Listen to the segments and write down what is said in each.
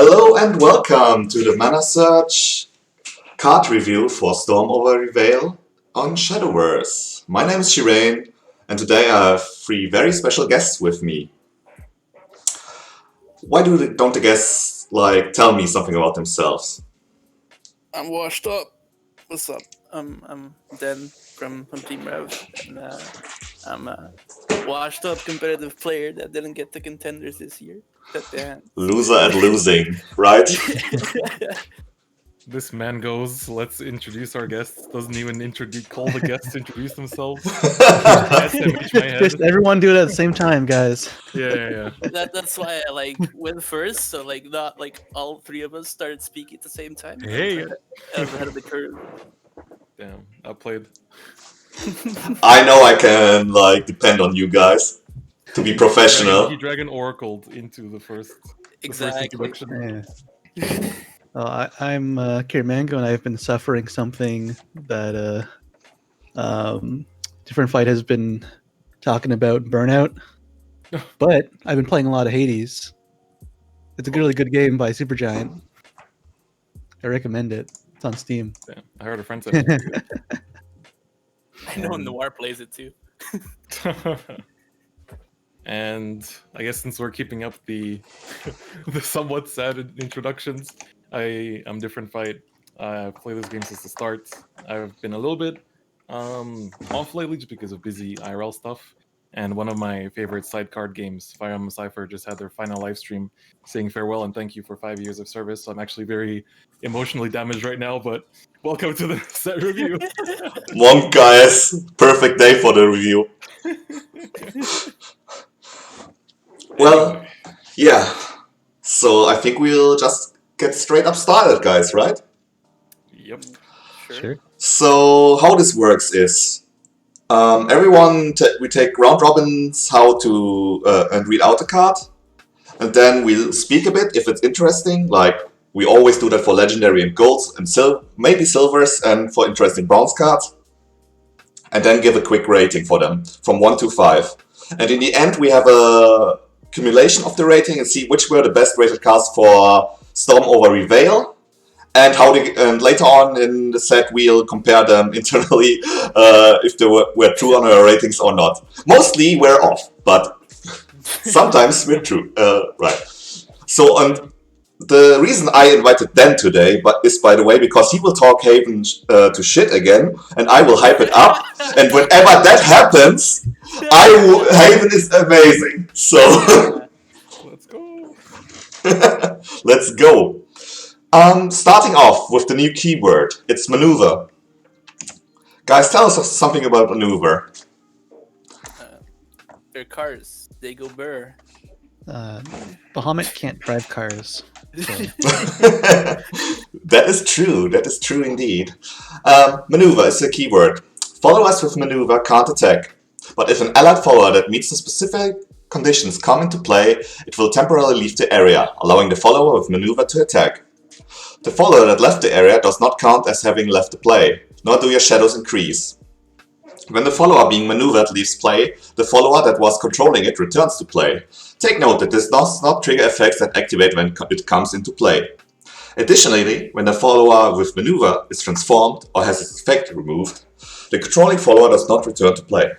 Hello and welcome to the Mana Search card review for Storm over Rivayle on Shadowverse. My name is Shirayne and today I have three very special guests with me. Why don't the guests tell me something about themselves? I'm washed up. What's up? I'm Dan from Team Rev, and I'm a washed up competitive player that didn't get to contenders this year. Loser at losing, right? This man goes, let's introduce our guests. Doesn't even call the guests to introduce themselves. Just everyone do it at the same time, guys. Yeah. That's why I went first, so not all three of us started speaking at the same time. Hey. I'm ahead of the curve. Damn, outplayed. I know I can depend on you guys to be professional. He dragon oracled into the first. Exactly. The first Yeah. I'm CureMango, and I've been suffering something that DifferentFight has been talking about, burnout. But I've been playing a lot of Hades. It's a really good game by Supergiant. I recommend it. It's on Steam. Damn, I heard a friend say it. I know Noir plays it too. And I guess since we're keeping up the somewhat sad introductions, I'm DifferentFight. I've played this game since the start. I've been a little bit off lately just because of busy IRL stuff. And one of my favorite sidecard games, Fire Emblem Cypher, just had their final live stream saying farewell and thank you for 5 years of service. So I'm actually very emotionally damaged right now, but welcome to the set review. Monk guys, perfect day for the review. Well, yeah. So I think we'll just get straight up started, guys, right? Yep. Sure. So how this works is we take round robins how to and read out a card, and then we'll speak a bit if it's interesting. Like we always do that for legendary and golds and maybe silvers and for interesting bronze cards, and then give a quick rating for them from 1 to 5. And in the end, we have a accumulation of the rating and see which were the best rated cards for Storm over Rivayle. And later on in the set, we'll compare them internally if they were true on our ratings or not. Mostly we're off, but sometimes we're true. Right. So the reason I invited Dan today is, by the way, because he will talk Haven to shit again, and I will hype it up. And whenever that happens, Haven is amazing. So Let's go. Let's go. Starting off with the new keyword, it's maneuver. Guys, tell us something about maneuver. They're cars. They go burr. Bahamut can't drive cars. So. That is true. That is true indeed. Maneuver is a keyword. Followers with maneuver can't attack. But if an allied follower that meets the specific conditions come into play, it will temporarily leave the area, allowing the follower with maneuver to attack. The follower that left the area does not count as having left the play, nor do your shadows increase. When the follower being maneuvered leaves play, the follower that was controlling it returns to play. Take note that this does not trigger effects that activate when it comes into play. Additionally, when the follower with maneuver is transformed or has its effect removed, the controlling follower does not return to play.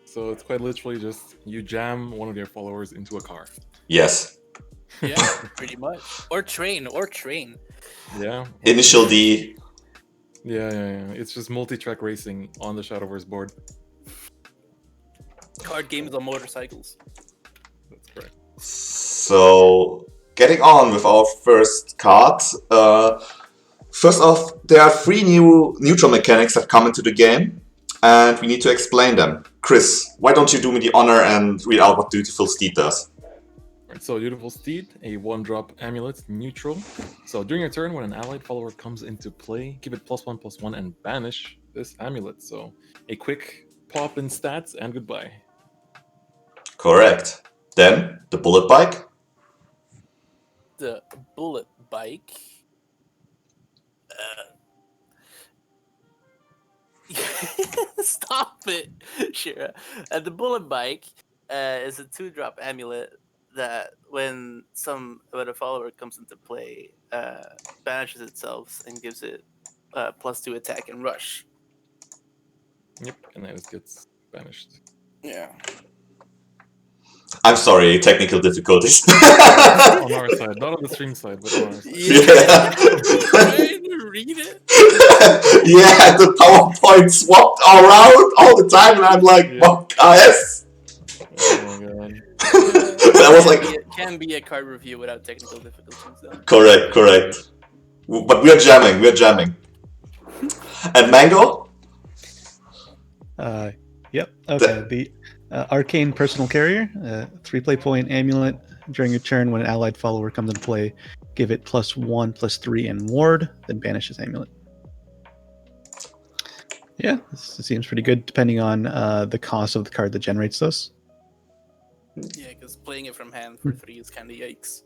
So it's quite literally just you jam one of your followers into a car. Yes. Yeah, pretty much. Or train. Yeah. Initial D. Yeah. It's just multi-track racing on the Shadowverse board. Card games on motorcycles. That's correct. So, getting on with our first card. First off, there are 3 new neutral mechanics that come into the game, and we need to explain them. Chris, why don't you do me the honor and read out what Dutiful Steed does? Right, so Dutiful Steed, a 1-drop amulet, neutral. So during your turn, when an allied follower comes into play, give it +1/+1 and banish this amulet. So a quick pop in stats and goodbye. Correct. Then, the Bullet Bike. The bullet bike. Stop it, Shira. The bullet bike is a 2-drop amulet that when a follower comes into play, banishes itself and gives it +2 attack and rush. Yep, and then it gets banished. Yeah. I'm sorry, technical difficulties. On our side, not on the stream side, but on our side. Yeah. Trying to read it. Yeah, the PowerPoint swapped around all the time, and I'm like, Yeah. "What, guys?" Oh my god. I was like, It can be a card review without technical difficulties, though. correct. But we're jamming. And Mango? Yep. Okay. The Arcane Personal Carrier, 3 play point amulet. During your turn, when an allied follower comes into play, give it +1/+3 and ward, then banish this amulet. Yeah, this seems pretty good depending on the cost of the card that generates this. Yeah, because playing it from hand for 3 is kind of yikes.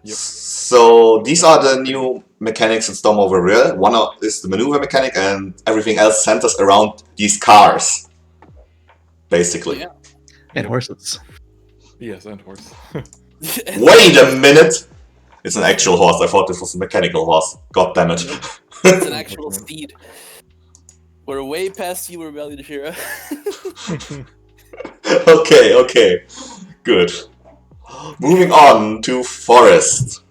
Yep. So these are the new mechanics in Storm over Rivayle. One is the maneuver mechanic, and everything else centers around these cars, basically. Yeah. And Yep. horses. Yes, and horse. Wait a minute! It's an actual horse. I thought this was a mechanical horse. God damn it. It's an actual steed. We're way past you, Rebellion Shira. Okay. Good. Moving on to Forest.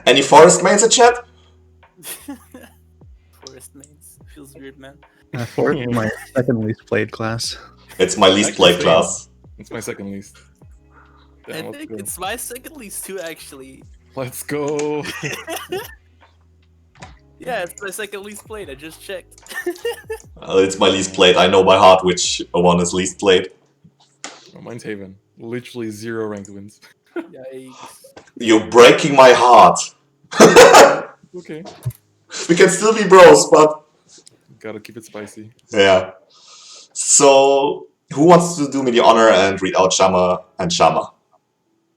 Any Forest mains in chat? Forest mains. Feels weird, man. Forest is my second least played class. It's my least Actually, played class. It's my second least. I Damn, let's think go. it's my second least too, actually. Let's go. Yeah, it's my second least played. I just checked. It's my least played. I know by heart which one is least played. Oh, mine's Haven. Literally 0 ranked wins. Yikes. You're breaking my heart. Okay. We can still be bros, but Gotta keep it spicy. yeah. So, who wants to do me the honor and read out Shama and Shama?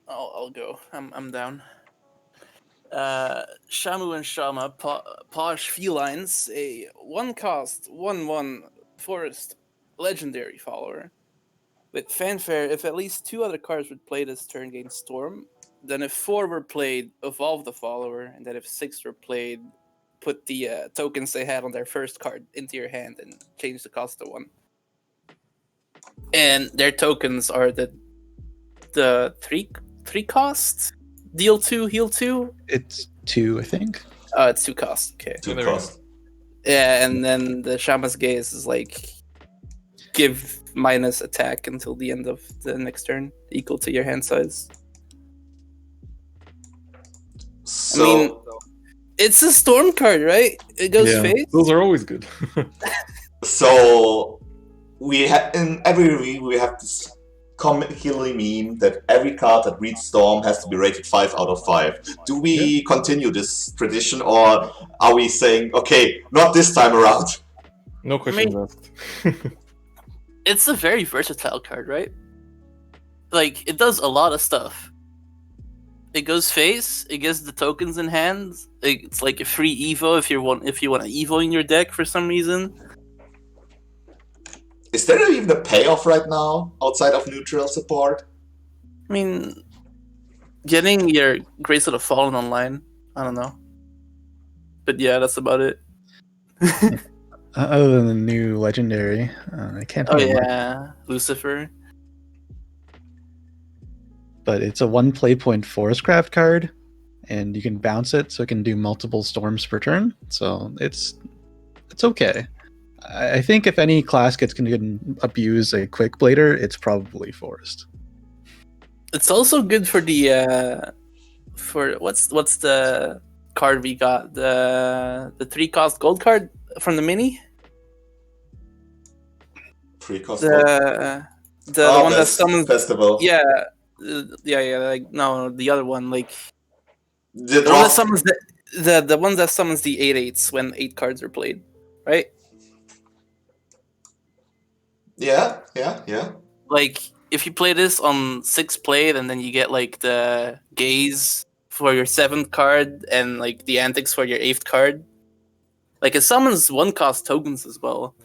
I'll go. I'm down. Shamu and Shama, Posh Felines, a 1-cost, 1/1 forest legendary follower. With fanfare, if at least 2 other cards would play this turn gain Storm, then if 4 were played, evolve the follower, and then if 6 were played, put the tokens they had on their first card into your hand and change the cost to 1. And their tokens are the 3 cost? Deal 2, heal 2? It's 2, I think. Oh, it's 2 cost. Okay. Two there we cost. Yeah, and then the Shama's Gaze is like give minus attack until the end of the next turn, equal to your hand size. So, I mean, it's a storm card, right? It goes Yeah, face. those are always good. so we in every review we have this comically meme that every card that reads Storm has to be rated 5 out of 5. Do we continue this tradition, or are we saying, okay, not this time around? No questions asked. It's a very versatile card, right? Like, it does a lot of stuff. It goes face. It gets the tokens in hand. It's like a free Evo if you want to Evo in your deck for some reason. Is there even a payoff right now outside of neutral support? I mean, getting your Grace of the Fallen online. I don't know, but yeah, that's about it. Other than the new legendary, I can't. Oh think of much. yeah, Lucifer. But it's a 1 play point Forestcraft card, and you can bounce it, so it can do multiple storms per turn. So it's okay. I think if any class can abuse a Quick Blader, it's probably Forest. It's also good for the for what's the card we got, the 3-cost gold card from the mini. 3 cost. The one that summons. Festival. Yeah, Like no, the other one, like The the one that draw. summons the one that summons the 8/8s when 8 cards are played, right? Yeah. Like if you play this on 6 played, and then you get like the gaze for your 7th card and like the antics for your 8th card. Like it summons 1-cost tokens as well.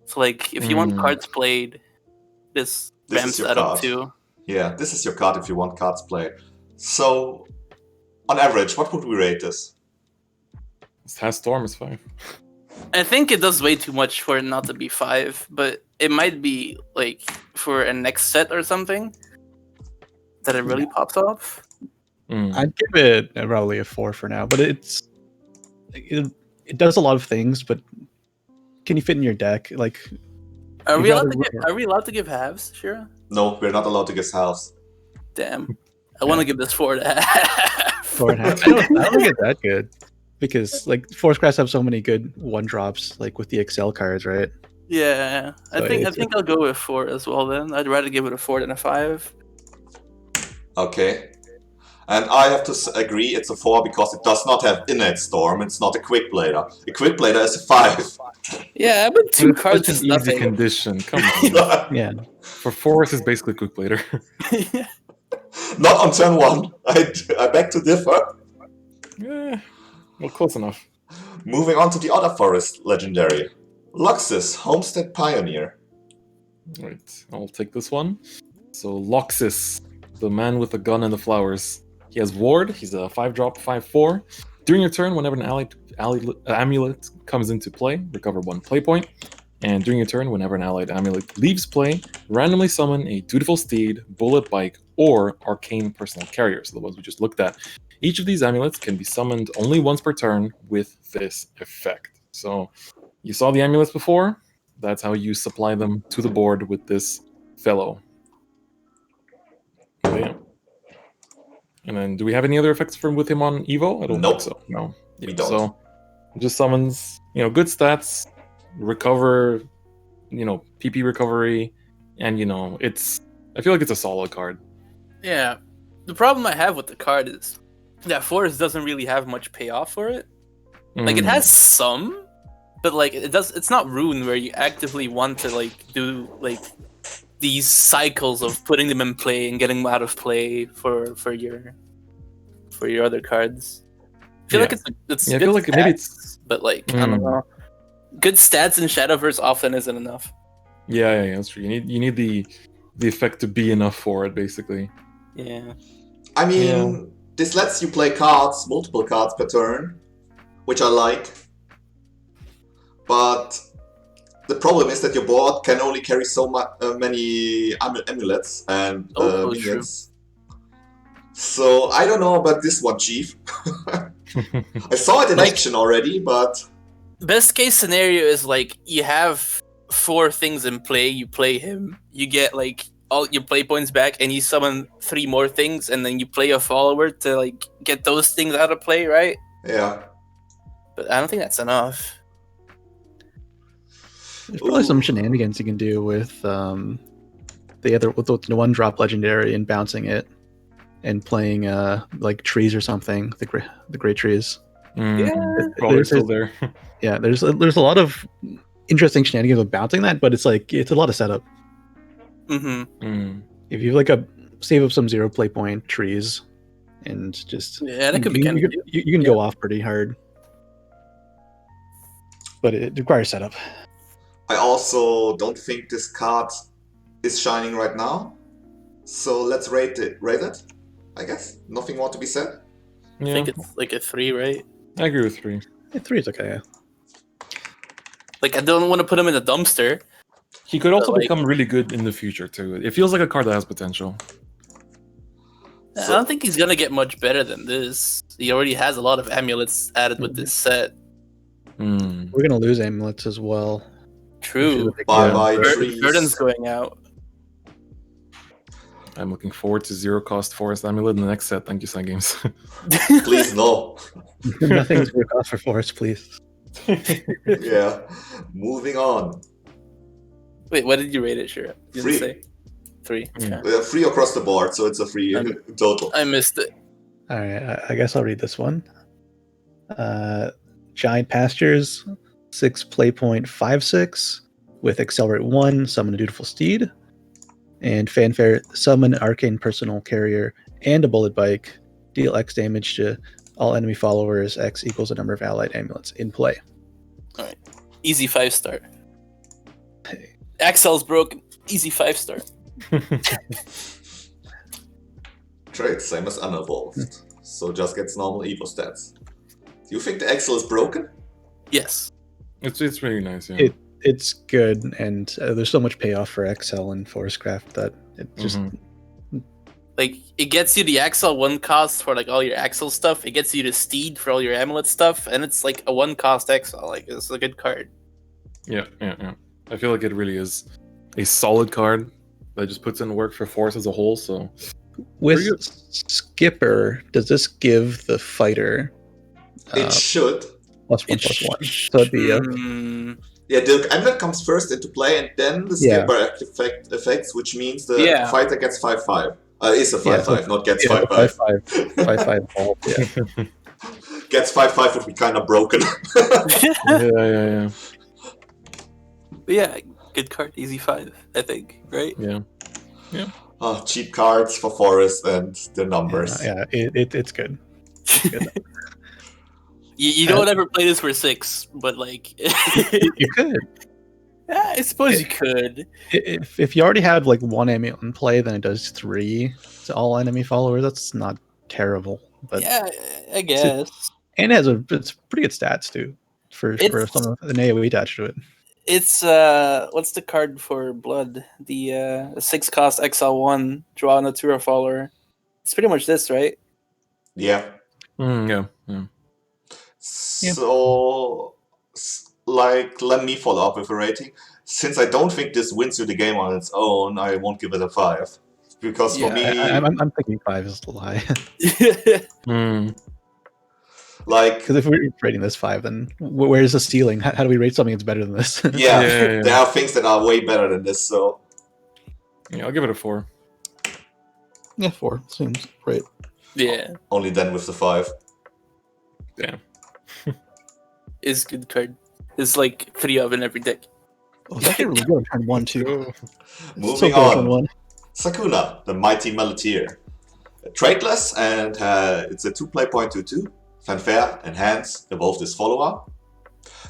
So like if you want cards played, this This ramps is your that up card. too. Yeah, this is your card if you want cards played. So, on average, what would we rate this? This has Storm is 5. I think it does way too much for it not to be 5, but it might be like for a next set or something that it really pops off. I'd give it probably a 4 for now, but it does a lot of things, but can you fit in your deck? Like, Are you'd we allowed rather- to give, are we allowed to give halves, Shira? No, we're not allowed to give halves. Damn. I want to give this 4.5. 4.5. I don't think it's that good because like Force Crafts have so many good 1-drops, like with the Excel cards, right? Yeah, I So think it's- I'll go with 4 as well. Then I'd rather give it a 4 than a 5. Okay. And I have to agree, it's a 4 because it does not have innate storm. It's not a quick blader. A quick blader is a 5. Yeah, but 2 It's cards such is an easy nothing. condition. Come on. Yeah. For Force is basically quick later. Not on turn 1. I beg to differ. Yeah. Well, close enough. Moving on to the other forest legendary. Luxus, Homestead Pioneer. Right. I'll take this one. So Loxus, the man with the gun and the flowers. He has Ward. He's a 5-drop, 5/4. During your turn, whenever an amulet comes into play, recover 1 play point. And during your turn, whenever an allied amulet leaves play, randomly summon a Dutiful Steed, Bullet Bike, or Arcane Personal Carrier, so the ones we just looked at. Each of these amulets can be summoned only once per turn with this effect. So you saw the amulets before. That's how you supply them to the board with this fellow. So, yeah. And then, do we have any other effects with him on Evo? I don't Nope. think so. No. We don't. So, just summons, good stats, recover, PP recovery, and I feel like it's a solid card. Yeah. The problem I have with the card is that Forest doesn't really have much payoff for it. Like it has some, but like it's not Rune where you actively want to like do like these cycles of putting them in play and getting them out of play for your other cards. I feel like it's Yeah, I good feel like stats, maybe it's- but like I don't know. Good stats in Shadowverse often isn't enough. Yeah, that's true. You need the effect to be enough for it, basically. Yeah. I mean, this lets you play cards, multiple cards per turn, which I like. But the problem is that your board can only carry so many amulets and minions. So I don't know about this one, Chief. I saw it in action already, but Best case scenario is like you have 4 things in play, you play him, you get like all your play points back, and you summon 3 more things, and then you play a follower to like get those things out of play, right? yeah. But I don't think that's enough. There's probably some shenanigans you can do with the 1-drop legendary and bouncing it and playing like trees or something, the great trees. Probably still there. Yeah, there's a lot of interesting shenanigans with bouncing that, but it's a lot of setup. Mm-hmm. If you save up some 0 play point trees and just Yeah, that could be kind of you can go off pretty hard, but it requires setup. I also don't think this card is shining right now. So let's rate it, I guess. Nothing more to be said. I think it's like a 3, right? I agree with 3. Yeah, 3 is okay. Yeah. Like I don't want to put him in a dumpster. He could also But, like- become really good in the future too. It feels like a card that has potential. I don't think he's gonna get much better than this. He already has a lot of amulets added with this set. We're gonna lose amulets as well. True. Bye trees. Burden's going out. I'm looking forward to 0-cost Forest Amulet in the next set. Thank you, Sun Games. Please, no. Nothing's work off for Forest, please. Yeah. Moving on. Wait, what did you rate it, Shira? You didn't 3. say 3. Yeah. Okay. 3 across the board, so it's a 3 total. I missed it. All right, I guess I'll read this one. Giant Pastures, 6 play point 5/6 with Accelerate 1, summon a Dutiful Steed, and Fanfare, summon Arcane Personal Carrier and a Bullet Bike, deal X damage to all enemy followers, X equals the number of allied amulets in play. Alright. Easy 5-star. Axel's broken. Easy 5-star. Great, same as unevolved. So just gets normal Evo stats. Do you think the Excel is broken? Yes. It's really nice, yeah. It's good, and there's so much payoff for XL and Forestcraft that it just Like, it gets you the Axel 1 cost for like all your Axel stuff. It gets you the Steed for all your Amulet stuff, and it's like a 1 cost Axel. Like, it's a good card. Yeah. I feel like it really is a solid card that just puts in work for Forest as a whole. So with Skipper, does this give the fighter It should. +1/+1? So it'd be Yeah, the amulet comes first into play, and then the skipper effects, which means the fighter gets 5/5. Is a 5/5, not gets 5/5. 5/5 all. Yeah. Gets 5/5 would be kind of broken. yeah. But yeah, good card, easy 5, I think, right? Yeah. Cheap cards for Forest and the numbers. Yeah, it's good. You don't ever play this for 6, but like You could. yeah, I suppose you could. If you already had like 1 amulet in play, then it does 3 to all enemy followers. That's not terrible. But Yeah, I guess. And it's pretty good stats too for some of the AoE attached to it. It's what's the card for blood? The 6 cost XL1, draw a Natura follower. It's pretty much this, right? Yeah. Yeah. So, let me follow up with a rating. Since I don't think this wins you the game on its own, I won't give it a 5. Because for me... I'm thinking 5 is a little high. Because if we're rating this 5, then where's the ceiling? How do we rate something that's better than this? Yeah, there are things that are way better than this, so... Yeah, I'll give it a 4. Yeah, 4. Seems great. Yeah. Only then with the 5. Yeah. It's good card. It's like 3 of in every deck. Oh, it's actually really good on turn 1 too. Moving on. Sakuna, the Mighty Meliteer. Traitless, and it's a 2-play 0.22. Fanfare, Enhance, evolve this follower.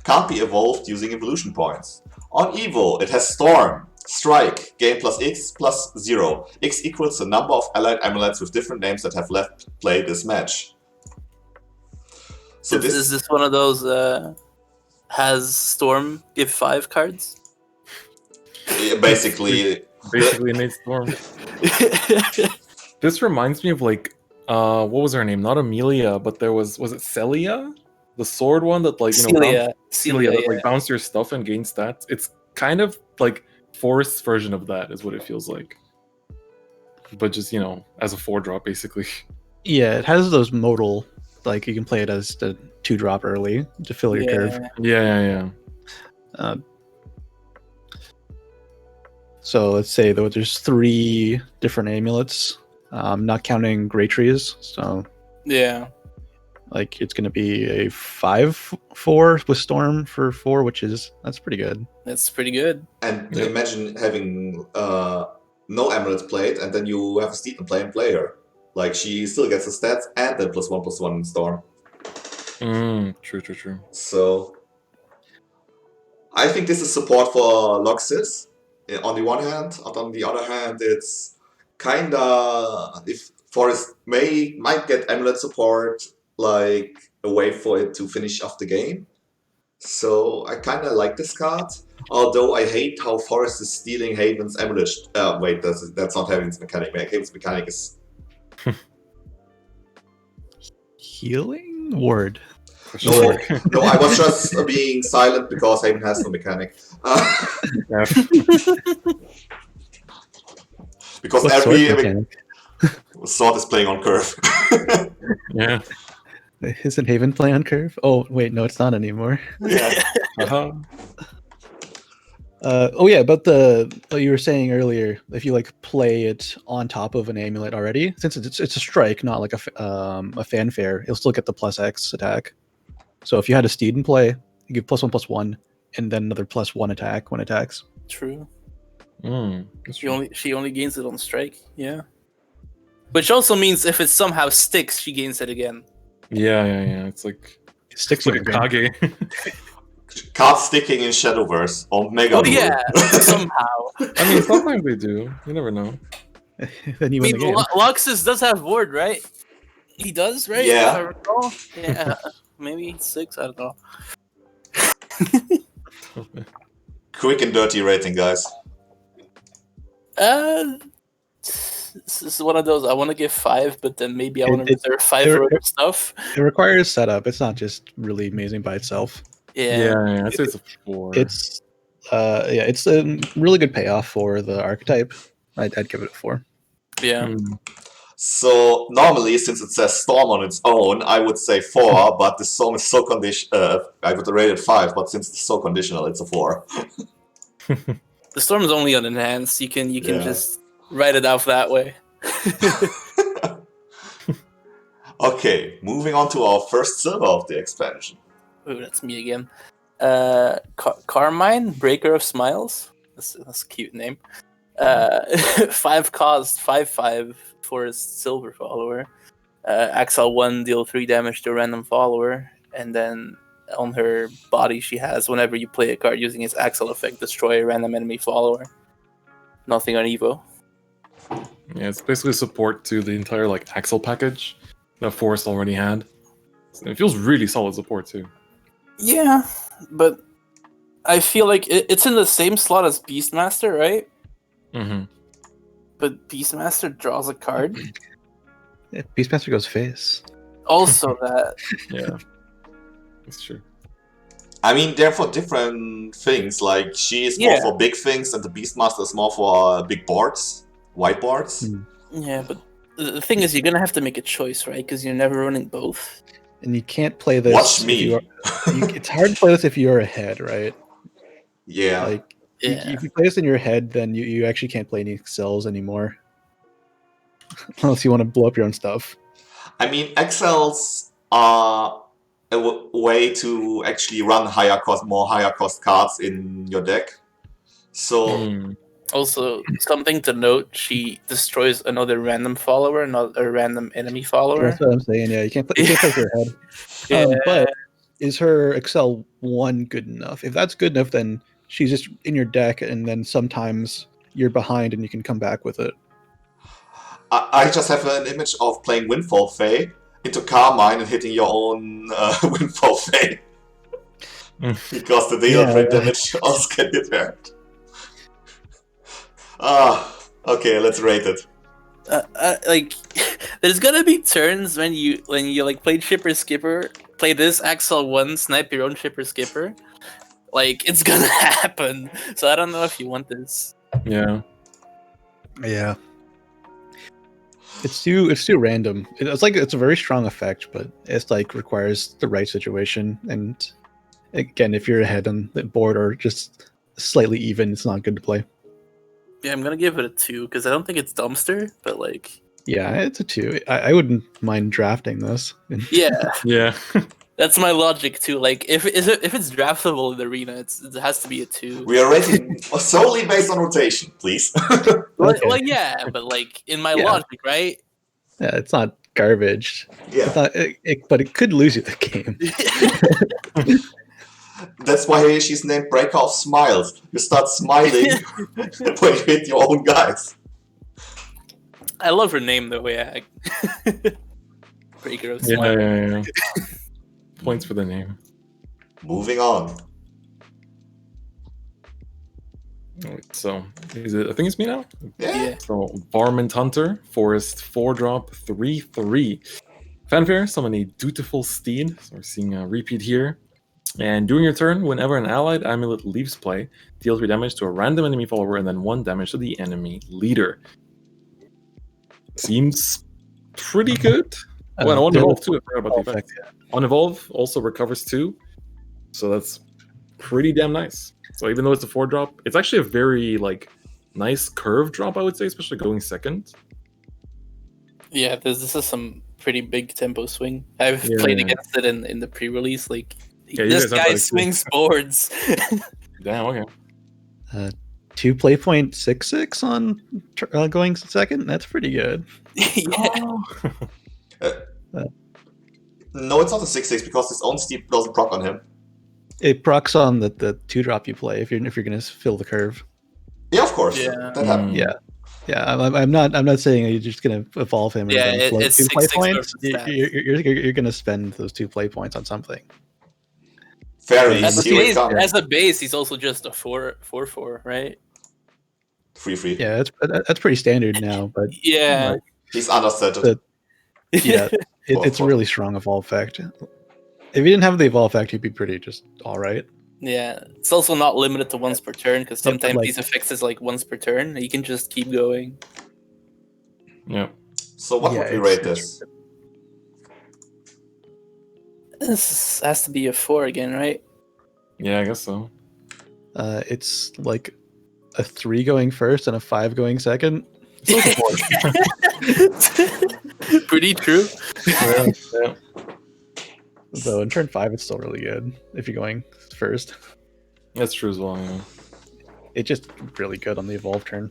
Can't be evolved using evolution points. On Evo, it has Storm, Strike, gain +X+0. X equals the number of allied amulets with different names that have left play this match. So is this one of those has Storm give 5 cards? Basically Nate Storm. This reminds me of like what was her name? Not Amelia, but there was it Celia? The sword one that like Celia that like bounce your stuff and gain stats. It's kind of like Forest's version of that is what it feels like. But just, as a 4-drop basically. Yeah, it has those modal, like you can play it as the 2-drop early to fill your curve. Yeah. So let's say though there's 3 different amulets, not counting Great Trees. So yeah, like it's gonna be a 5/4 with Storm for 4, that's pretty good. That's pretty good. And imagine having no amulets played, and then you have a Steed and play her. Like, she still gets the stats and then +1/+1 in Storm. True. So, I think this is support for Loxis on the one hand. On the other hand, it's kinda, if Forest might get amulet support, like a way for it to finish off the game. So I kinda like this card. Although I hate how Forest is stealing Haven's amulet. Wait, that's not Haven's mechanic. Haven's mechanic is healing ward. No, I was just being silent because Haven has no mechanic. Because What's every sword is playing on curve. Yeah. Isn't Haven playing on curve? Oh wait, no, it's not anymore. Yeah. About what you were saying earlier, if you like play it on top of an amulet already, since it's a strike, not like a fanfare, you'll still get the +X attack. So if you had a Steed in play, you give +1/+1, and then another +1 attack when it attacks. True. True. She only gains it on strike. Yeah. Which also means if it somehow sticks, she gains it again. Yeah. It's like Sticks like a Kage. Card sticking in Shadowverse or Mega. Oh yeah, somehow. I mean, sometimes they do. You never know. then you I win mean, the game. Luxus does have ward, right? He does, right? Yeah. If I recall. Yeah, maybe 6. I don't know. Quick and dirty rating, guys. This is one of those I want to give 5, but then maybe I want to It- reserve 5 there- for other stuff. It requires setup. It's not just really amazing by itself. Yeah. I'd say it's a 4. It's it's a really good payoff for the archetype. I'd give it a 4. Yeah. Mm. So normally, since it says Storm on its own, I would say 4, but the Storm is so I would rate it 5, but since it's so conditional, it's a 4. The storm is only on enhanced. You can Yeah. just write it off that way. Okay, moving on to our first silver of the expansion. Ooh, that's me again. Carmine, Breaker of Smiles. That's a cute name. 5 cost, 5/5 for a silver follower. Axel 1, deal 3 damage to a random follower, and then on her body she has, whenever you play a card using its Axel effect, destroy a random enemy follower. Nothing on Evo. Yeah, it's basically support to the entire Axel package that Forest already had. It feels really solid support too. Yeah, but I feel like it's in the same slot as Beastmaster, right? Mm-hmm. But Beastmaster draws a card. Yeah, Beastmaster goes face. Also that. Yeah, that's true. I mean, they're for different things. Like, she is more Yeah. for big things, and the Beastmaster is more for big boards, white boards. Yeah, but the thing is, you're gonna have to make a choice, right? Because you're never running both. And you can't play this. Watch if me. it's hard to play this if you're ahead, right? Yeah. Like, Yeah. if you play this in your head, then you actually can't play any cells anymore. Unless you want to blow up your own stuff. I mean, XLs are a way to actually run more higher cost cards in your deck. So, Mm. Also, something to note: she destroys another random follower, not a random enemy follower. That's what I'm saying. Yeah, you can't play with your head. Yeah. But is her Excel 1 good enough? If that's good enough, then she's just in your deck, and then sometimes you're behind and you can come back with it. I just have an image of playing Windfall Fae into Carmine and hitting your own Windfall Fae. Because the deal Yeah. damage also can hit her. Okay, let's rate it. Like, there's gonna be turns when you play Shipper Skipper, play this Axel 1, snipe your own Shipper Skipper. Like, it's gonna happen. So I don't know if you want this. Yeah. Yeah. It's too random. It's a very strong effect, but it's requires the right situation. And again, if you're ahead on the board or just slightly even, it's not good to play. Yeah, I'm gonna give it a 2 because I don't think it's dumpster, but Yeah, it's a 2. I wouldn't mind drafting this. yeah, Yeah. that's my logic too. Like, if it's draftable in the arena, it has to be a 2. We are rating solely based on rotation, please. Well, yeah, but in my Yeah. logic, right? Yeah, it's not garbage. Yeah. It's not, but it could lose you the game. That's why she's named Breaker of Smiles. You start smiling when you hit your own guys. I love her name though. Yeah, Breaker of Yeah, Smile. yeah. Points for the name. Moving on. Alright, so I think it's me now. Yeah. So Varmint Hunter, Forest 4-drop, 3/3. Fanfare, summon a Dutiful Steed. So we're seeing a repeat here. And during your turn, whenever an allied amulet leaves play, deal 3 damage to a random enemy follower and then 1 damage to the enemy leader. Seems pretty good. Well, on Evolve too. I forgot about the effect. On Evolve also recovers 2. So that's pretty damn nice. So even though it's a 4-drop, it's actually a very nice curve drop, I would say, especially going second. Yeah, this is some pretty big tempo swing. I've played against it in the pre-release. Yeah, you this guys have guy that swings boards. Damn, okay. 2 play point 6/6 on going second. That's pretty good. Yeah. No, it's not a 6/6 because his own steed doesn't proc on him. It procs on the 2-drop you play if you're gonna fill the curve. Yeah, of course. Yeah. That happens. Yeah. Yeah, I'm not saying you're just gonna evolve him and Yeah, then float it's 2 play 6/6 points. versus stats. You're gonna spend those 2 play points on something. Fairies, As a here we base, come. as a base, he's also just a 4/4, right? 3/3. Yeah, that's pretty standard now, but Yeah. like, He's understated. the- yeah, it's a really strong evolve effect. If you didn't have the evolve effect, you'd be pretty just all right. Yeah, it's also not limited to once per turn because Yeah, but, sometimes like- these effects is like once per turn. You can just keep going. Yeah. So what Yeah, would we it's- rate this? This has to be a 4 again, right? Yeah, I guess so. It's like a 3 going first and a 5 going second. Pretty true. Yeah. Though in turn 5, it's still really good if you're going first. That's true as well, yeah. It's just really good on the evolve turn.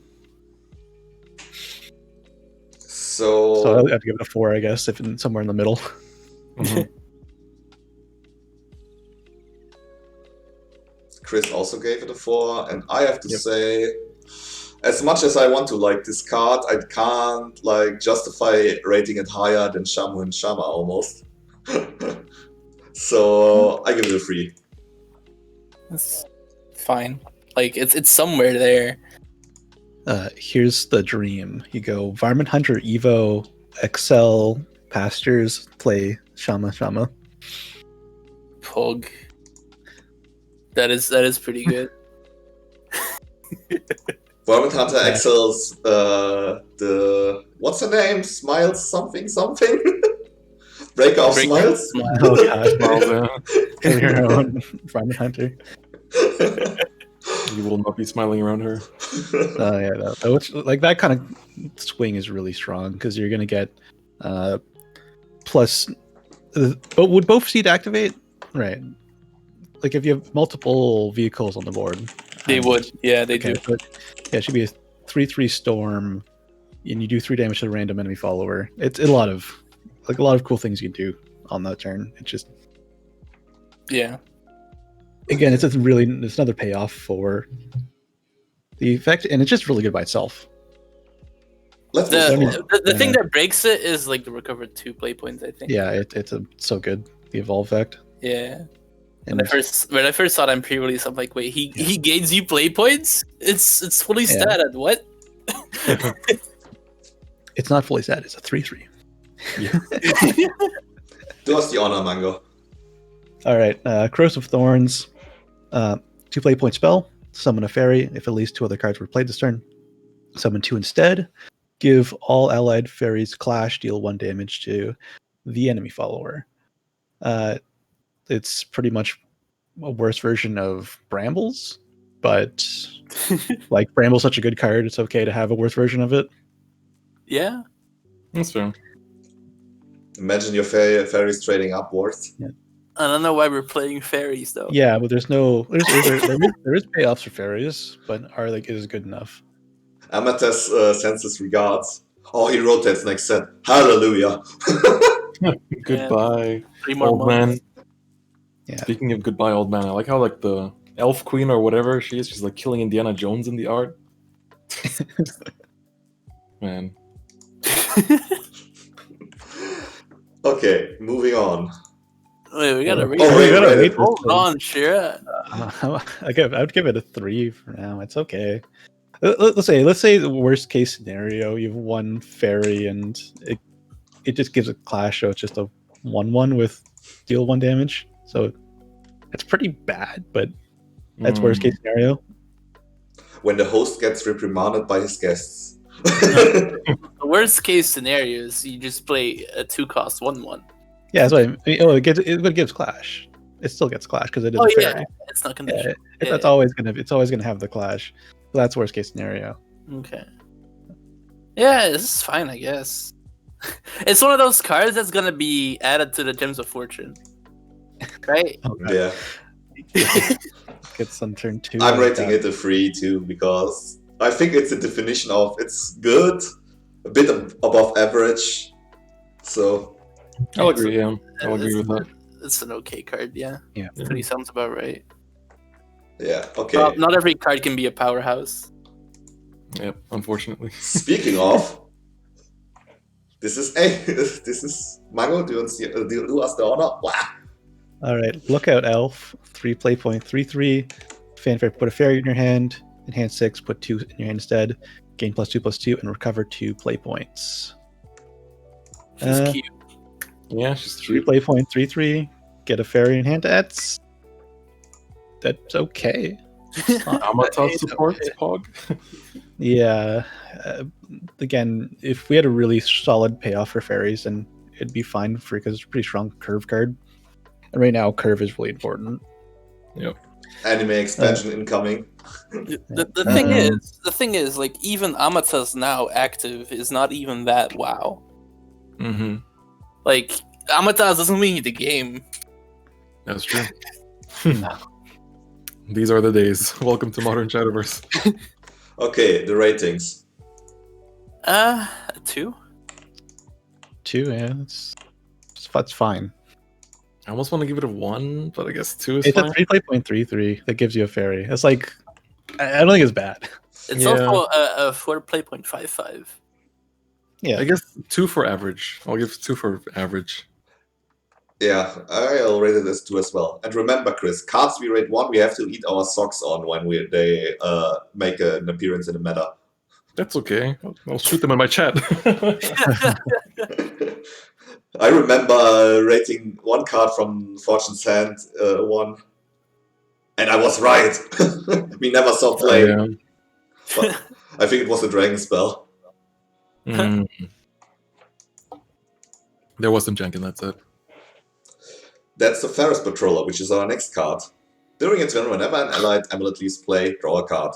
So So I'd have to give it a 4, I guess, if it's somewhere in the middle. Mhm. Chris also gave it a 4, and I have to Yep. say, as much as I want to like this card, I can't like justify rating it higher than Shamu and Shama almost. So I give it a 3. That's fine. Like it's somewhere there. Here's the dream. You go Varmint Hunter, Evo, Excel, Pastures, play Shama. Pug. That is pretty good. Varmint Hunter excels the what's her name? Smiles something? Breaker of Breaker Smiles? Smiles. Oh gosh, Well, kill your own Varmint Hunter. you will not be smiling around her. Yeah, which like that kind of swing is really strong because you're gonna get plus. But would both seed activate? Right. Like if you have multiple vehicles on the board, They would. Yeah, they do. But yeah, it should be a 3/3 storm, and you do 3 damage to the random enemy follower. It's a lot of cool things you can do on that turn. It's just Yeah. again, it's another payoff for the effect, and it's just really good by itself. Let's The, move on. the thing that breaks it is like the recovered 2 play points, I think. Yeah, it's so good. The evolve effect. Yeah. And When I first saw it on pre-release, I'm like, wait, he gains you play points? It's fully Yeah. statted. What? it's not fully sad. It's a 3/3. Do us the honor, Mango. All right, Corrosive Thorns, 2 play point spell. Summon a fairy if at least 2 other cards were played this turn. Summon 2 instead. Give all allied fairies clash. Deal 1 damage to the enemy follower. It's pretty much a worse version of Brambles, but like Bramble's such a good card, it's okay to have a worse version of it. Yeah. That's fair. Imagine your fairies trading upwards. I don't know why we're playing fairies though. Yeah, but there is payoffs for fairies, but are like is good enough. Amateus sends his regards. Oh, he rotates next set. Hallelujah. Goodbye, 3 more old months. man. Yeah. Speaking of goodbye, old man, I like how like the elf queen or whatever she is, she's like killing Indiana Jones in the art. Man. Okay, moving on. Wait, we gotta read. Oh, we wait, gotta wait, wait Hold on, Shira. I would give it a 3 for now. It's okay. Let's say the worst case scenario, you have 1 fairy and it just gives a clash, so it's just a 1/1 with deal 1 damage. So it's pretty bad, but that's worst case scenario. When the host gets reprimanded by his guests. The worst case scenario is you just play a 2-cost 1/1. Yeah, that's what I mean. It gives clash. It still gets clash because it is Oh a yeah, fairy. it's not Yeah, conditional. it's always gonna have the clash. So that's worst case scenario. Okay. Yeah, this is fine, I guess. It's one of those cards that's gonna be added to the Gems of Fortune, right? Yeah. Gets on turn 2. I'm rating it a 3 too, because I think it's a definition of it's good, a bit above average. So I'll agree, yeah. I'll agree with that. It's an okay card, yeah. Yeah. Pretty sounds about right. yeah, okay. Not every card can be a powerhouse. Yep, unfortunately. Speaking of, this is Mango. Do do us the honor? Wow. All right, Lookout Elf, 3 play point, 3/3. Fanfare, put a fairy in your hand. In hand 6, put 2 in your hand instead. Gain +2/+2 and recover 2 play points. She's cute. Yeah, she's 3 cute. play point, 3/3. Get a fairy in hand. That's okay. Amata supports Pog. Yeah. Again, if we had a really solid payoff for fairies, then it'd be fine for because it's a pretty strong curve card. And right now, curve is really important. Yep. Anime expansion incoming. The thing is, like, even Amata's now active is not even that wow. Mm-hmm. Like, Amata doesn't win the game. That's true. These are the days. Welcome to Modern Shadowverse. Okay, the ratings. 2. 2, yeah, that's fine. I almost want to give it a 1, but I guess 2 is It's fine. a 3 play point, 3/3 that gives you a fairy. It's like I don't think it's bad. It's Yeah. also a 4 play point 5/5. Yeah, I guess 2 for average. I'll give 2 for average. Yeah, I'll rate it as 2 as well. And remember, Chris, cards we rate 1, we have to eat our socks on when they make an appearance in the meta. That's okay. I'll shoot them in my chat. I remember rating one card from Fortune's Hand 1, and I was right. We never saw play. Yeah. But I think it was a dragon spell. Mm. There was some jank in that set. That's the Ferris Patroller, which is our next card. During a turn, whenever an allied amulet leaves play, draw a card.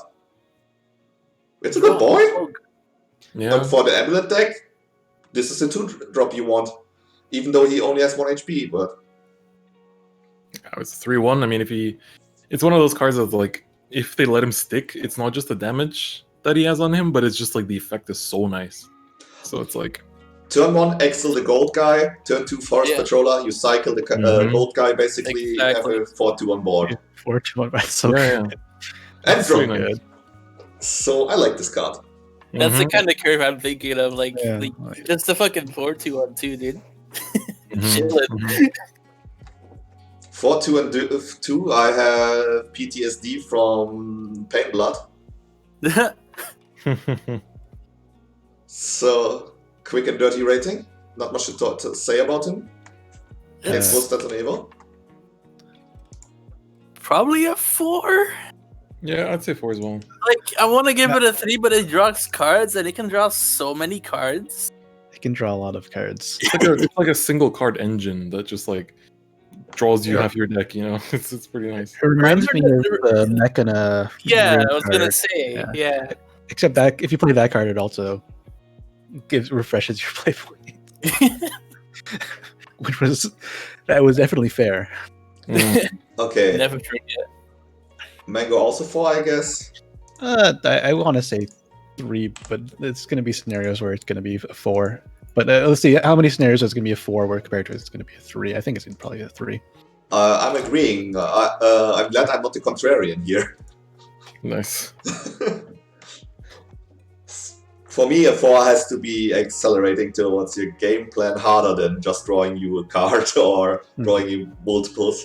It's a good boy. Yeah. But for the amulet deck, this is the 2-drop you want. Even though he only has 1 HP, but... It's 3/1. I mean, it's one of those cards that, like, if they let him stick, it's not just the damage that he has on him, but it's just like the effect is so nice. So it's like... Turn 1, exile the gold guy. Turn 2, Forest Patroller. You cycle the gold guy, basically. Exactly. You have a 4/2 on board. 4/2 right? So Yeah. And That's draw. really nice. So I like this card. That's the kind of curve I'm thinking of. Like, Yeah. just the fucking 4/2/2, dude. Mhm. Chillin'. 4/2 and 2, I have PTSD from Pain Blood. So, quick and dirty rating. Not much to say about him. Against Yeah. most stats on Evo. Probably a 4. Yeah, I'd say 4 as well. Like, I want to give it a 3, but it draws cards, and it can draw so many cards. it can draw a lot of cards. It's like a single card engine that just like draws you half your deck, you know? It's pretty nice. It reminds me of the Mechana. Yeah, Rivayle I was gonna card. say, yeah. Except that if you play that card, it also refreshes your play point, which was definitely fair. Mm. Okay. Never forget. Mango also 4, I guess. I want to say 3, but it's going to be scenarios where it's going to be a 4. But let's see how many scenarios it's going to be a 4 where compared to it's going to be a 3. I think it's probably a 3. I'm agreeing. I'm glad I'm not the contrarian here. Nice. For me, a 4 has to be accelerating towards your game plan harder than just drawing you a card or drawing you multiples.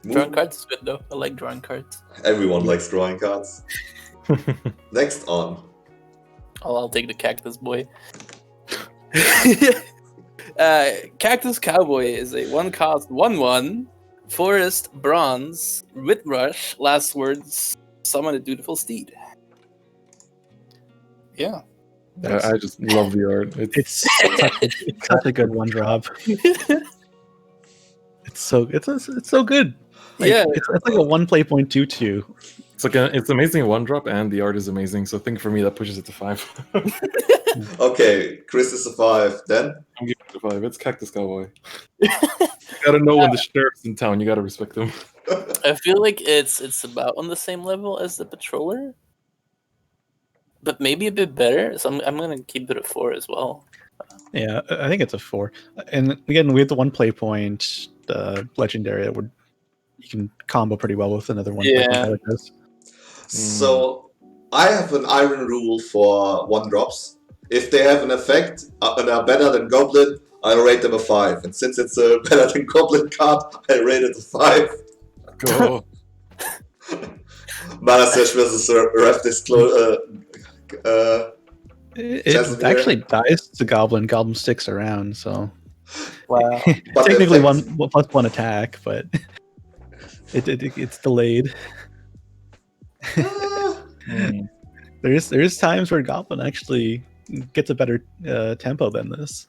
Drawing cards is good, though. I like drawing cards. Everyone likes drawing cards. Next on. I'll take the Cactus Boy. Cactus Cowboy is a 1-cost 1/1 forest bronze with rush. Last words: summon a dutiful steed. Yeah. I just love the art. It's such a good 1-drop. It's so good. Like, Yeah. it's like a 1 play point 2/2. It's amazing 1-drop, and the art is amazing. So I think for me that pushes it to 5. Okay, Chris is a 5. Then? I'm giving it a 5. It's Cactus Cowboy. You gotta know when the sheriff's in town. You gotta respect him. I feel like it's about on the same level as the Patroller, but maybe a bit better. So I'm gonna keep it a 4 as well. Yeah, I think it's a 4. And again, with the 1 play point, the legendary, you can combo pretty well with another 1 play point. Yeah. Like this. So, I have an iron rule for 1-drops. If they have an effect and are better than Goblin, I'll rate them a 5. And since it's a better than Goblin card, I rate it a 5. Go. Mana Search versus Ref Disclosure. It actually dies to Goblin. Goblin sticks around, so Wow. But technically the one effects- plus one attack, but it's delayed. Hmm. There is times where Goblin actually gets a better tempo than this,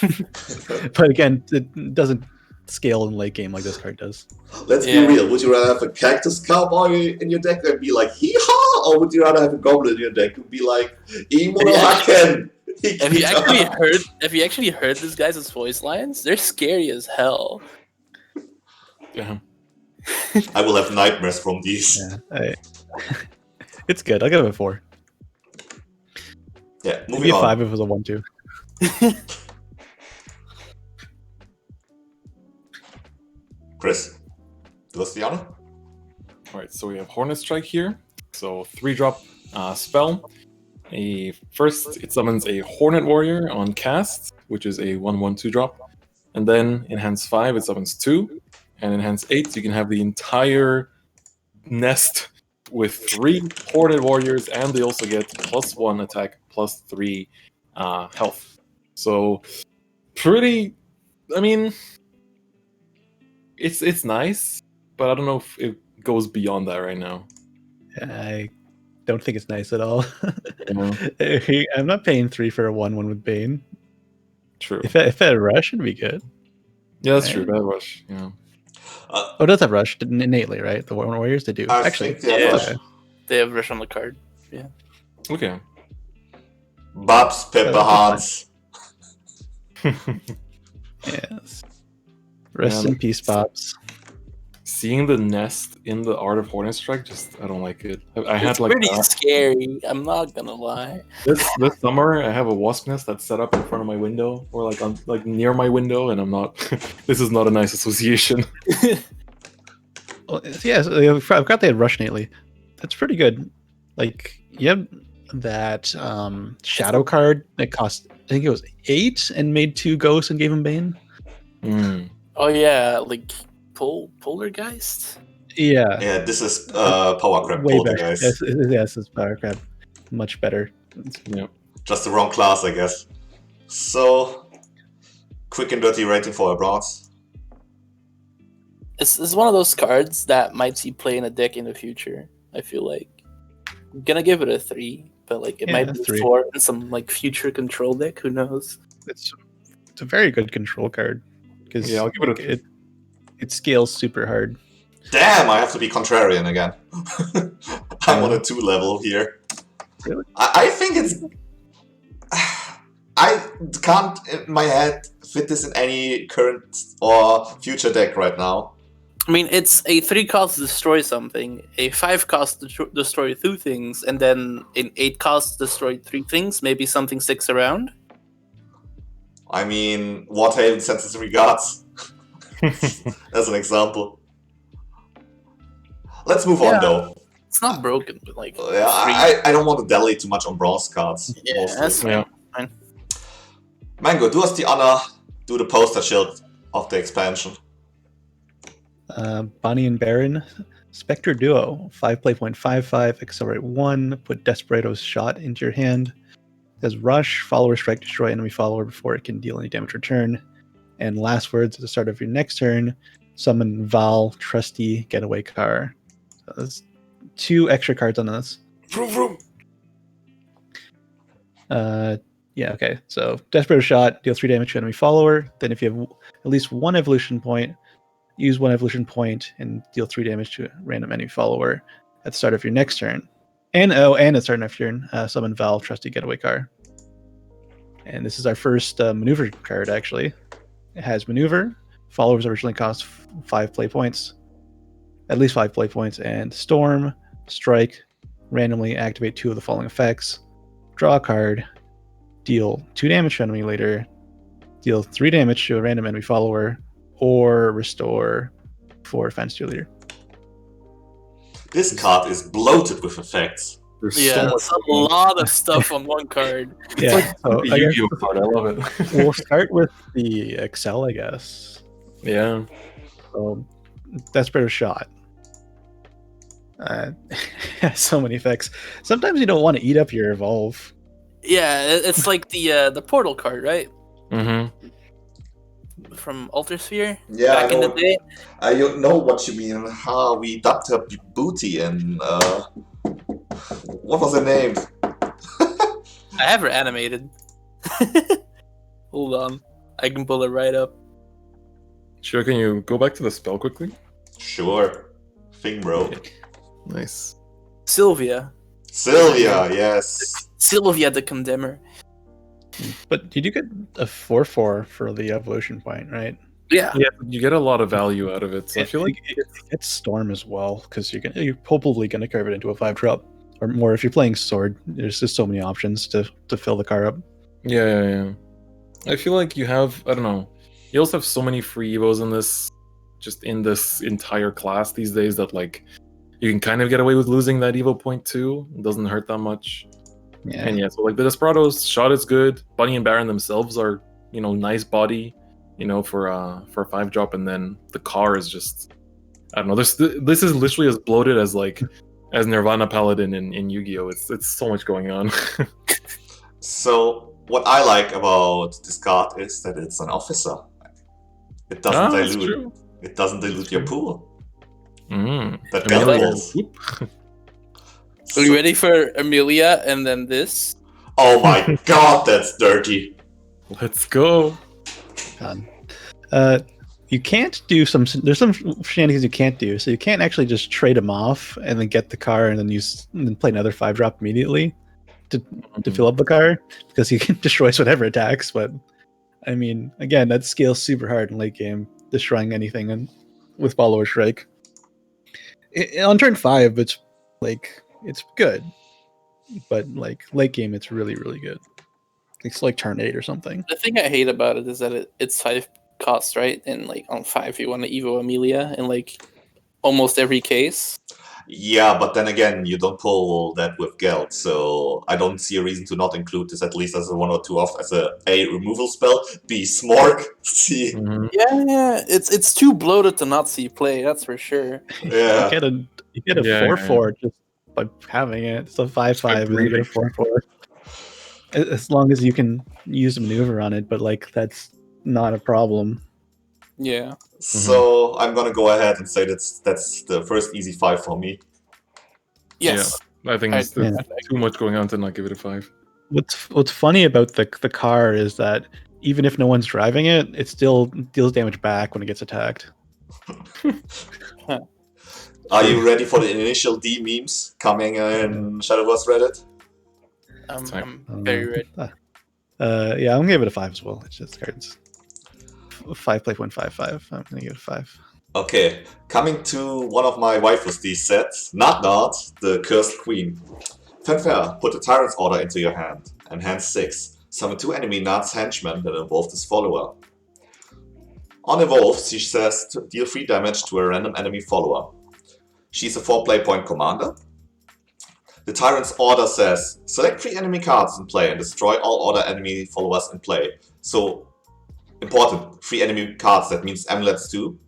but again, it doesn't scale in late game like this card does. Let's Yeah. be real. Would you rather have a Cactus Cowboy in your deck and be like, hee-haw? Or would you rather have a Goblin in your deck and be like, Imono Haken? If you actually heard this guy's voice lines, they're scary as hell. Yeah. I will have nightmares from these. Yeah, it's good. I'll give it a 4. Yeah, Maybe moving a on. 5 if it was a 1-2. Chris, do us the honor? All right, so we have Hornet Strike here. So 3-drop spell. First, it summons a Hornet Warrior on cast, which is a 1/1 2-drop. And then in hands 5, it summons 2. And in hands 8, you can have the entire nest with 3 Hornet Warriors, and they also get +1 attack, +3 health. So pretty. I mean, it's nice, but I don't know if it goes beyond that right now. I don't think it's nice at all. You know? I'm not paying 3 for a 1/1 with Bane. True. If it had Rush, it'd be good. Yeah, that's true. That rush. Yeah. Oh, it does have Rush innately, right? The Warriors, they do. I Actually, think they have yeah. Rush. okay. They have Rush on the card. Okay. Babs, Pepper Hans. Yes. Rest Yeah, in peace, Bobs. Seeing the nest in the Art of Hornet Strike, just I don't like it. I had It's like pretty scary. I'm not gonna lie. this summer. I have a wasp nest that's set up in front of my window, or like near my window, and I'm not. This is not a nice association. Well, yeah, so I forgot they had Rush innately. That's pretty good. Like, you have that Shadow card that cost, I think it was 8 and made 2 ghosts and gave him Bane. Mm. Oh yeah, like Poltergeist. Yeah. Yeah, this is Power Crab Way better. Poltergeist. Yes, it's Power Crab. Much better. Yeah. Just the wrong class, I guess. So, quick and dirty rating for a bronze. It's one of those cards that might see play in a deck in the future. I feel like I'm gonna give it a 3, but like it Yeah, might be 3. 4 in some like future control deck. Who knows? It's a very good control card because Yeah, I'll give it a it scales super hard. Damn, I have to be contrarian again. I'm on a 2 level here. Really? I think it's... I can't, in my head, fit this in any current or future deck right now. I mean, it's a 3 cost to destroy something, a 5 cost to destroy 2 things, and then an 8 cost to destroy 3 things. Maybe something sticks around. I mean, Wartail sends his regards. As an example. Let's move on, Yeah. though. It's not broken, but like Yeah, I don't want to delay too much on bronze cards. Yeah, mostly. that's Yeah. fine. Mango, do us the honor, do the poster shield of the expansion. Bonnie and Baron, Spectre Duo, 5 play point 5/5, accelerate 1, put Desperado's Shot into your hand. It says Rush, follower strike, destroy enemy follower before it can deal any damage return. And last words at the start of your next turn, summon Val, Trusty, Getaway Car. So there's 2 extra cards on this. Vroom, vroom. Yeah, okay. So Desperado Shot, deal 3 damage to enemy follower. Then if you have at least 1 evolution point, use 1 evolution point and deal 3 damage to a random enemy follower at the start of your next turn. And at the start of your turn, summon Val, Trusty Getaway Car. And this is our first maneuver card, actually. It has maneuver. Followers originally cost 5 play points, at least 5 play points, and storm, strike, randomly activate 2 of the following effects. Draw a card, deal 2 damage to enemy later, deal 3 damage to a random enemy follower, or restore 4 defense to your leader. This card is bloated with effects. There's Yeah, so much that's a going on. lot of stuff on one card. Yeah, so The I guess Yu-Gi-Oh card, I love it. we'll start with the Excel, I guess. Yeah. So, Desperate Shot. So many effects. Sometimes you don't want to eat up your evolve. Yeah, it's like the portal card, right? Mm-hmm. From Alter Sphere Yeah, back in the day. I don't know what you mean. How we dubbed her Booty and what was her name? I have her animated. Hold on, I can pull it right up. Sure, can you go back to the spell quickly? Sure. Thing, bro. Nice. Sylvia Yes. Sylvia the Condemner. But you do get a 4/4 for the evolution point, right? Yeah, Yeah, you get a lot of value out of it. So I feel like it's Storm as well, because you're probably going to carve it into a 5-drop or more. If you're playing Sword, there's just so many options to fill the car up. yeah. I feel like you have, I don't know, you also have so many free evos in this, just in this entire class these days, that like you can kind of get away with losing that evo point too. It doesn't hurt that much. Yeah. And yeah, so like the Desperado's shot is good. Bunny and Baron themselves are, nice body, for a 5-drop, and then the car is just, I don't know. This is literally as bloated as Nirvana Paladin in Yu-Gi-Oh. It's so much going on. So what I like about this card is that it's an officer. It doesn't That's dilute. true. It doesn't dilute your pool. Mm. That Amelia Galley will is. whoop. are you ready for Amelia and then this? Oh my god, that's dirty. Let's go. Done. You can't do there's some shenanigans you can't do. So you can't actually just trade them off and then get the car and then play another 5-drop immediately to fill up the car, because you can destroy whatever attacks. But I mean, again, that scales super hard in late game, destroying anything and with follower strike. On turn 5, it's good, but like late game, it's really, really good. It's like turn 8 or something. The thing I hate about it is that it's 5 costs, right? And like on 5 you want to Evo Amelia in like almost every case. Yeah, but then again, you don't pull that with Geld, so I don't see a reason to not include this at least as a 1 or 2 off, as a removal spell. B, Smorg. C. Mhm. Yeah, it's too bloated to not see play. That's for sure. Yeah. You get a 4/4 just by having it. It's a 5/5 and you get a 4/4. As long as you can use a maneuver on it, but like that's not a problem. Yeah. So I'm gonna go ahead and say that's the first easy 5 for me. Yes. I think I- there's too much going on to not give it a 5. What's funny about the car is that even if no one's driving it, it still deals damage back when it gets attacked. Are you ready for the initial D memes coming in Shadowverse Reddit? I'm very ready. Yeah, I'm gonna give it a 5 as well. It's just cards. 5 play 1/5/5. I'm gonna give it a 5. Okay, coming to one of my waifus these sets, not the Cursed Queen. Fanfare, put the Tyrant's Order into your hand, and hand 6. Summon 2 enemy Nuts henchmen that involve this follower. On evolve, she says to deal 3 damage to a random enemy follower. She's a 4 play point commander. The Tyrant's Order says, select 3 enemy cards in play and destroy all other enemy followers in play. So, important, 3 enemy cards, that means amulets too,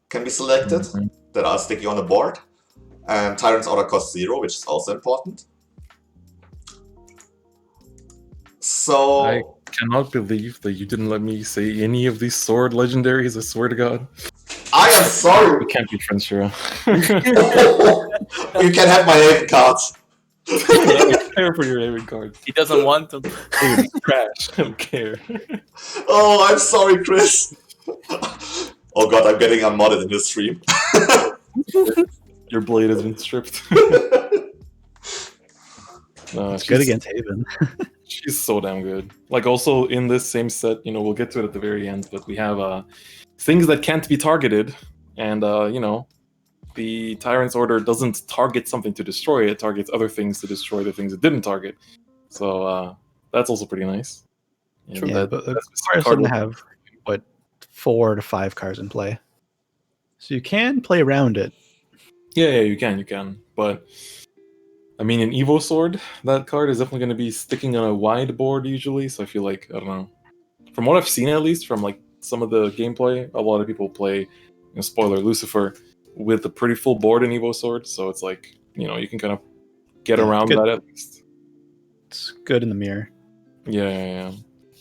can be selected, that are sticky on the board. And Tyrant's Order costs 0, which is also important. So... I cannot believe that you didn't let me say any of these sword legendaries, I swear to God. I am sorry! We can't be friends, Shira. You can have my Haven cards! I don't care for your Haven cards. He doesn't want them. Dude, trash. I don't care. Oh, I'm sorry, Chris! Oh god, I'm getting unmodded in this stream. Your blade has been stripped. No, It's good against Haven. She's so damn good. Like also in this same set, we'll get to it at the very end, but we have things that can't be targeted, and the Tyrant's Order doesn't target something to destroy, it targets other things to destroy the things it didn't target. So that's also pretty nice. Yeah, but the cards doesn't have 4 to 5 cards in play, so you can play around it. Yeah, you can. But I mean, an Evo Sword, that card is definitely going to be sticking on a wide board usually. So I feel like, I don't know. From what I've seen, at least, from like some of the gameplay, a lot of people play, spoiler, Lucifer, with a pretty full board in Evo Sword. So it's like, you can kind of get around good. that at least. It's good in the mirror. Yeah.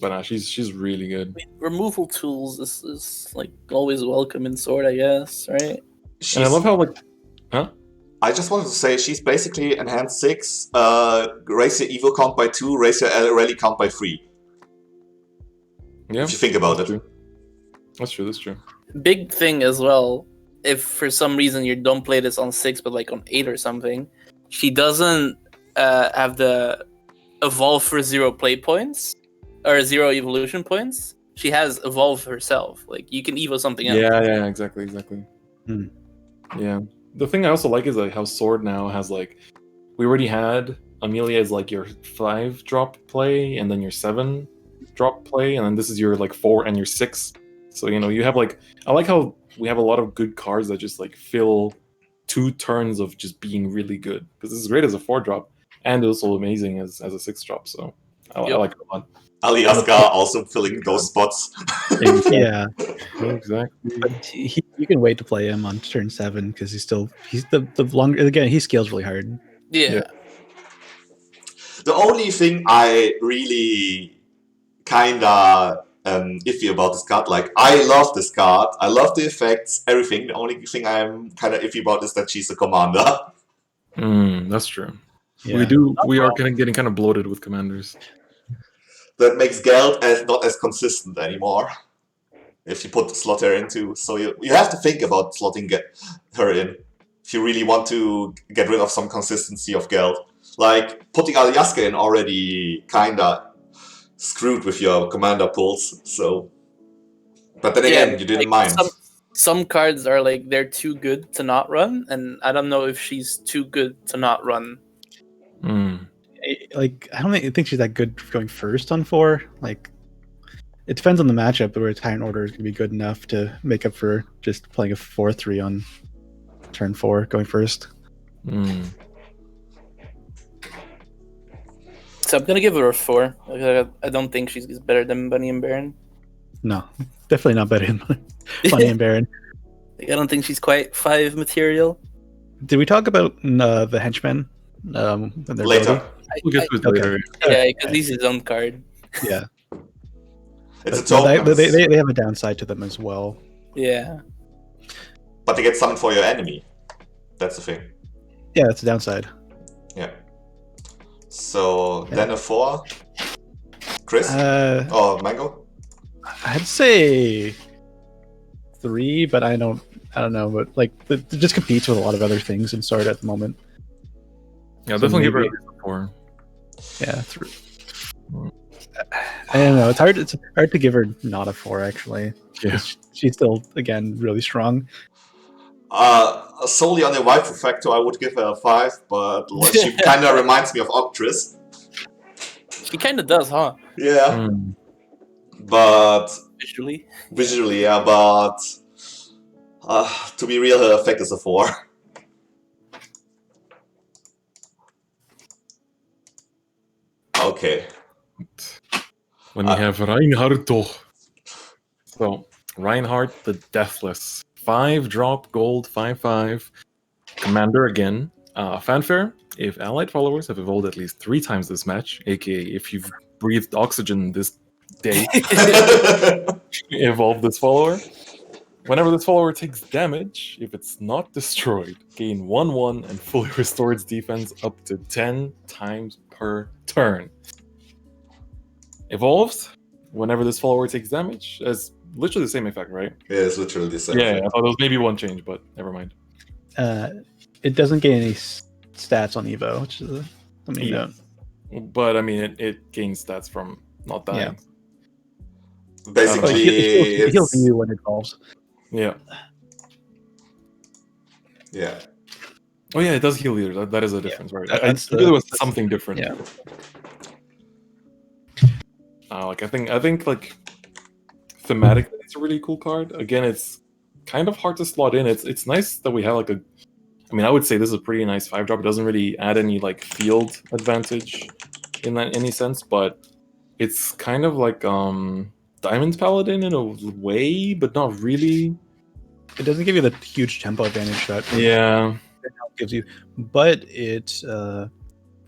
But she's really good. Removal tools is like always welcome in Sword, I guess, right? And I love how I just wanted to say she's basically enhanced 6, raise your Evo count by 2, raise your rally count by 3. Yeah, if you think about it. True. That's true. Big thing as well, if for some reason you don't play this on 6 but like on 8 or something, she doesn't have the evolve for 0 play points or 0 evolution points. She has evolve herself. Like you can evo something else. Yeah, exactly. Hmm. Yeah. The thing I also like is like how Sword now has like, we already had Amelia as like your 5 drop play and then your 7 drop play, and then this is your like 4 and your 6. So you have like, I like how we have a lot of good cards that just like fill 2 turns of just being really good, because this is great as a 4 drop and also amazing as a 6 drop. So I like it a lot. Aliaska also filling those spots. Yeah, Exactly. but you can wait to play him on turn 7 because he's the longer, again, he scales really hard. Yeah. The only thing I really kinda iffy about this card, like I love this card, I love the effects, everything. The only thing I'm kinda iffy about is that she's a commander. That's true. Yeah. We are getting kind of bloated with commanders. That makes Geld not as consistent anymore. If you put slot her into, so you have to think about slotting her in if you really want to get rid of some consistency of Geld. Like putting Aliaska in already kinda screwed with your commander pulls. So, but then again, you didn't mind. Some cards are like they're too good to not run, and I don't know if she's too good to not run. Like I don't think she's that good going first on 4. Like it depends on the matchup, but where Tyrant Order is going to be good enough to make up for just playing a 4/3 on turn 4 going first. So I'm gonna give her a 4. I don't think she's better than Bunny and Baron. No, definitely not better than Bunny and Baron. Like, I don't think she's quite 5 material. Did we talk about the henchmen? Later. We'll get to it later. Yeah, because he's his own card. Yeah, It's a but token. they have a downside to them as well. Yeah. But they get summoned for your enemy. That's the thing. Yeah, that's a downside. Yeah. So then a 4. Chris? Or Mango? I'd say 3, but I don't know. But like, it just competes with a lot of other things in Sword at the moment. Yeah, So definitely give her maybe- a 4. Yeah, 3. I don't know. It's hard to give her not a 4 actually. Yeah. She's still again really strong. Solely on the waifu factor, I would give her a 5, but she kind of reminds me of Octris. She kind of does, huh? Yeah, but Visually. yeah, but to be real, her effect is a 4. Okay. When you have Reinhardt. So, Reinhardt the Deathless. 5 drop gold, 5/5. Commander again. Fanfare. If allied followers have evolved at least 3 times this match, aka if you've breathed oxygen this day, evolve this follower. Whenever this follower takes damage, if it's not destroyed, gain 1/1 and fully restore its defense up to 10 times per turn. Evolves. Whenever this follower takes damage, as literally the same effect, right? Yeah, it's literally the same. Yeah, I thought there was maybe one change, but never mind. It doesn't gain any stats on Evo, which is something you don't. But I mean, it gains stats from not dying. Basically, It heals you when it evolves. Yeah. Yeah. Oh yeah, it does heal leaders. That is a difference, right? I That's figured it was something different. Yeah. Like I think like thematically, it's a really cool card. Again, it's kind of hard to slot in. It's nice that we have like I mean, I would say this is a pretty nice 5-drop. It doesn't really add any like field advantage in that any sense, but it's kind of like Diamond Paladin in a way, but not really. It doesn't give you the huge tempo advantage that Yeah. it gives you, but it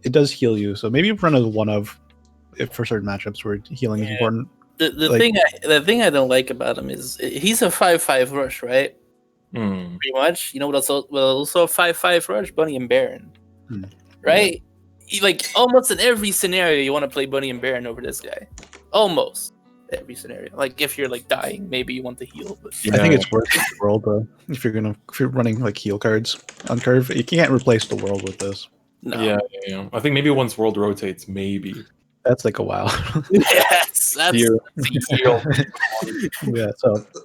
does heal you. So maybe run a one of if for certain matchups where healing is Yeah. important. The thing I don't like about him is he's a 5/5 rush, right? Hmm. Pretty much. You know what also a 5/5 rush? Bunny and Baron. Hmm. Right? Like almost in every scenario you want to play Bunny and Baron over this guy. Almost every scenario. Like if you're like dying, maybe you want to heal. But I think it's worth the world though. If you're running like heal cards on curve, you can't replace the world with this. no. Yeah. I think maybe once world rotates, maybe. That's like a while. Yes, that's Here. Yeah.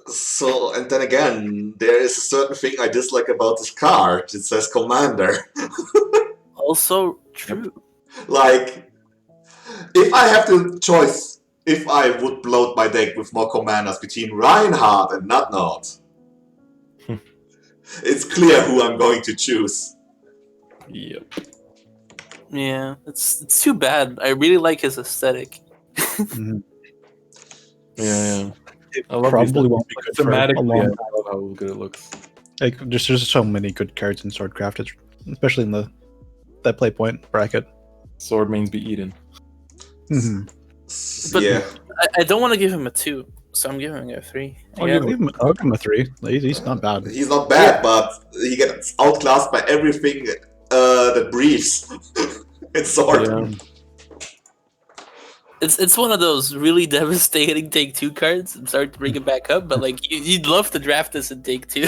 So, and then again, there is a certain thing I dislike about this card. It says Commander. also true. Like, if I have the choice, if I would bloat my deck with more commanders between Reinhardt and Nutnot, it's clear who I'm going to choose. Yep. Yeah, it's too bad. I really like his aesthetic. Mhm. Yeah. It I love probably these- won't be good for a Thematically, long I time. love how good it looks. Like there's so many good cards in Swordcraft, especially in that play point bracket. Sword mains be eaten. Mm-hmm. But- Yeah. I don't want to give him a 2, so I'm giving him a 3. I'll Yeah, give I'll give him a 3. He's not bad. He's not bad, but he gets outclassed by everything that breathes. It's Sword. Yeah. it's one of those really devastating take 2 cards. I'm sorry to bring it back up, but like you'd love to draft this in take 2.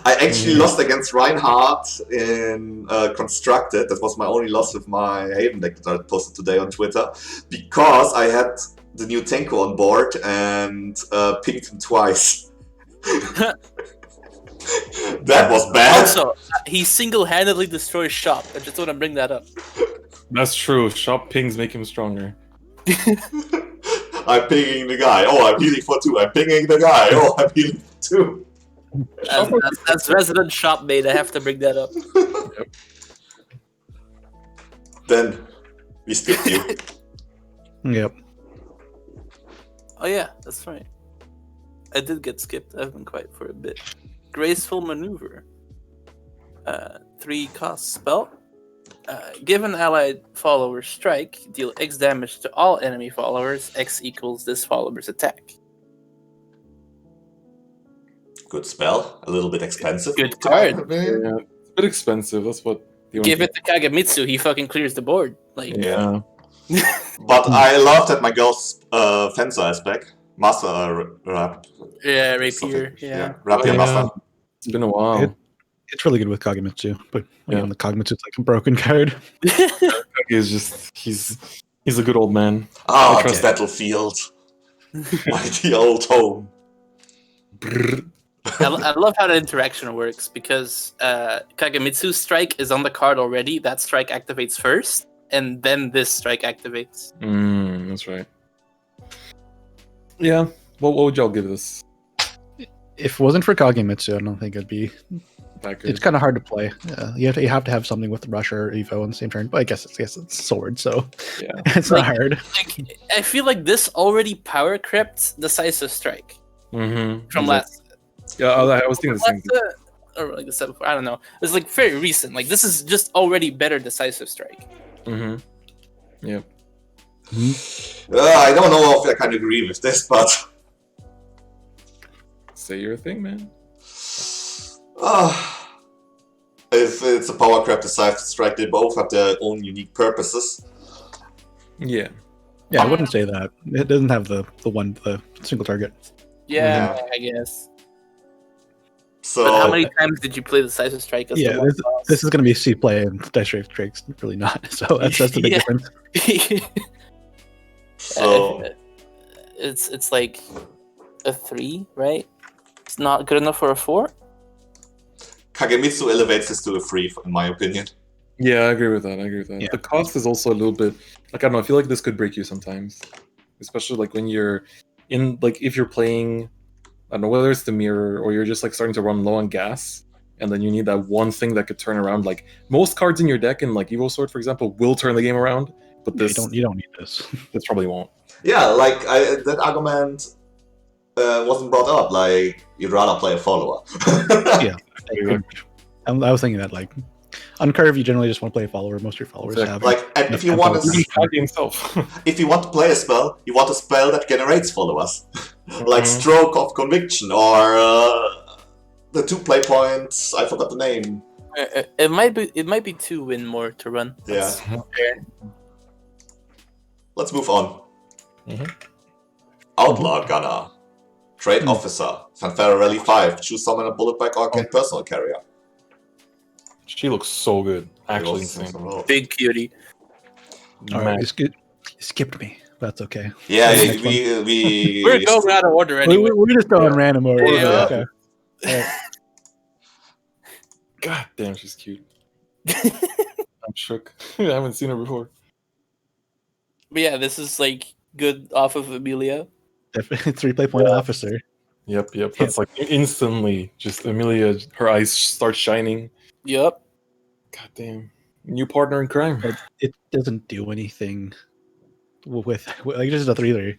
I actually lost against Reinhardt in Constructed. That was my only loss with my Haven deck that I posted today on Twitter. Because I had the new Tenko on board and pinged him twice. That was bad. Also, he single-handedly destroys shop. I just want to bring that up. That's true. Shop pings make him stronger. I'm pinging the guy. Oh, I'm healing for 2. I'm pinging the guy. Oh, I'm healing for 2. As resident shop mate, I have to bring that up. Then we skip you. Yep. Oh yeah, that's right. I did get skipped. I've been quiet for a bit. Graceful Maneuver. 3 cost spell. Give an allied follower strike, deal X damage to all enemy followers. X equals this follower's attack. Good spell. A little bit expensive. Good card. Yeah. It's a bit expensive. That's what the only Give it to Kagamitsu. He fucking clears the board. Like Yeah. But I love that my girl's Fencer is back. Master Rap. yeah, rapier. Yeah. Rapier Yeah. Master. It's been a while. It's really good with Kagemitsu, but Yeah. the Kagemitsu's like a broken card. He's just he's a good old man. Ah, I the trust- battlefield. Mighty old home. Brrr. I love how the interaction works because Kagamitsu's strike is on the card already. That strike activates first, and then this strike activates. That's right. Yeah. What would y'all give this? If it wasn't for Kagemitsu, I don't think it'd be. That good? It's kind of hard to play. You have to have something with Rush or Evo on the same turn. But I guess it's Sword, so Yeah. it's not hard. Like, I feel like this already power crept Decisive Strike Mm-hmm. from last. Yeah, I was thinking the same thing. Or like the set before. I don't know. It's like very recent. Like this is just already better Decisive Strike. Mm-hmm. Yep. I don't know if I can agree with this, but Say your thing, man. if it's a power crap Decisive Strike, they both have their own unique purposes. Yeah. Yeah, I wouldn't say that. It doesn't have the single target. Yeah, I guess. So But how many times did you play Decisive Strike as Yeah, the one boss? This is going to be C play, and Dice Drake's really not. So that's the big Yeah. difference. so it's like a 3, right? It's not good enough for a 4. Kagemitsu elevates this to a 3, in my opinion. Yeah, I agree with that. Yeah. The cost is also a little bit like, I don't know, I feel like this could break you sometimes. Especially like when you're in, like if you're playing, I don't know, whether it's the mirror or you're just like starting to run low on gas and then you need that one thing that could turn around. Like most cards in your deck, in like Evo Sword, for example, will turn the game around, but this You don't need this. this probably won't. Yeah, like that argument wasn't brought up. Like you'd rather play a follower. Yeah. I was thinking that like on curve, you generally just want to play a follower. Most of your followers have Like, and if you have want followers. to, himself. if you want to play a spell, you want a spell that generates followers, like Stroke of Conviction or the 2 play points. I forgot the name. It might be 2 win more to run. Yeah. Fair. Let's move on. Mhm. Outlaw Gunner, Trade Officer, Fanfare Rally 5. Choose summon a bullet bag or arcane personal carrier. She looks so good. Actually insane. Big cutie. All right, you skipped me. That's okay. Yeah, Next We're going out of order anyway. We're just going random order. Yeah. Okay. All right. God damn, she's cute. I'm shook. I haven't seen her before. But yeah, this is like good off of Amelia. Definitely 3 play point officer. Yep. That's like instantly just Amelia, her eyes start shining. Yep. God damn. New partner in crime. But it doesn't do anything with like just a 3/3.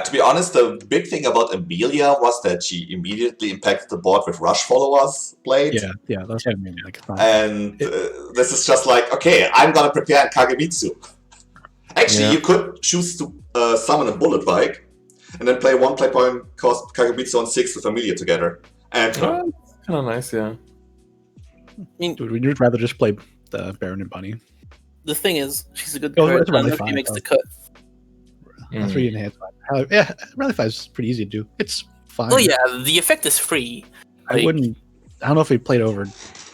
To be honest, the big thing about Amelia was that she immediately impacted the board with rush followers played. Yeah, that's what I mean. Like, it's not, And this is just like, okay, I'm gonna prepare Kagemitsu. Actually, you could choose to summon a bullet bike and then play 1 play point cost Kagemitsu on 6 with Amelia together. And Kind of nice, yeah. I mean, dude, we'd rather just play the Baron and Bunny. the thing is, she's a good Oh, card. it's I don't Rally know if she 5, makes though. the cut. That's 3 enhanced. Yeah, Rally 5 is pretty easy to do. It's fine. Oh yeah, the effect is free. I Like, wouldn't. I don't know if we played over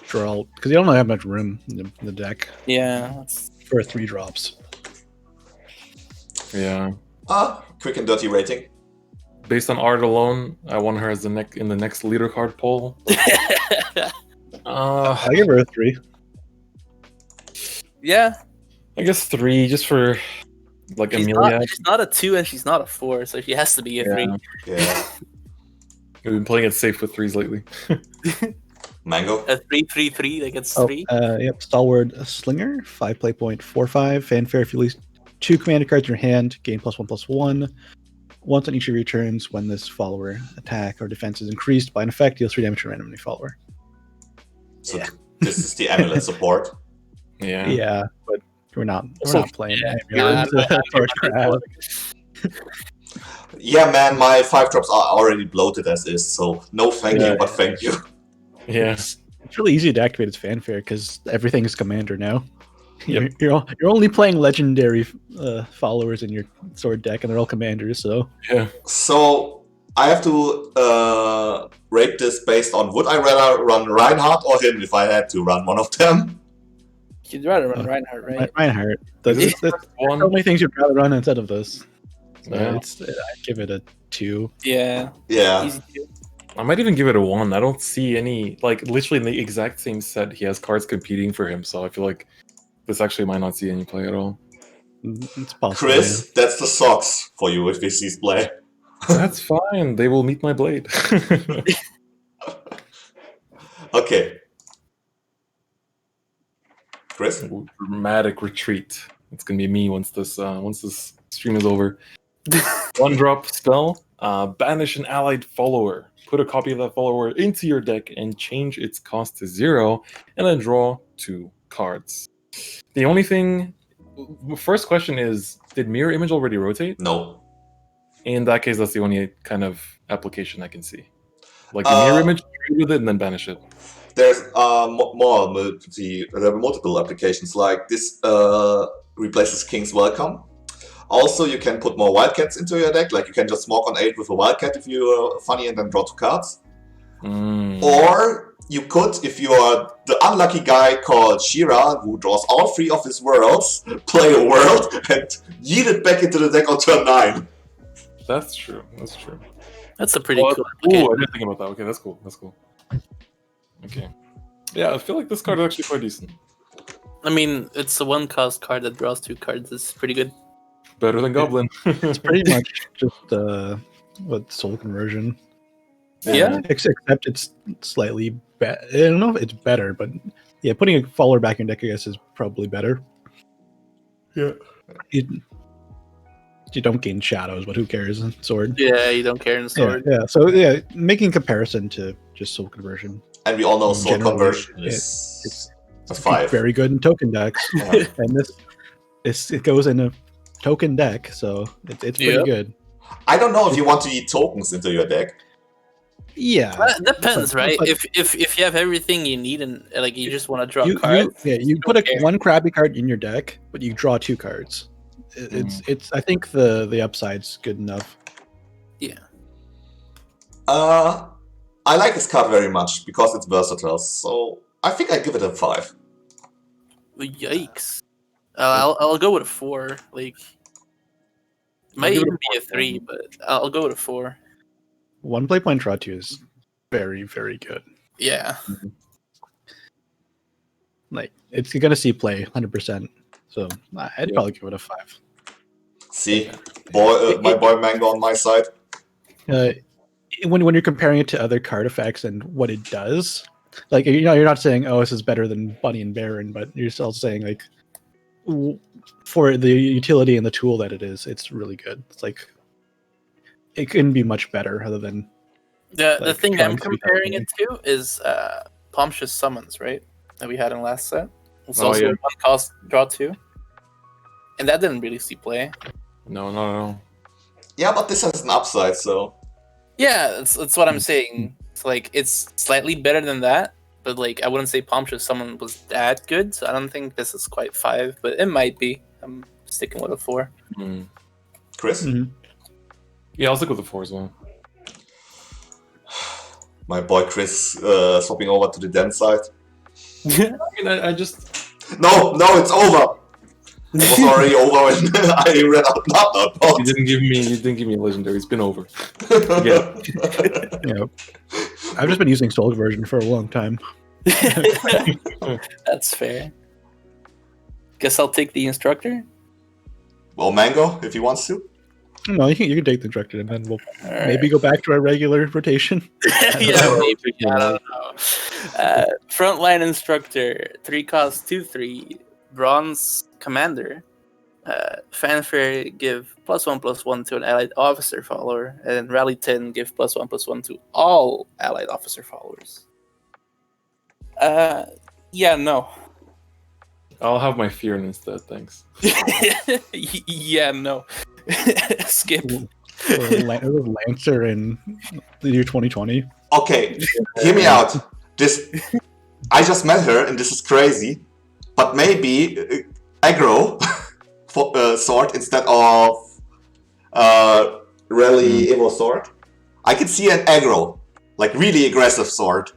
draw because you don't have much room in the deck Yeah. That's... for 3 drops. Yeah. quick and dirty rating. Based on art alone, I want her as in the next leader card poll. I give her a 3. yeah. I guess 3 just for like She's Amelia. not, she's not a 2 and she's not a 4, so she has to be a 3. Yeah. We've been playing it safe with 3s lately. Mango. A 3/3/3, like it's 3. Yep. Stalwart Slinger, 5 play point, 4/5. Fanfare. If you release 2 commander cards in your hand, gain +1/+1. Once on each of your turns, when this follower attack or defense is increased by an effect, deal 3 damage to randomly follower. So this is the amulet support. Yeah. Yeah, but we're not playing. yeah, Yeah, man, my 5 drops are already bloated as is, so no thank you, but thank you. Yeah. It's really easy to activate its fanfare because everything is commander now. Yep. You're only playing legendary followers in your sword deck, and they're all commanders. So Yeah. So I have to rate this based on would I rather run Reinhardt or him if I had to run one of them? You'd rather run Reinhardt, right? Reinhardt. Is That's this one? so many things you'd rather run instead of this. So Yeah. I'd give it a 2. Yeah. Yeah. Easy to. I might even give it a 1. I don't see any, like, literally in the exact same set, he has cards competing for him, so I feel like this actually might not see any play at all. It's possible. Chris, that's the socks for you if we see play. That's fine. They will meet my blade. Okay. Chris? Dramatic retreat. It's gonna be me once this stream is over. 1 drop spell. Banish an allied follower. Put a copy of that follower into your deck and change its cost to 0, and then draw 2 cards. The only thing. First question is: did Mirror Image already rotate? No. In that case, that's the only kind of application I can see. Like the Mirror Image, trade with it, and then banish it. There's there are multiple applications, like this replaces King's Welcome. Also, you can put more Wildcats into your deck, like you can just smoke on 8 with a Wildcat if you're funny and then draw 2 cards. Or you could, if you are the unlucky guy called Shira, who draws all 3 of his worlds, play a world and yeet it back into the deck on turn 9. That's true. That's true. That's a pretty cool. Ooh, I didn't think about that. Okay, that's cool. That's cool. Okay. Yeah, I feel like this card is actually quite decent. I mean, it's a 1-cost card that draws 2 cards. It's pretty good. Better than Goblin. It's pretty much just what soul conversion. Yeah. Except it's slightly better. I don't know if it's better, but yeah, putting a follower back in deck, I guess, is probably better. Yeah. You don't gain shadows, but who cares? Sword. Yeah, you don't care in sword. Yeah. So yeah, making comparison to just soul conversion. And we all know soul Generally, conversion it's is a 5. very good in token decks, Yeah. and it goes in a token deck, so it's pretty Yep. good. I don't know if you want to eat tokens into your deck. Yeah, That depends, But- right? but- If you have everything you need and like you just want to draw you cards, you put don't care. one crabby card in your deck, but you draw 2 cards. It's I think the upside's good enough. yeah. I like this card very much because it's versatile. So I think I give it a 5. Yikes! I'll go with a 4. Like, might give it a even be a 3, but I'll go with a 4. One play point draw 2 is very, very good. Yeah. Like it's gonna see play 100%. So I'd probably give it a 5. See, my boy Mango on my side. When you're comparing it to other card effects and what it does, like you're not saying, oh, this is better than Bunny and Baron, but you're still saying like for the utility and the tool that it is, it's really good. It's like it couldn't be much better other than The like, thing trying I'm to be comparing helpful. it to is Pompous Summons, right? That we had in last set. It's Oh, also yeah. 1 cost draw 2. And that didn't really see play. No, not at all. Yeah, but this has an upside, so Yeah, that's what I'm saying. It's like it's slightly better than that, but like I wouldn't say Pompous Summon was that good, so I don't think this is quite 5, but it might be. I'm sticking with a 4. Mm. Chris, Mhm. Yeah, I'll stick with the 4 as well. my boy Chris, swapping over to the Den side. I mean, I just No, it's over. It was already over when I read out not. you didn't give me a legendary. It's been over. Yeah. I've just been using soul conversion for a long time. That's fair. Guess I'll take the instructor. Well, Mango, if he wants to. No, you can take the instructor and then we'll Alright. maybe go back to our regular rotation. Yeah, maybe. I don't know. Frontline instructor, 3 cost 2/3, bronze commander. Fanfare give +1/+1 to an allied officer follower, and rally 10 give +1/+1 to all allied officer followers. Yeah, no. I'll have my fear instead. Thanks. Yeah, no. Skip. Lancer in the year 2020. Okay, hear me out. I just met her, and this is crazy. But maybe aggro sword instead of rally Evo sword. I could see an aggro, like really aggressive sword.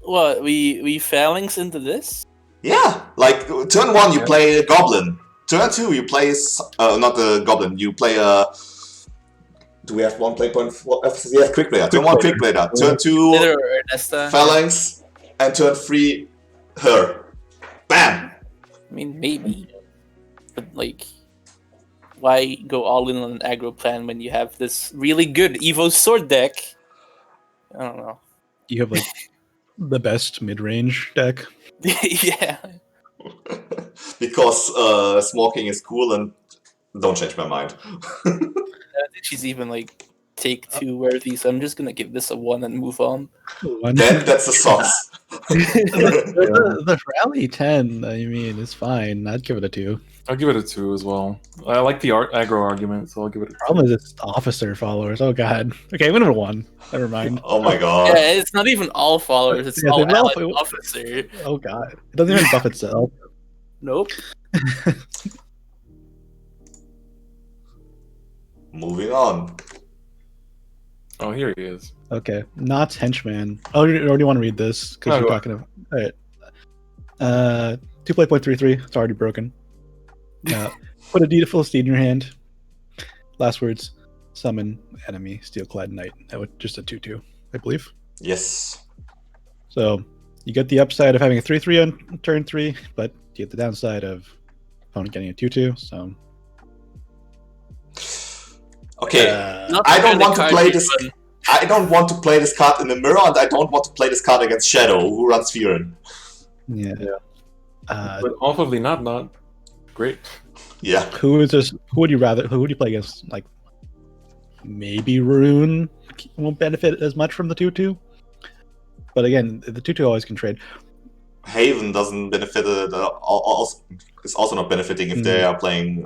What, we phalanx into this? Yeah, like turn 1 you play a goblin. Turn 2 you play not a goblin. You play a. Do we have 1 play point? Yeah, quick player. Turn 1 quick player. Turn 2 Either Ernesta. phalanx, and turn 3 her. Bam. I mean, maybe. But, like, why go all in on an aggro plan when you have this really good Evo sword deck? I don't know. You have like the best mid-range deck. Yeah. Because smoking is cool, and don't change my mind. I think she's even, like, take 2 worthy, so I'm just gonna give this a 1 and move on. Then that's the sauce. The rally 10, I mean, is fine. I'd give it a 2. I'll give it a 2 as well. I like the aggro argument, so I'll give it a 2. Problem is it's officer followers. Oh god. Okay, I'm gonna 1. Never mind. Oh my god. Yeah, it's not even all followers, it's Yeah, all they're all- allied officer. Oh god. It doesn't even buff itself. Nope. Moving on. Oh, here he is. Okay. Not henchman. Oh, you already want to read this because No, you're go talking about. Alright. 2 play point 3/3. It's already broken. Put a deed full steed in your hand. Last words. Summon enemy Steelclad Knight. That would just a 2/2, I believe. Yes. So you get the upside of having a 3/3 on turn 3, but you get the downside of opponent getting a 2/2. So Okay. Not I don't the want to card play you this. won. I don't want to play this card in the mirror, and I don't want to play this card against Shadow, who runs Fearin. Yeah. But off of the not great. Yeah. Who would you play against? Like, maybe Rune won't benefit as much from the 2/2. But again, the 2/2 always can trade. Haven doesn't benefit. Is also not benefiting if they are playing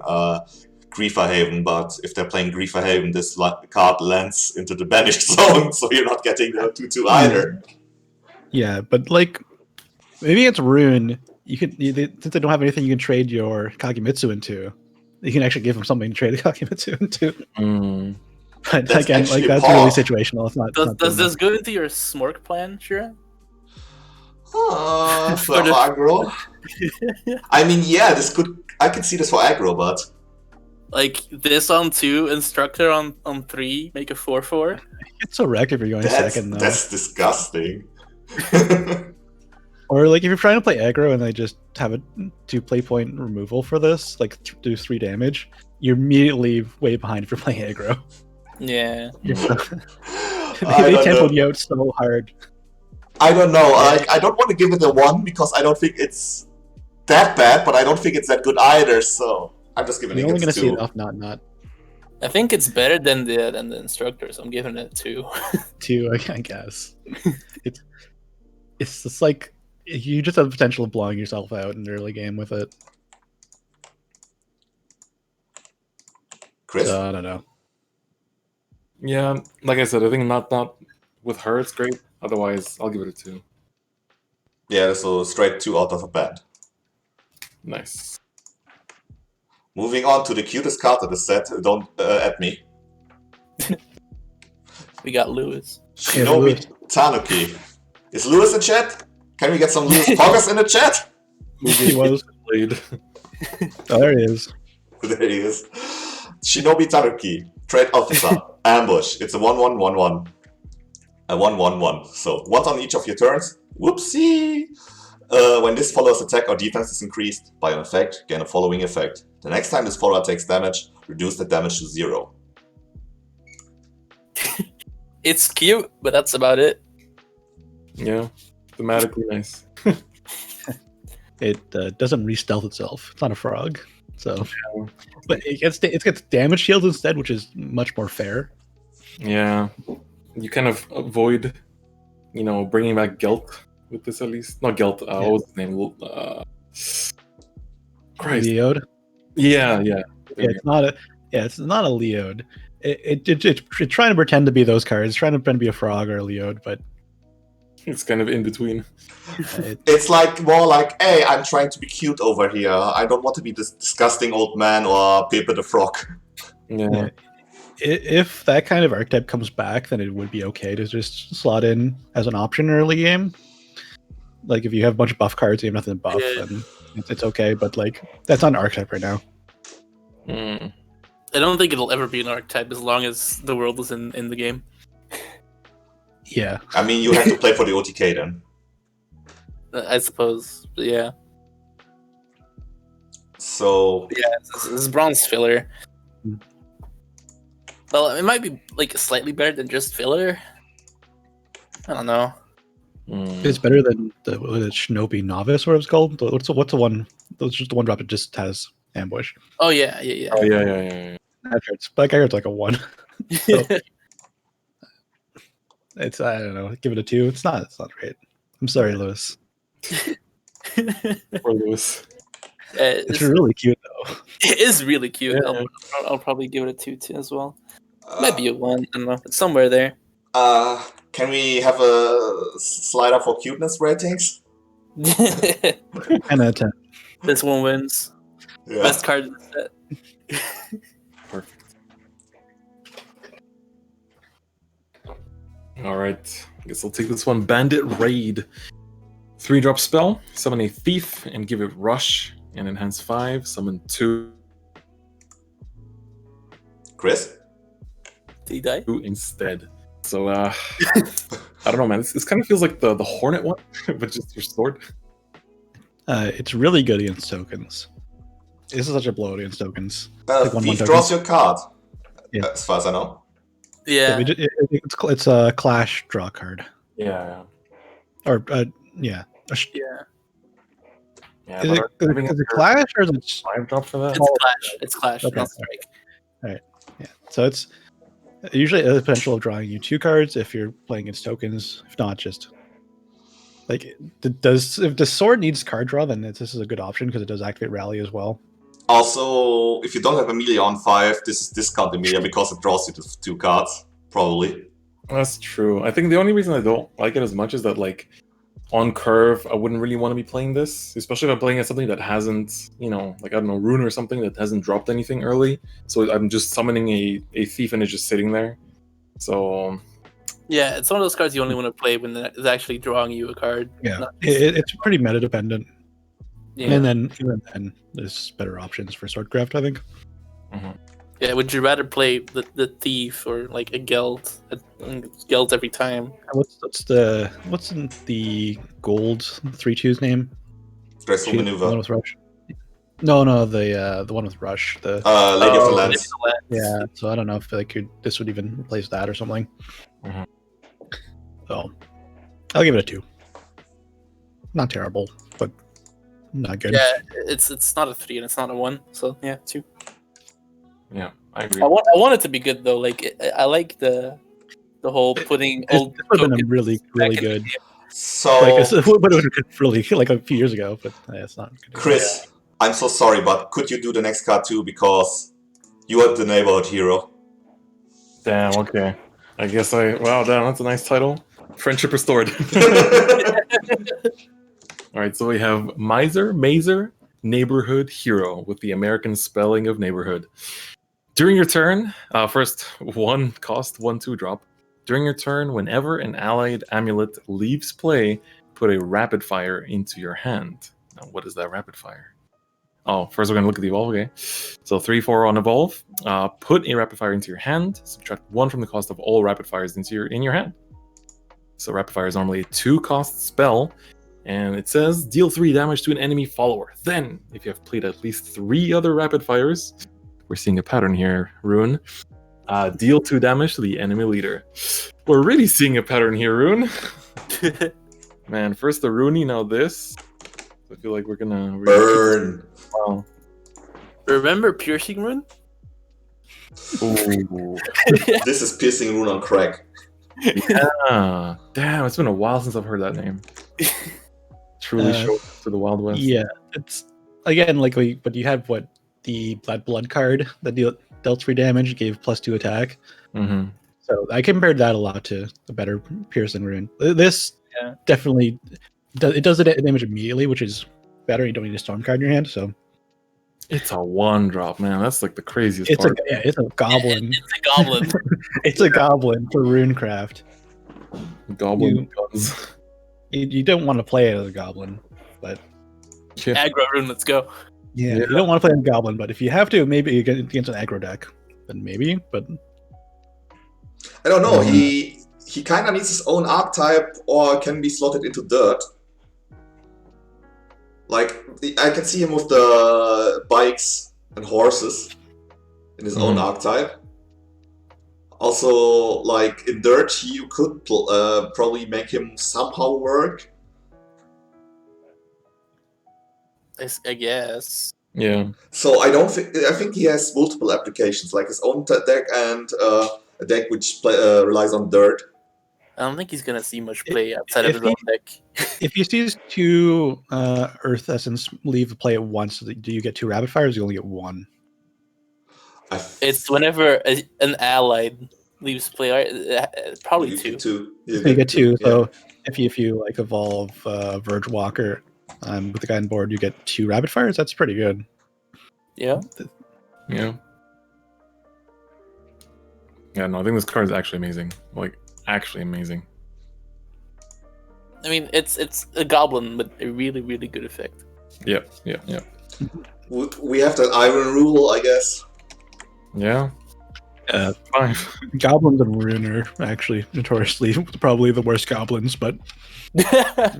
Griefer Haven. But if they're playing Griefer Haven, this card lands into the banished zone, so you're not getting the 2/2 either. Yeah, but like maybe it's Rune. Since they don't have anything you can trade your Kagemitsu into, you can actually give them something to trade the Kagemitsu into. But That's again, actually that's Paul. really situational. It's not. Does this go into your Smork plan, Shirayne? For aggro. I mean, yeah, I could see this for aggro, but Like this on 2, Instructor on 3, make a 4/4. It's so wrecked if you're going second though. that's disgusting. Or like if you're trying to play aggro and they just have a 2 play point removal for this, like do 3 damage, you're immediately way behind if you're playing aggro. Yeah. They tempoed you out so hard. I don't know. I don't want to give it a 1 because I don't think it's that bad, but I don't think it's that good either. So I'm just giving it You're only a gonna 2. see enough, not I think it's better than the Instructor, so I'm giving it 2. 2. I guess it's just like you just have the potential of blowing yourself out in the early game with it. Chris? So, I don't know. Yeah, like I said, I think not with her it's great. Otherwise, I'll give it a 2. Yeah, so straight 2 out of a band. Nice. Moving on to the cutest card of the set. Don't at me. We got Lewis. Shinobi Tanuki. Is Lewis in chat? Can we get some Lewis Poggers in the chat? He was. Played. Oh, there he is. There he is. Shinobi Tanuki. Trade officer. Ambush. It's a 1/1/1/1. A 1/1/1. So once on each of your turns. Whoopsie! When this follower's attack or defense is increased by an effect, gain a following effect. The next time this follower takes damage, reduce the damage to 0. It's cute, but that's about it. Yeah, thematically nice. It doesn't re-stealth itself. It's not a frog, so. But it gets damage shields instead, which is much more fair. Yeah, you kind of avoid, bringing back Gelt with this at least. Not Gelt. What was his name? Christ. Leode. Yeah. It's not a Leode. It's trying to pretend to be those cards. It's trying to pretend to be a frog or a Leode, but It's kind of in between. It's like more like, hey, I'm trying to be cute over here. I don't want to be this disgusting old man or Pepe the Frog. Yeah. If that kind of archetype comes back, then it would be okay to just slot in as an option early game. Like if you have a bunch of buff cards, you have nothing to buff, then it's okay. But like that's not an archetype right now. Mm. I don't think it'll ever be an archetype as long as the world is in the game. Yeah. I mean, you have to play for the OTK then. I suppose. But yeah. So Yeah, this is bronze filler. Well, it might be like slightly better than just filler. I don't know. It's better than the Shinobi Novice, or it's called. What's the one? That's just the one drop that just has ambush. Oh yeah. Oh yeah. That hurts. Black Iron's like a 1. So, it's I don't know. Give it a 2. It's not great. I'm sorry, Lewis. Or Lewis. It's really cute though. It is really cute. Yeah. I'll probably give it a 2 as well. Might be a 1. I don't know. It's somewhere there. can we have a slider for cuteness ratings? 10 out of 10. This one wins. Yeah. Best card in the set. Perfect. Alright. I guess I'll take this one. Bandit Raid. 3-drop spell. Summon a thief and give it rush and enhance 5. Summon 2 Chris? Did he die? instead. So I don't know, man. This kind of feels like the Hornet one, but just restored. It's really good against tokens. This is such a blow against tokens. Thief draws your card, Yeah. as far as I know. Yeah. It's a Clash draw card. Yeah. Or, yeah. Yeah. Yeah. Is it Clash or is it 5-drop for that? It's Clash. It's Clash, Okay. not Strike. Yeah. So it's usually a potential of drawing you 2 cards if you're playing against tokens. If not, just like if the sword needs card draw, then this is a good option because it does activate rally as well. Also, if you don't have Amelia on 5, this is discount Amelia because it draws you to 2 cards, probably. That's true. I think the only reason I don't like it as much is that, like, on curve, I wouldn't really want to be playing this, especially if I'm playing at something that hasn't, like, I don't know, Rune or something that hasn't dropped anything early. So I'm just summoning a thief and it's just sitting there. So Yeah, it's one of those cards you only want to play when it's actually drawing you a card. Yeah, it's pretty meta dependent. Yeah. And then even then, there's better options for Swordcraft, I think. Mm-hmm. Yeah, would you rather play the thief or like a Geld? Geld every time. What's in the gold 3/2's name? Graceful The one Maneuver. with Rush. No, the one with Rush. The Lady of the Lands. yeah. So I don't know if this would even replace that or something. Mhm. So I'll give it a 2. Not terrible, but not good. Yeah, it's not a 3 and it's not a 1. So yeah, 2. Yeah, I agree. I want it to be good though. Like I like the whole putting old. This would have been tokens really back in the good. game. So, Like it would have been really like a few years ago, but it's not good. Chris, I'm so sorry, but could you do the next card too? Because you are the neighborhood hero. Damn, okay. I guess wow, damn, that's a nice title. Friendship restored. Alright, so we have Mazer, Neighborhood Hero, with the American spelling of neighborhood. During your turn, first 1 cost, 1/2 drop. During your turn, whenever an allied amulet leaves play, put a rapid fire into your hand. Now, what is that rapid fire? Oh, first we're going to look at the evolve, okay. So 3/4 on evolve. Put a rapid fire into your hand. Subtract 1 from the cost of all rapid fires in your hand. So rapid fire is normally a 2-cost spell. And it says, deal 3 damage to an enemy follower. Then, if you have played at least 3 other rapid fires, we're seeing a pattern here, Rune. Deal 2 damage to the enemy leader. We're really seeing a pattern here, Rune. Man, first the Rooney, now this. I feel like we're gonna Burn. Wow. Remember Piercing Rune? Ooh. This is Piercing Rune on crack. Yeah. Damn, it's been a while since I've heard that name. Truly showed up to the Wild West. Yeah, it's again but you have the blood card that dealt 3 damage, gave +2 attack. Mm-hmm. So I compared that a lot to the better Piercing Rune. This definitely does the damage immediately, which is better. You don't need a storm card in your hand, so It's a 1-drop, man. That's like the craziest part. It's a goblin. It's a goblin. It's a goblin for Runecraft. Goblin guns. You don't want to play it as a goblin, but Yeah. Aggro Rune, let's go. yeah, you don't want to play as a goblin. But if you have to, maybe you get against an aggro deck, then maybe. But I don't know, he kind of needs his own archetype or can be slotted into dirt. Like, I can see him with the bikes and horses in his own archetype. Also, like, in dirt, you could probably make him somehow work. I guess. Yeah. So I think he has multiple applications, like his own deck and a deck which relies on dirt. I don't think he's gonna see much play outside of his own deck. if you see 2 Earth Essence leave play at once, do you get 2 rapid fires? You only get 1. It's whenever an allied leaves play, probably 2. You get 2. So if you like evolve Verge Walker with the guy on board, you get 2 rapid fires. That's pretty good. Yeah. Yeah. Yeah, no, I think this card is actually amazing. Like, actually amazing. I mean, it's a goblin with a really, really good effect. Yeah. We have that iron rule, I guess. Yeah. 5. Goblins and Rune are actually notoriously probably the worst goblins, but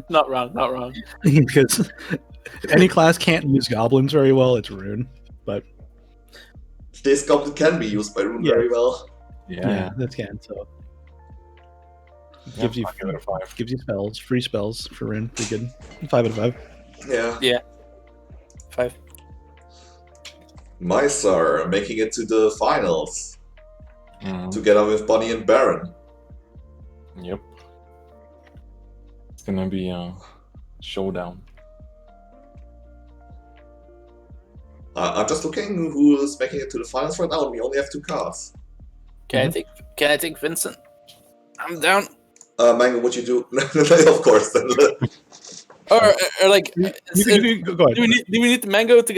Not wrong. because any class can't use goblins very well, it's Rune. But This goblin can be used by Rune very well. Yeah, that's can. So Yeah, gives you I'll give it a 5. gives you spells, free spells for Rune. Pretty good. 5 out of 5. Yeah. Yeah. 5. Mysar making it to the finals Mhm. together with Bonnie and Baron. Yep. It's gonna be a showdown. I'm just looking who is making it to the finals right now, and we only have 2 cards. Can I take Vincent? I'm down. Mango, what you do? Of course. Or like, Go ahead. do we need the Mango to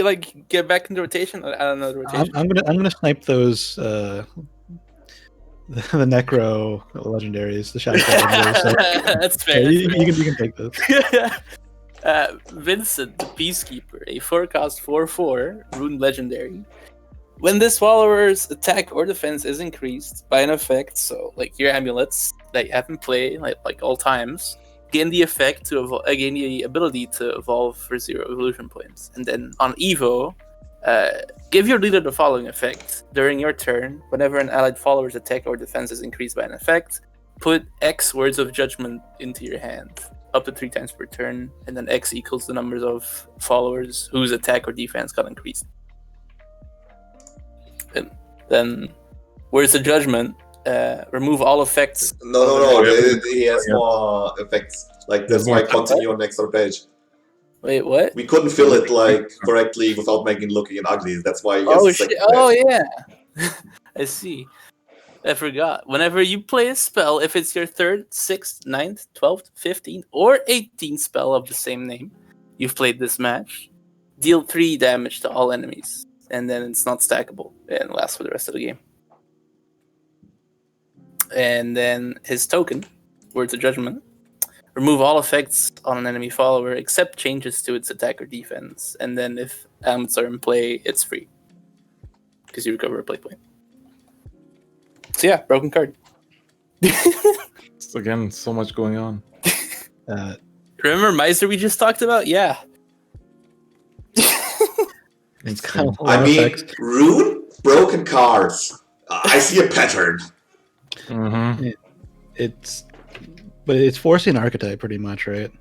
get back into rotation? I don't know the rotation. I'm gonna snipe those the Necro legendaries, the Shadow legendaries. So, That's fair. yeah, you can take those. Vincent, the Peacekeeper, a 4-cost 4/4 rune legendary. When this follower's attack or defense is increased by an effect, so like your amulets that you have in play, like all times, gain the effect to gain the ability to evolve for 0 evolution points. And then on Evo, give your leader the following effect. During your turn, whenever an allied follower's attack or defense is increased by an effect, put X words of judgment into your hand, up to 3 times per turn, and then X equals the numbers of followers whose attack or defense got increased. And then, words of judgment, remove all effects. No. He has more effects. Like, that's why continue on next page. Wait, what? We couldn't fill it correctly without making it looking ugly. That's why he has Oh a shit! second Oh page. yeah, I see. I forgot. Whenever you play a spell, if it's your 3rd, 6th, 9th, 12th, 15th, or 18th spell of the same name you've played this match, deal 3 damage to all enemies, and then it's not stackable and lasts for the rest of the game. And then his token, Words of Judgment, remove all effects on an enemy follower except changes to its attack or defense, and then if amulets are in play, it's free because you recover a play point. So yeah, broken card. Again, so much going on. Remember Miser we just talked about? Yeah. It's kind of I mean, Rune, broken cards. I see a pattern. Mm-hmm. But it's forcing an archetype pretty much, right?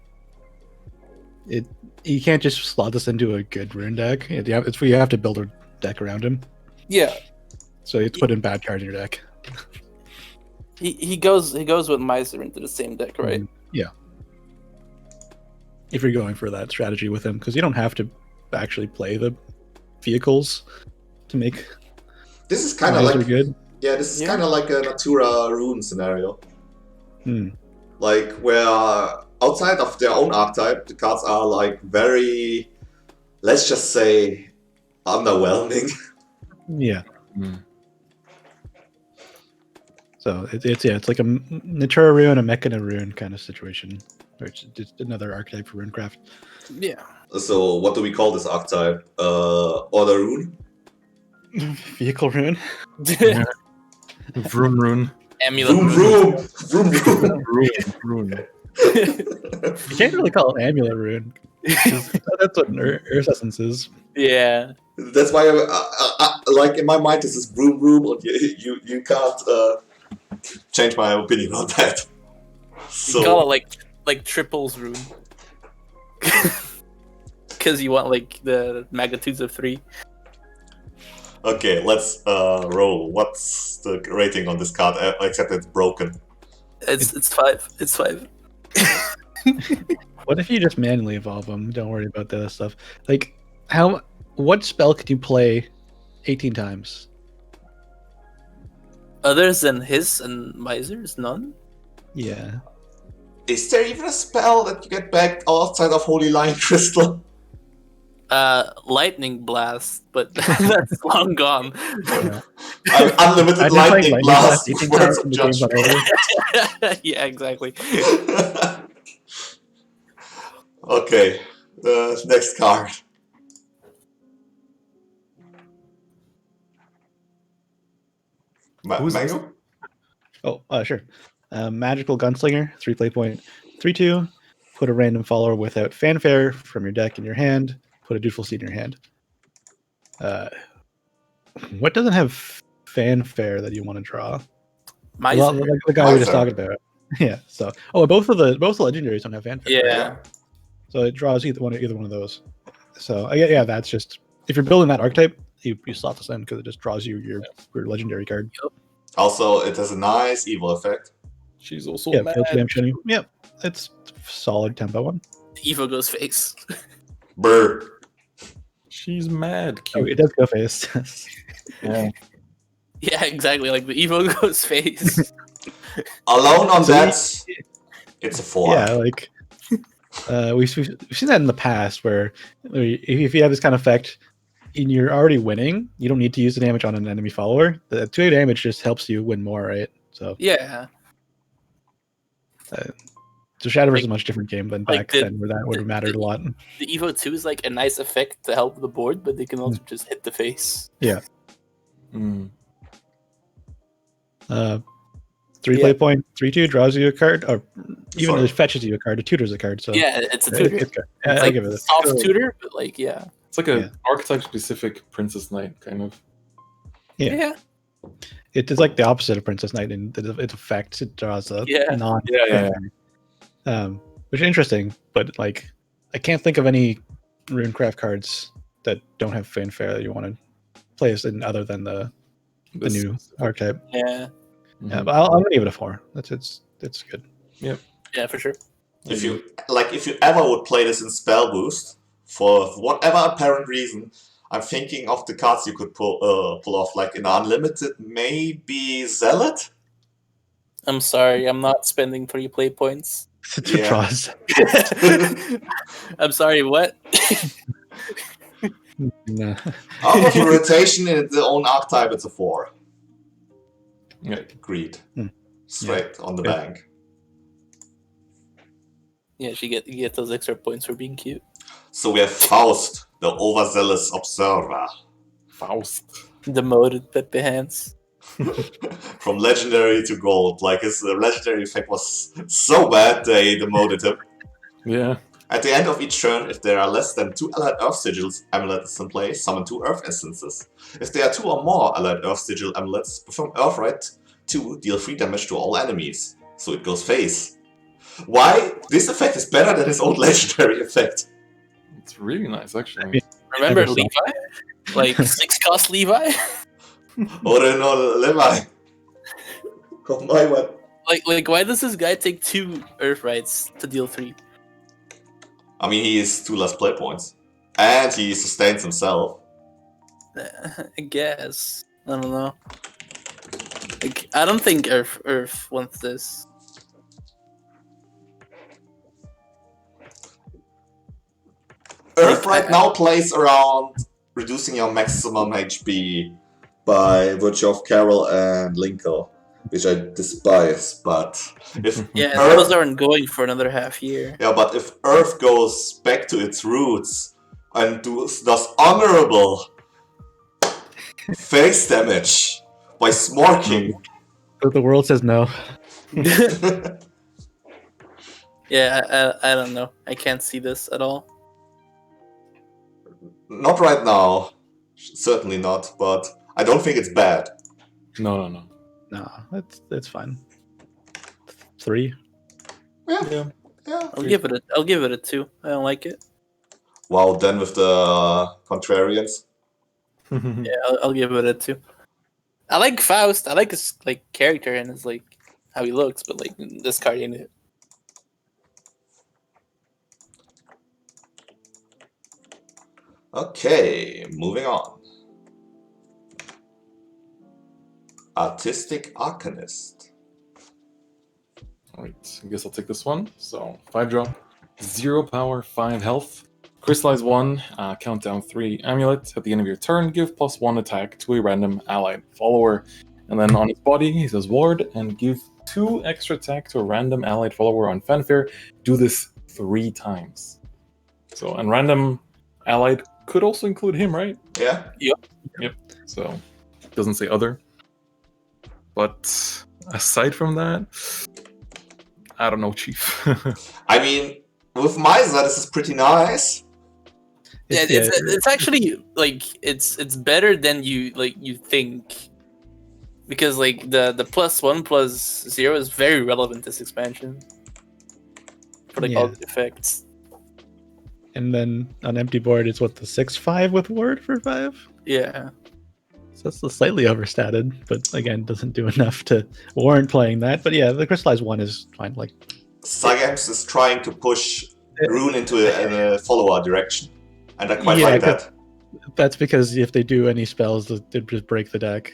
You can't just slot this into a good rune deck. You have to build a deck around him. Yeah. So you have to put in bad cards in your deck. He goes with Miser into the same deck, right? Yeah. If you're going for that strategy with him, because you don't have to actually play the vehicles to make. This is kind of Miser like good. Yeah, this is kind of like a Natura rune scenario. Hmm. Like, where outside of their own archetype, the cards are like very, let's just say, underwhelming. Yeah. Mm. So it's like a Natura rune, a Mechana rune kind of situation, which is just another archetype for runecraft. Yeah. So, what do we call this archetype? Order rune? Vehicle rune. Vroom rune. Amulet. Vroom. Rune. You can't really call it amulet rune. That's what Earth Essence is. Yeah. That's why, like, in my mind, this is vroom. You can't change my opinion on that. So, You call it like triples rune. Because you want like the magnitudes of 3. okay, let's roll. What's the rating on this card? Except it's broken. It's 5. It's 5. What if you just manually evolve them? Don't worry about the other stuff. Like, what spell could you play 18 times? Others than his and Miser's, none? Yeah. Is there even a spell that you get back outside of Holy Lion Crystal? Lightning Blast, but that's long gone. Yeah. Unlimited lightning blast. 18 Words times of in the game's not judgment. over. Yeah, exactly. Okay, next card. Who's Mango? Oh, sure. Magical Gunslinger, 3 play point, 3/2. Put a random follower without fanfare from your deck in your hand. Put a Dutiful Seed in your hand. What doesn't have fanfare that you want to draw? Miser. The guy we were just Miser. talking about. Yeah. So, both the legendaries don't have fanfare. Yeah. So it draws either one of those. So yeah, that's just if you're building that archetype, you slot this in because it just draws you your legendary card. Also, it has a nice evil effect. She's also Yeah, mad. field redemption. Yep, it's solid tempo one. The Evo goes face. Brr. She's mad. Oh, Cute. it does go face. Yeah. Yeah, exactly. Like the Evo goes face. Alone on So that, it's a 4. Yeah, like we've seen that in the past where if you have this kind of effect and you're already winning, you don't need to use the damage on an enemy follower. The 2 damage just helps you win more, right? So Yeah. so Shadowverse is a much different game than like back then, where that would have mattered a lot. The Evo 2 is like a nice effect to help the board, but they can also just hit the face. Yeah. Mm. 3 play point, 3/2 draws you a card, or even Sorry. it fetches you a card. It tutors a card. So Yeah, it's a tutor. it's good. It's I'll like give it a soft tutor, but like It's like a archetype-specific Princess Knight kind of. Yeah. It is like the opposite of Princess Knight in its effect. It draws a Yeah. non. Yeah. Which is interesting, but like I can't think of any Runecraft cards that don't have fanfare that you want to play as in other than the new archetype. Yeah. Yeah, but I'm gonna give it a 4. It's good. Yeah, for sure. If you ever would play this in Spell Boost, for whatever apparent reason, I'm thinking of the cards you could pull off, like in Unlimited, maybe Zealot? I'm sorry, I'm not spending 3 play points. To Yeah. draws. I'm sorry, what? No. Out of a rotation in its own archetype, it's a 4. Yeah. Agreed. Hmm. Straight on the Yeah. bank. Yeah, you get those extra points for being cute. So we have Faust, the overzealous observer. Faust. Demoted Pepe Hands. From legendary to gold. Like his legendary effect was so bad they demoted him. Yeah. At the end of each turn, if there are less than 2 allied Earth Sigils amulets in play, summon 2 Earth Essences. If there are 2 or more allied Earth Sigil amulets, perform Earthright 2, deal 3 damage to all enemies. So it goes face. Why? This effect is better than his own legendary effect. It's really nice, actually. Remember Never saw. Levi? Like 6 cost Levi? Or no, Levi. Oh my god. Like why does this guy take 2 Earth Rights to deal 3? I mean, he is 2 less play points. And he sustains himself. I guess. I don't know. Like, I don't think Earth wants this. Earth right now plays around reducing your maximum HP by virtue of Carol and Linkle, which I despise, but if Yeah, Earth, those aren't going for another half year. yeah, but if Earth goes back to its roots and does honorable face damage by smorking, But the world says no. Yeah, I don't know. I can't see this at all. not right now, certainly not, but I don't think it's bad. No. No, that's fine. 3. Yeah. I'll give it a 2. I don't like it. Wow, then with the contrarians. Yeah, I'll give it a 2. I like Faust. I like his like character and his like how he looks, but like this card ain't it. Okay, moving on. Artistic Arcanist. Alright, I guess I'll take this one. So, 5 drop, 0 power, 5 health. Crystallize 1, countdown 3 amulet. At the end of your turn, give +1 attack to a random allied follower. And then on his body, he says ward, and give 2 extra attack to a random allied follower on fanfare. Do this 3 times. So, and random allied could also include him, right? Yeah? Yep. So, doesn't say other. But aside from that, I don't know, Chief. I mean, with Miser, this is pretty nice. Yeah, it's actually like it's better than you think. because like the +1/+0 is very relevant this expansion for like all the effects. And then on empty board, it's what, the 6/5 with ward for 5? Yeah. So that's slightly overstated, but again, doesn't do enough to warrant playing that. But yeah, the crystallized one is fine. Like Cygames is trying to push Rune into a follower direction, and I quite Yeah, like that. that's because if they do any spells, they just break the deck.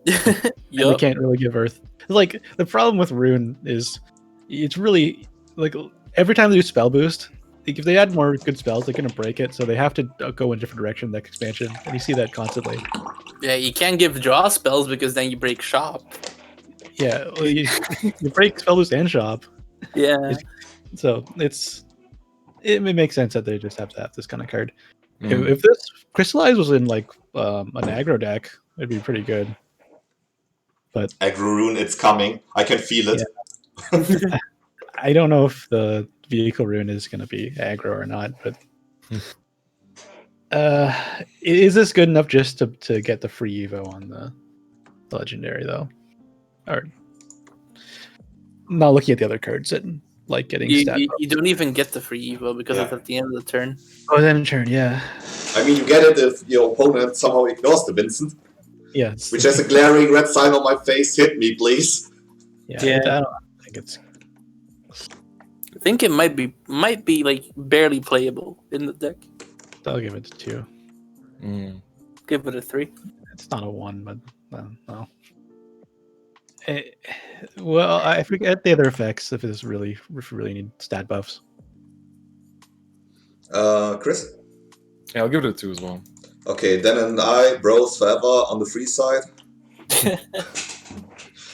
And they Yup. can't really give Earth. Like the problem with Rune is it's really like every time they do spell boost, like, if they add more good spells, they're gonna break it. So they have to go in a different direction next expansion, and you see that constantly. Yeah, you can't give draw spells because then you break shop. Yeah, well, you break spell boost and shop. Yeah. So it makes sense that they just have to have this kind of card. If this crystallize was in like an aggro deck, it'd be pretty good. But Aggro Rune, it's coming. I can feel it. Yeah. I don't know if the vehicle rune is going to be aggro or not, but is this good enough just to get the free Evo on the legendary though? Or not looking at the other cards and like getting stat. You don't even get the free Evo because it's at the end of the turn. Oh, then in turn, yeah. I mean, you get it if your opponent somehow ignores the Vincent. Yes. Which has a glaring red sign on my face. Hit me, please. Yeah. I don't think it's. I think it might be like barely playable in the deck. I'll give it a 2. Give it a 3. It's not a 1, but no. Well, I forget the other effects if we really need stat buffs. Chris? Yeah, I'll give it a 2 as well. Okay, then and I, bros forever on the free side.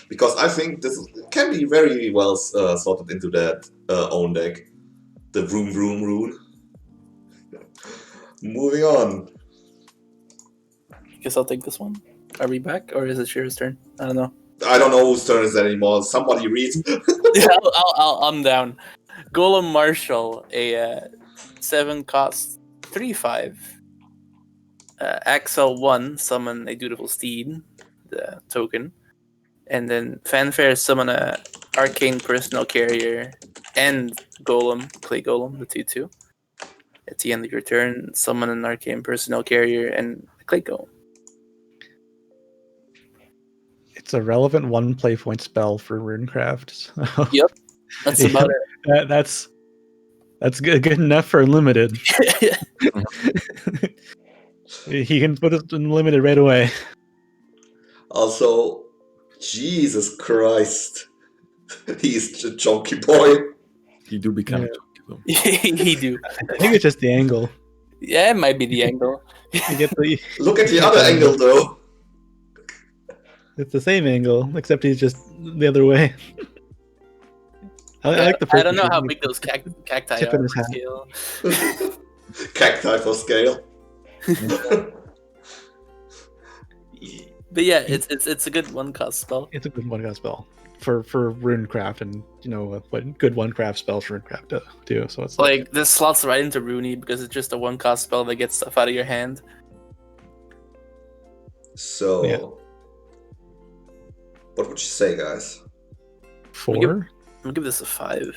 Because I think this can be very well sorted into that own deck. The Vroom Vroom Rune. Moving on. Guess I'll take this one. Are we back, or is it Shira's turn? I don't know. I don't know whose turn it is anymore. Somebody read. Yeah, I'm down. Golem Marshal, a 7 cost 3/5. Axel 1, summon a Dutiful Steed, the token. And then Fanfare, summon a Arcane Personal Carrier and Golem, Clay Golem, the 2/2. At the end of your turn, summon an Arcane Personal Carrier and a Clay Golem. It's a relevant 1 play point spell for Runecraft. So. Yep, that's about it. That's good enough for Unlimited. He can put it in Limited right away. Also, Jesus Christ. He's a chunky boy. He do become chunky though. He do. I think it's just the angle. Yeah, it might be the angle. Look at the other angle though. It's the same angle, except he's just the other way. I like the first. I don't know how big those cacti are for scale. Cacti for scale. But yeah, it's a good 1 cost spell. It's a good 1 cost spell for Runecraft, and you know what good 1 craft spells for Runecraft too. So it's like this slots right into Rooney because it's just a 1 cost spell that gets stuff out of your hand. So, what would you say, guys? 4. I'll give this a 5.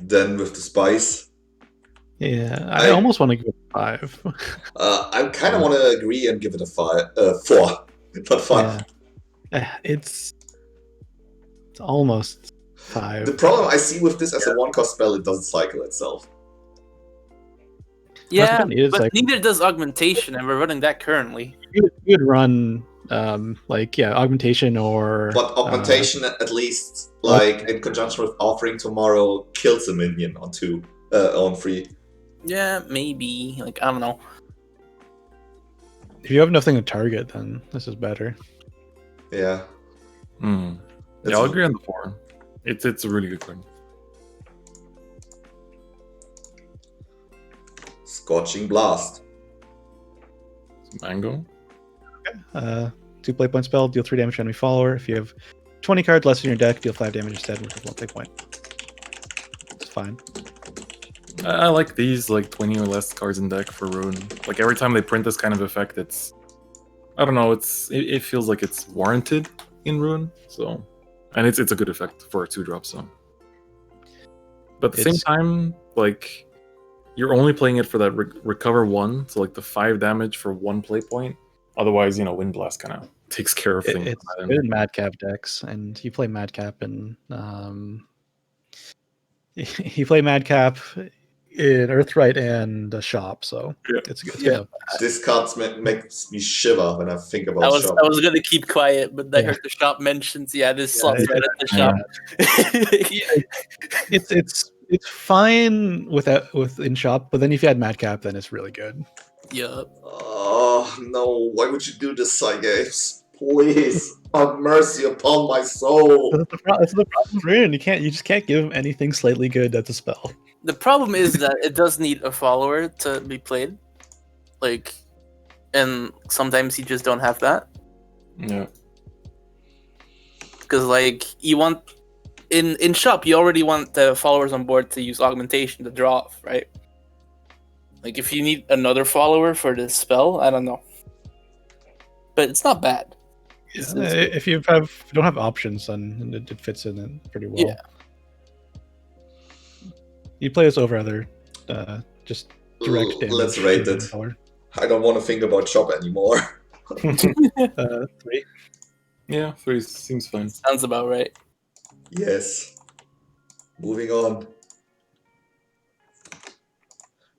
Then with the spice. Yeah, I almost want to give it a 5. I kind of want to agree and give it a 4, not 5. Yeah. It's almost 5. The problem I see with this as a 1 cost spell, it doesn't cycle itself. Yeah, but neither does Augmentation, and we're running that currently. You could run Augmentation or... But Augmentation, at least, like, in conjunction with Offering Tomorrow, kills a minion on 2, on 3. Yeah, maybe. Like, I don't know. If you have nothing to target, then this is better. Yeah. Yeah, I'll agree on the 4. It's a really good card. Scorching Blast. Mango. Okay. 2 play point spell, deal 3 damage to enemy follower. If you have 20 cards less in your deck, deal 5 damage instead with 1 play point. It's fine. I like these, like 20 or less cards in deck for Rune. Like every time they print this kind of effect, it's, I don't know, it feels like it's warranted in Ruin, so and it's a good effect for a 2-drop. So, but at the same time, like you're only playing it for that recover 1, so like the 5 damage for 1 play point. Otherwise, Wind Blast kind of takes care of things. It's good in Madcap decks, and you play Madcap in you play Madcap in Earthright and Shop, so it's good. Yeah. This card makes me shiver when I think about Shop. I was gonna keep quiet, but I heard the Shop mentions. This slots right at the Shop. It's fine in Shop, but then if you add Madcap, then it's really good. Yup. Oh no! Why would you do this, Cygames? Please, have mercy upon my soul. That's the problem, Rin. You just can't give him anything slightly good that's a spell. The problem is that it does need a follower to be played, and sometimes you just don't have that. Yeah. Because you want in Shop, you already want the followers on board to use Augmentation to draw off, right? If you need another follower for this spell, I don't know, but it's not bad. If you don't have options, then it fits in it pretty well. Yeah. You play this over other just direct damage. Let's rate it. I don't want to think about Shop anymore. 3. Yeah, 3 seems fine. Sounds about right. Yes. Moving on.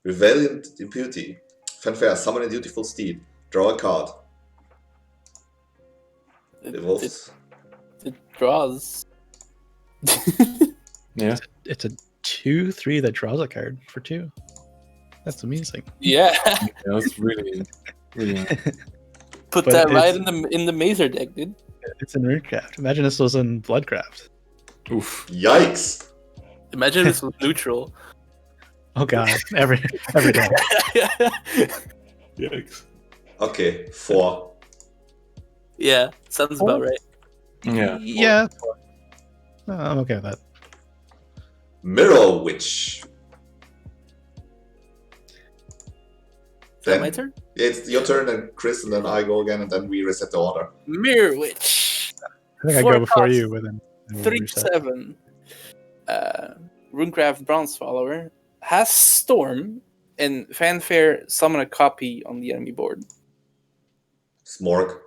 Rivayle Deputy. Fanfare, summon a dutiful steed. Draw a card. Evolves. It draws. Yeah. It's a 2/3 that draws a card for 2. That's amazing. Yeah. That's really. Put But that right in the Mazer deck, dude. It's in Runecraft. Imagine this was in Bloodcraft. Oof. Yikes! Imagine this was neutral. Oh god, every day. Yikes. Okay, 4. Yeah, sounds about right. Yeah. Yeah. I'm okay with that. Mirror Witch. Is that my turn? It's your turn, and Chris, and then I go again, and then we reset the order. Mirror Witch. I think I go before you with an 3/7. Runecraft Bronze Follower has Storm, and Fanfare summon a copy on the enemy board. Smorg.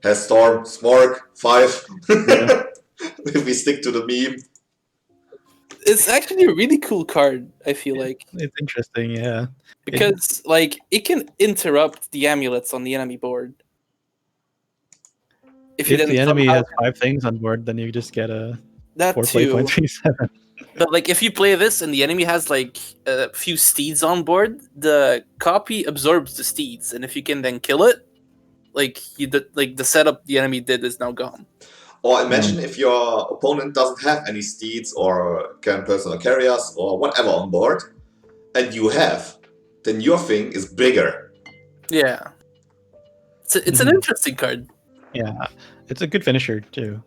Has Storm. Smorg. 5. If we stick to the meme. It's actually a really cool card, I feel like. It's interesting, yeah. Because, it can interrupt the amulets on the enemy board. If the enemy has 5 things on board, then you just get a 4.37. But if you play this and the enemy has a few steeds on board, the copy absorbs the steeds, and if you can then kill it, the setup the enemy did is now gone. Or imagine if your opponent doesn't have any steeds or personal carriers or whatever on board, and you have, then your thing is bigger. Yeah. It's an interesting card. Yeah, it's a good finisher too.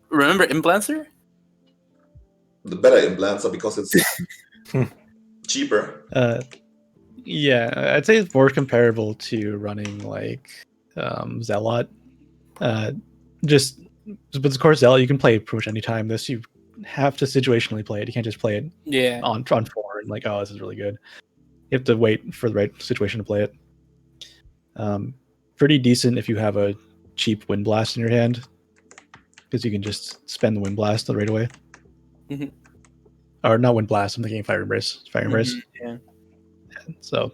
Remember Implancer? The better Implancer because it's cheaper. Yeah, I'd say it's more comparable to running Zealot. But of course, Zealot you can play pretty much any time. This you have to situationally play it. You can't just play it on 4 and this is really good. You have to wait for the right situation to play it. Pretty decent if you have a cheap Wind Blast in your hand, because you can just spend the Wind Blast right away. Mm-hmm. Or not Wind Blast, I'm thinking Fire Embrace. Yeah. So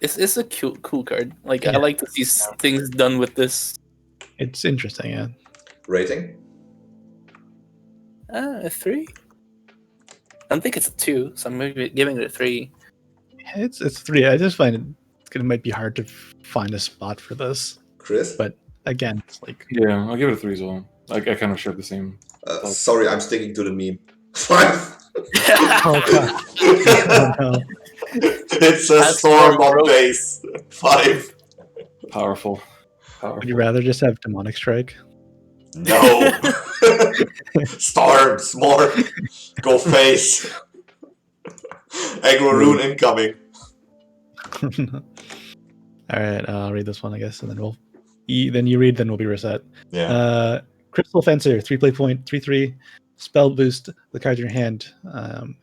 it's a cool card. I like to see things done with this. It's interesting, yeah. Rating? A 3. I don't think it's a 2, so I'm maybe giving it a 3. It's 3. I just find it might be hard to find a spot for this. Chris? But again, it's Yeah, I'll give it a 3 as well. I kind of share the same. Sorry, I'm sticking to the meme. 5. Oh god. Oh, no. It's a Storm on base. 5. Powerful. Would you rather just have Demonic Strike? No. Storm, Smorg. Go face. Aggro Rune incoming. All right, I'll read this one, I guess, and then then you read, then we'll be reset. Yeah. Crystal Fencer, 3 point 3/3. Spell boost the cards in your hand.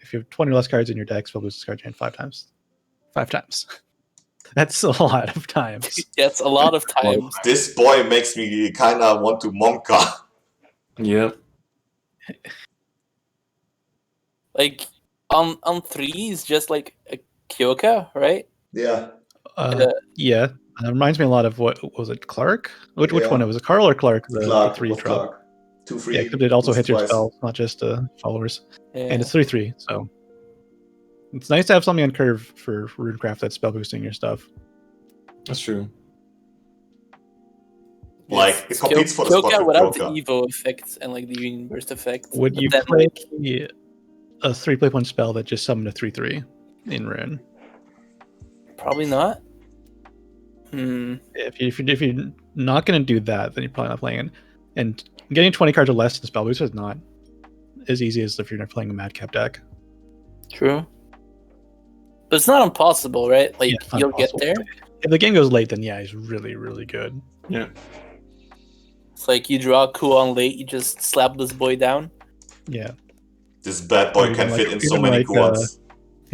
If you have 20 or less cards in your deck, spell boost the cards in your hand 5 times. 5 times. That's a lot of times. That's a lot of times. This boy makes me kind of want to Monka. Yep. Like on 3 is just like a Kyoka, right? Yeah. Yeah. It reminds me a lot of what was it, Clark? Which Yeah. one? It was it Carl or Clark? The Clark. 3 was drop. Clark. 2/3. Yeah, except it also boost hits your twice. spells, not just followers. Yeah. And it's 3/3, so it's nice to have something on curve for Runecraft that's spell boosting your stuff. That's true. Like, it competes for the spot Kyoka with without the Kyoka. Evo effect and like the Union Burst effect. Would But you then, play like, a 3 play point spell that just summoned a 3/3 in Rune? probably not. If you're not going to do that, then you're probably not playing it. And getting 20 cards or less in spell boost is not as easy as if you're not playing a madcap deck. True. But it's not impossible, right? Like, Yeah, it's not you'll get impossible. there. If the game goes late, then yeah, he's really, really good. Yeah. It's like you draw a Kuon late, you just slap this boy down. Yeah. This bad boy Even can like- fit in so even many like, Kuons.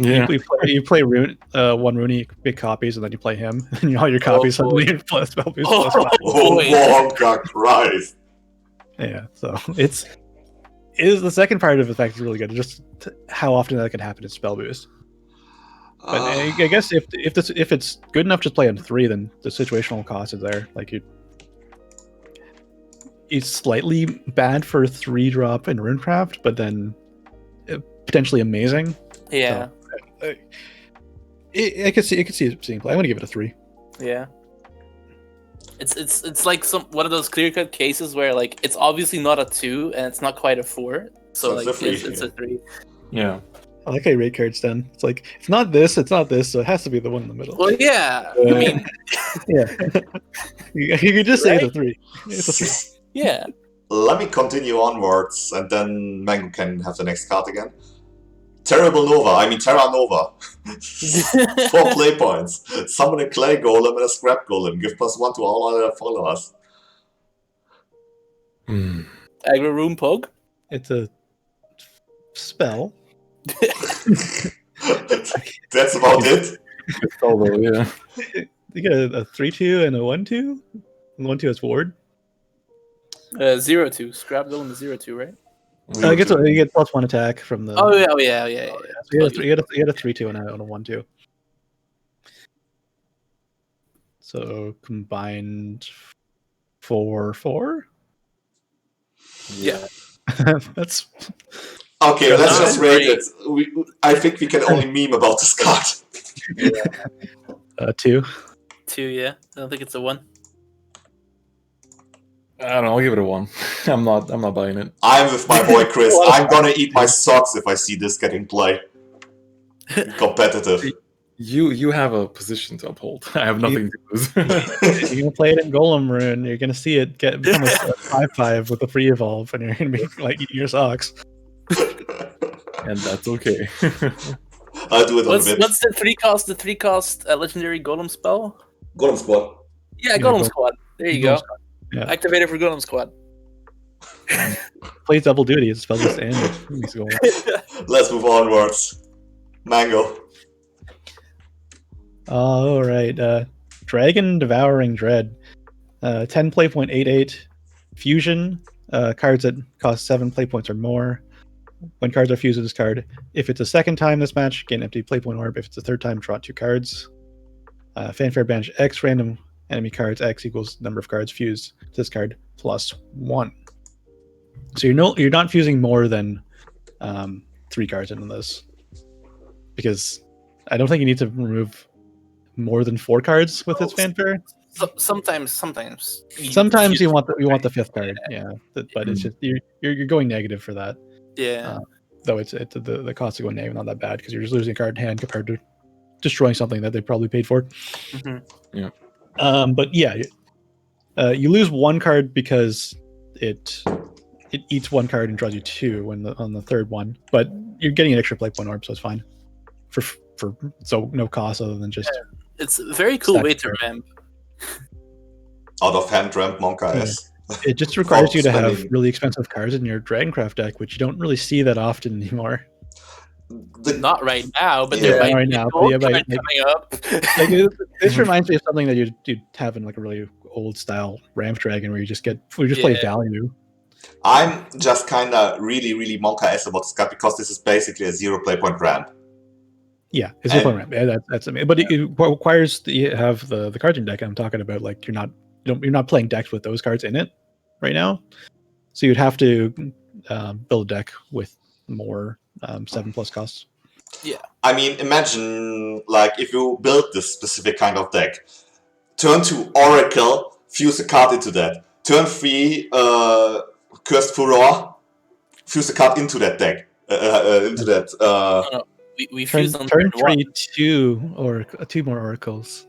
Yeah. You play one Rooney, big copies, and then you play him, and all your copies boy. suddenly plus spell boost Oh, plus 5. Oh, boy. Monka Christ. Yeah, so it is the second part of the fact is really good. Just how often that can happen in spell boost. But I guess if it's good enough to play on 3, then the situational cost is there. Like it's slightly bad for 3-drop in Runecraft, but then potentially amazing. Yeah. So, I could see it seeing play. I'm gonna give it a 3. Yeah. It's like one of those clear cut cases where like it's obviously not a 2 and it's not quite a 4. So it's like a 3, it's a 3. Yeah. I like how you rate cards done. It's like it's not this, so it has to be the one in the middle. Well, yeah. I mean, Yeah, you could just say it's a Right? 3. It's a 3. yeah. Let me continue onwards, and then Mango can have the next card again. Terra Nova. 4 play points. Summon a clay golem and a scrap golem. Give +1 to all other followers. Aggro Room Pug. It's a spell. That's about it. Although, yeah. You get a 3/2 and a 1/2. And 1/2 is ward. 0-2. Scrap Golem is 0-2, right? You get +1 attack from the. Oh yeah. So you get a 3/2 and a 1/2. So combined 4/4. Yeah. That's Okay, let's That's just rate great. it. I think we can only meme about this card. 2. 2, yeah. I don't think it's a 1. I don't know. I'll give it a 1. I'm not buying it. I'm with my boy Chris. I'm gonna eat my socks if I see this getting played. Competitive. You have a position to uphold. I have nothing to lose. You're gonna play it in Golem Rune. You're gonna see it become a 5/5 with a free evolve, and you're gonna be like eating your socks. And that's okay. I'll do it on a bit. What's the 3 cost? The 3 cost legendary Golem spell? Golem Squad. Yeah, Yeah, Golem Golem- Squad. There you Golem go. Squad, yeah. Activate it for Golem Squad. Plays double duty. It's spell just and it makes it go. Let's move onwards. Mango. All right. Dragon Devouring Dread. 10 play point 8/8. Fusion. Cards that cost 7 play points or more. When cards are fused with this card, if it's a second time this match, get an empty play point orb. If it's a third time, draw 2 cards. Fanfare banish X random enemy cards. X equals number of cards fused to this card +1. So you're not fusing more than 3 cards into this, because I don't think you need to remove more than 4 cards with this fanfare. Sometimes. Sometimes you want the 5th card, yeah. But it's just you're going negative for that. Yeah. Though it's the cost of going negative not that bad, because you're just losing a card in hand compared to destroying something that they probably paid for. Mhm. Yeah. But yeah, you lose 1 card because it eats 1 card and draws you 2 on the third one, but you're getting an extra play point orb, so it's fine. For so no cost other than just It's a very cool way to ramp. Out of hand ramp Monka S. It just requires you to have spending- really expensive cards in your Dragoncraft deck, which you don't really see that often anymore. Not right now, but Yeah. there might Right be a now, but gold yeah, card like- coming up. This reminds me of something that you'd have in like a really old style Ramp Dragon, where you just play Yeah. value. I'm just kind of really Monka S about this card because this is basically a 0 play point ramp. Yeah, it's a fun ramp. Yeah, that's amazing. But it requires that you have the cards in your deck. I'm talking about like you're not playing decks with those cards in it right now. So you'd have to build a deck with more 7+ costs. I mean, imagine like if you build this specific kind of deck. Turn 2 Oracle, fuse a card into that. Turn 3 Cursed Furor, fuse a card into that deck. We Turn fused on turn 1. 3 two more oracles.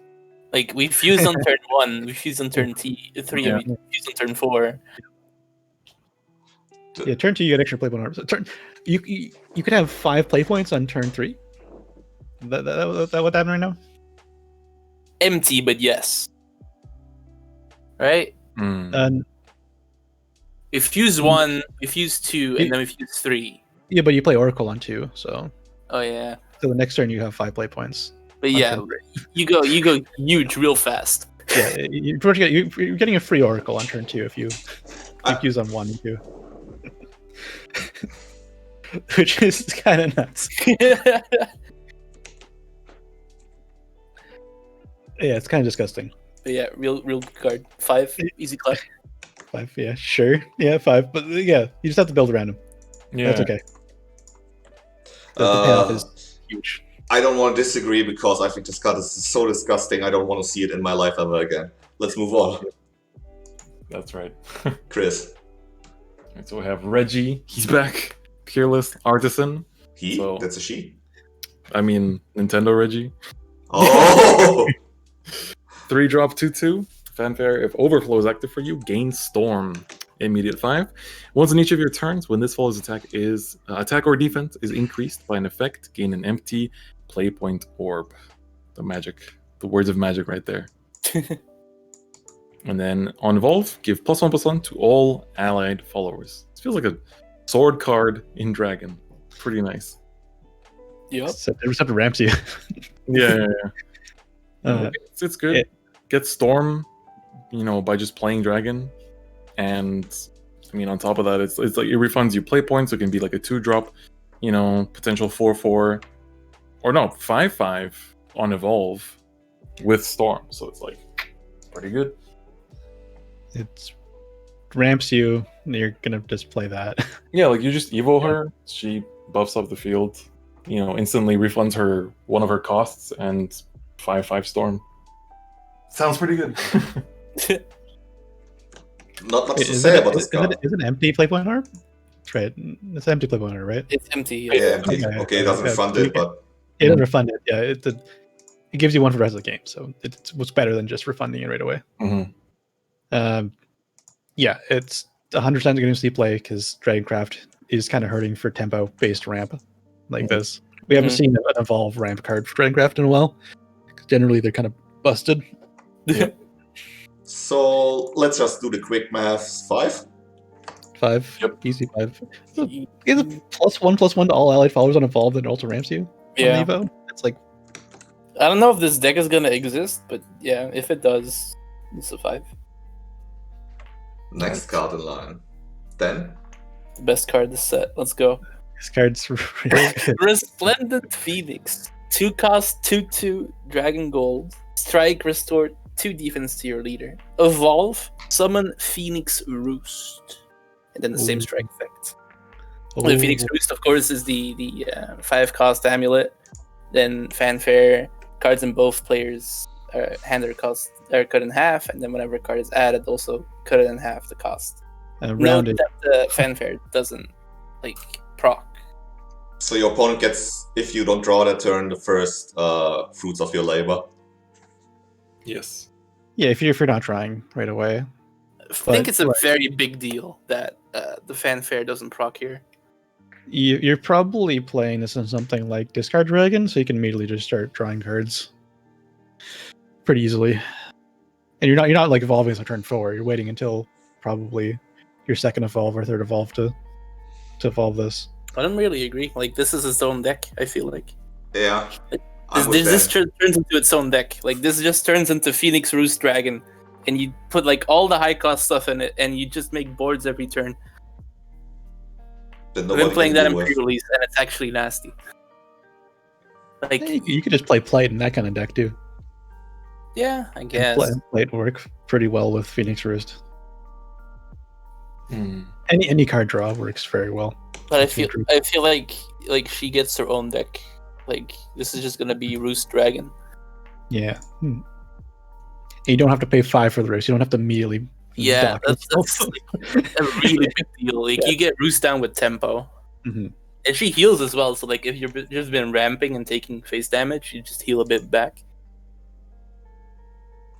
Like we fused on turn 1, we fused on turn 3, Yeah. and we fused on turn 4. Yeah, turn 2 you get extra play point. So you could have 5 play points on turn 3. That what happened right now? Empty, but yes. Right? Mm. We fuse 1, we fuse 2, and then we fuse 3. Yeah, but you play oracle on 2, so Oh yeah. the next turn you have 5 play points. But yeah, you go huge real fast. Yeah, you're getting a free oracle on turn 2 if you use on 1 and 2. Which is kind of nuts. Yeah, it's kind of disgusting. But yeah, real good card. 5, easy collect. 5, yeah, sure. Yeah, 5. But yeah, you just have to build around him. Yeah. That's okay. The payoff is huge. I don't want to disagree because I think this card is so disgusting. I don't want to see it in my life ever again. Let's move on. That's right. Chris. Alright, so we have Reggie. He's back. Peerless Artisan. He? So- That's a she? I mean, Nintendo Reggie. Oh! 3-drop 2/2. Fanfare. If Overflow is active for you, gain Storm. Immediate 5. Once in each of your turns, when this fall's attack or defense is increased by an effect, gain an empty play point orb. The magic. The words of magic right there. And then on Evolve, give +1/+1 to all allied followers. This feels like a sword card in Dragon. Pretty nice. Yep. So they just have to ramp you. Yeah. It's good. it- Get Storm, by just playing Dragon. And I mean, on top of that, it's like it refunds you play points. So it can be like a 2-drop, potential 4/4, or no, 5/5 on Evolve with Storm. So it's like pretty good. It ramps you, and you're gonna just play that. Yeah, like you just evo her, she buffs up the field, instantly refunds her one of her costs, and 5/5 Storm. Sounds pretty good. Not much to say about this card. Is it empty play point orb? That's right. It's empty play point orb, right? It's empty. Yeah, empty. Okay, it doesn't Yeah, fund so it, but It doesn't refund it. Yeah, it gives you one for the rest of the game, so it's what's better than just refunding it right away. Mhm. Yeah, it's 100% going to see play because Dragoncraft is kind of hurting for tempo-based ramp like this. We haven't seen an evolve ramp card for Dragoncraft in a while. 'Cause generally, they're kind of busted. so let's just do the quick maths. 5? 5. Yep. Easy 5. Is it +1/+1 to all allied followers on evolve that it also ramps you? Yeah. On Evo? It's like, I don't know if this deck is gonna exist, but yeah, if it does, it's a 5. Next card in line. Then? The best card this set. Let's go. this card's really good. Resplendent Phoenix. 2 cost, 2/2, Dragon Gold. Strike, restore 2 defense to your leader. Evolve, summon Phoenix Roost. And then the same Ooh. strike effect. Oh, The Phoenix Roost, of course, is the 5 cost amulet. Then Fanfare, cards in both players' hand or cost are cut in half, and then whenever a card is added, also cut it in half the cost. Note rounded. that the Fanfare doesn't proc. So your opponent gets, if you don't draw that turn, the first fruits of your labor. Yes. Yeah, if you're not trying right away. I think it's a right. very big deal that the Fanfare doesn't proc here. You're probably playing this in something like Discard Dragon, so you can immediately just start drawing cards. pretty easily. And you're not like evolving as a turn 4. You're waiting until probably your second evolve or third evolve to evolve this. I don't really agree. Like, this is its own deck, I feel like. Yeah. This turns into its own deck. Like, this just turns into Phoenix Roost Dragon, and you put like all the high cost stuff in it, and you just make boards every turn. I've been playing that in pre-release, and it's actually nasty. Like, you could just play Plight in that kind of deck too. Yeah, I guess. Plight work pretty well with Phoenix Roost. Any card draw works very well. But I feel like she gets her own deck. Like, this is just gonna be Roost Dragon. Yeah. And you don't have to pay 5 for the Roost. You don't have to immediately. Yeah, that's like a really big deal. Like, you get Roost down with tempo. And she heals as well, so like if you've just been ramping and taking face damage, you just heal a bit back.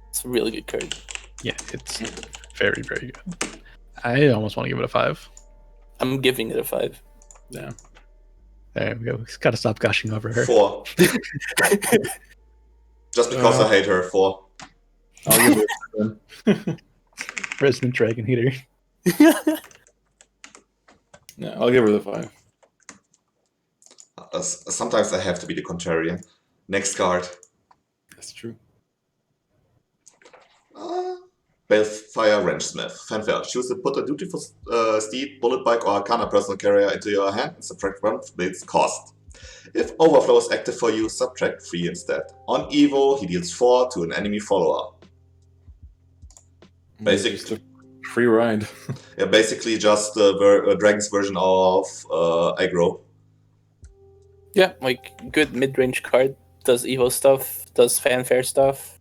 It's a really good card. Yeah, it's very, very good. I almost want to give it a 5. I'm giving it a 5. Yeah. There we go. He's got to stop gushing over her. 4. Just because I hate her, 4. I'll give it Resident Dragon Heater. Yeah, I'll give her the 5. Sometimes I have to be the contrarian. Next card. That's true. Balefire Wrenchsmith. Fanfare. Choose to put a dutiful steed, bullet bike, or arcana personal carrier into your hand and subtract 1 from its cost. If Overflow is active for you, subtract 3 instead. On Evo, he deals 4 to an enemy follower. Basically, free ride. Yeah, basically just the Dragon's version of aggro. Yeah, like good mid-range card. Does Evo stuff. Does fanfare stuff.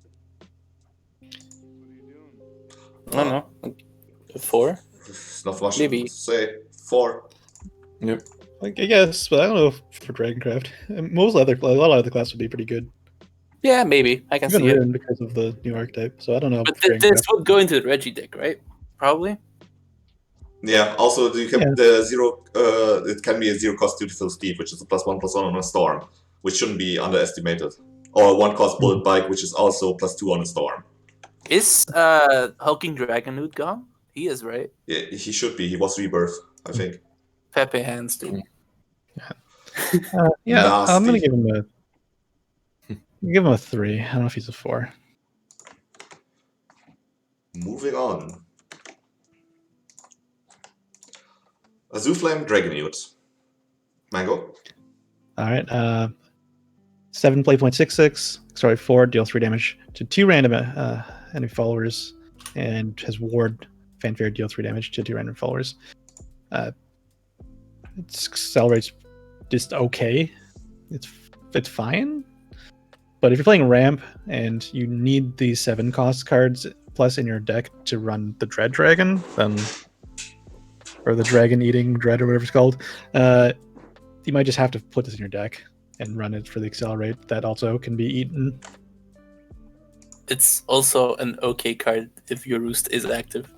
I don't know. Like, 4? It's not much Maybe. to say. 4. Yep. Like, I guess, but I don't know if for Dragoncraft. A lot of other classes would be pretty good. Yeah, maybe. I can Even see it. Ruin because of the new archetype, so I don't know. But this would go into the Reggie deck, right? Probably. Yeah, also you can the 0 it can be a 0 cost dutiful steed, which is a +1/+1 on a storm, which shouldn't be underestimated. Or 1 cost bullet bike, which is also +2 on a storm. Is Hulking Dragonood gone? He is, right? Yeah, he should be. He was Rebirth, I think. Pepe hands, dude. Yeah, I'm gonna Nasty. give him a 3. I don't know if he's a 4. Moving on. Azuflame Dragonood. Mango. All right. 7 play point 6/6. Sorry, 4 deal 3 damage to 2 random enemy followers, and has ward fanfare deal 3 damage to 2 random followers. It accelerates just okay. It's fine. But if you're playing ramp and you need these 7 cost cards plus in your deck to run the Dread Dragon, then or the Dragon Eating Dread or whatever it's called, you might just have to put this in your deck and run it for the accelerate. That also can be eaten. It's also an okay card if your Roost is active.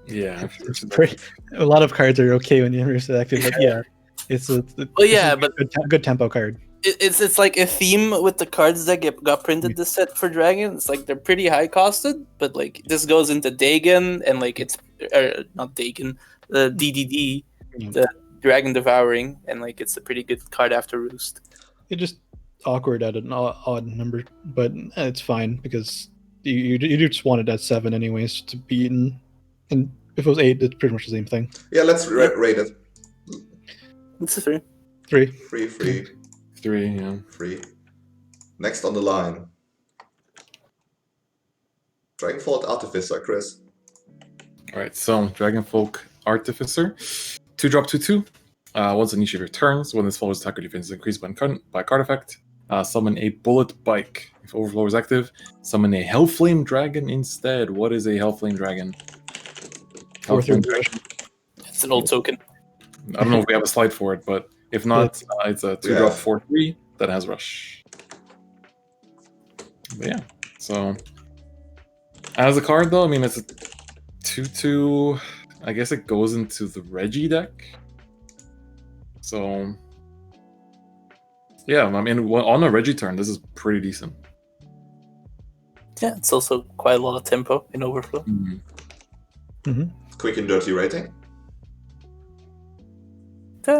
Yeah. A lot of cards are okay when your Roost is active, but yeah, it's a good tempo card. It's like a theme with the cards that got printed this set for Dragon. It's like they're pretty high costed, but like this goes into Dagon and like it's not Dagon, the DDD, the Dragon Devouring, and like it's a pretty good card after Roost. It's just awkward at an odd number, but it's fine because you just want it at 7 anyways to be eaten, and if it was 8, it's pretty much the same thing. Yeah, let's rate it. It's a 3. 3. 3. 3, yeah. 3. Next on the line. Dragonfold Artificer, Chris. Alright, so Dragonfolk Artificer. 2-drop 2/2. Once on each of your turns, when this follower's attacker defense is increased by card effect, summon a Bullet Bike. If Overflow is active, summon a Hellflame Dragon instead. What is a Hellflame Dragon? Hellflame Dragon. It's an old token. I don't know if we have a slide for it, but if not, it's a 2-drop 4/3 that has Rush. But yeah, so as a card though, I mean it's a 2/2. I guess it goes into the Reggie deck. So yeah, I mean on a Reggie turn, this is pretty decent. Yeah, it's also quite a lot of tempo in Overflow. Quick and dirty rating. I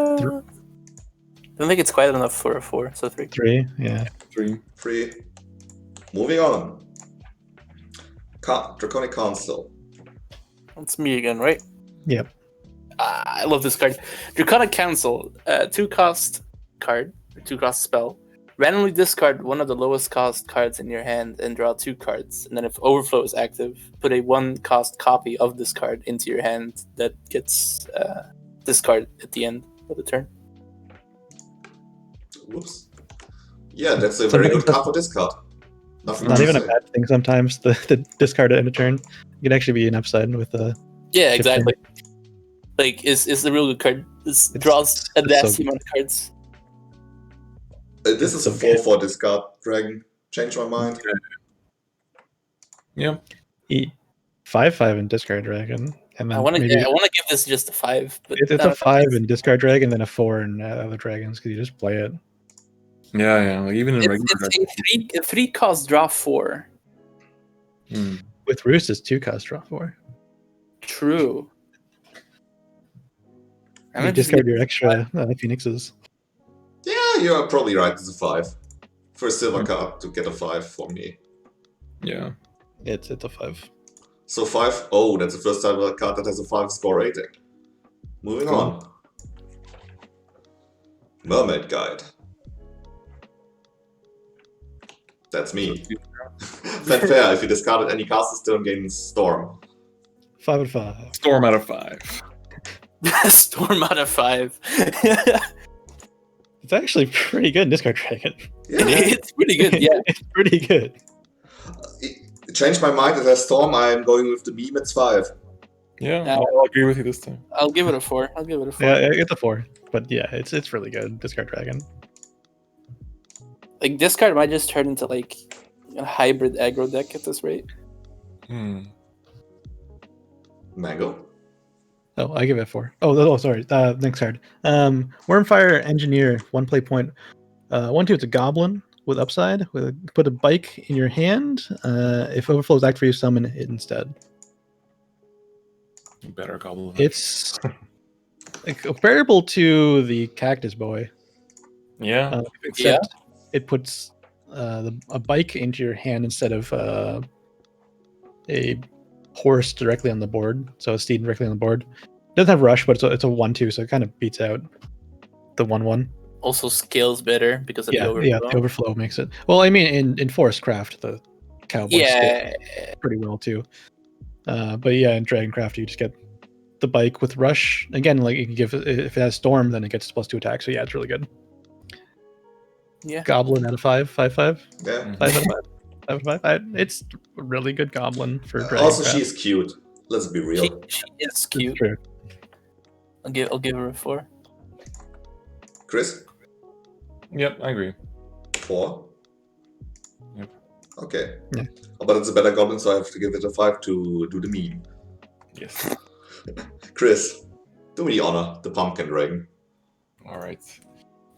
don't think it's quite enough for a 4, so 3. 3, yeah. 3. 3. Moving on. Draconic Council. That's me again, right? Yep. I love this card. Draconic Council, 2-cost card, 2-cost spell. Randomly discard one of the lowest cost cards in your hand and draw 2 cards. And then if Overflow is active, put a 1-cost copy of this card into your hand that gets discarded at the end of the turn. Whoops. Yeah, that's a very good card for this card. Nothing Not to even a say. bad thing sometimes. The discard at end of turn can actually be an upside with the. Yeah, exactly. Like, is the real good card. This draws a nasty amount of cards. This is a 4 for this card, Dragon. Change my mind. Yeah. 5/5 in discard dragon, and then I want to maybe give this just a 5. But it's a 5 in discard dragon, then a 4 in other dragons because you just play it. Yeah. Like even in regular. It's a 3-cost draw 4. With Roost, it's 2-cost draw 4. True. You discard your extra phoenixes. Yeah, you're probably right. It's a 5. For a silver card to get a 5 for me. Yeah. It's a 5. So 5. Oh, that's the first time a card that has a 5 score rating. Moving on. Mermaid Guide. That's me. Fanfare, if you discarded any castles, turn gain Storm. 5 and 5. Storm out of 5. Storm out of 5. It's actually pretty good in discard dragon. Yeah. It's pretty good, yeah. It's pretty good. Changed my mind. It has Storm. I'm going with the meme. It's 5. Yeah, Yeah. I'll agree with you this time. I'll give it a 4. Yeah, it's a 4. But yeah, it's really good. Discard dragon. Like, this card might just turn into, like, a hybrid aggro deck at this rate. Mango. Oh, I give it 4. Oh, sorry. Next card. Wormfire Engineer, 1 play point. 1/2, it's a goblin with upside. Put a bike in your hand. If Overflow is active for you, summon it instead. Better goblin. It's comparable to the Cactus Boy. Yeah. Except it puts a bike into your hand instead of a horse directly on the board. So a steed directly on the board. It doesn't have rush, but it's a 1/2, so it kind of beats out the 1/1. Also scales better because of the overflow. Yeah, the overflow makes it. Well, I mean, in Forest Craft, the cowboy scales pretty well too. But yeah, in Dragoncraft, you just get the bike with rush. Again, like you can give if it has storm, then it gets +2 attack. So yeah, it's really good. Yeah. Goblin out of 5, 5/5. Yeah. 5 out of 5. 5 out of 5. It's a really good goblin for Dragoncraft. Also, she's cute. Let's be real. She is It's cute. true. I'll give her a 4. Chris? Yep, I agree. 4? Yep. Okay. Yeah. Oh, but it's a better goblin, so I have to give it a 5 to do the meme. Yes. Chris, do me the honor, the pumpkin dragon. All right.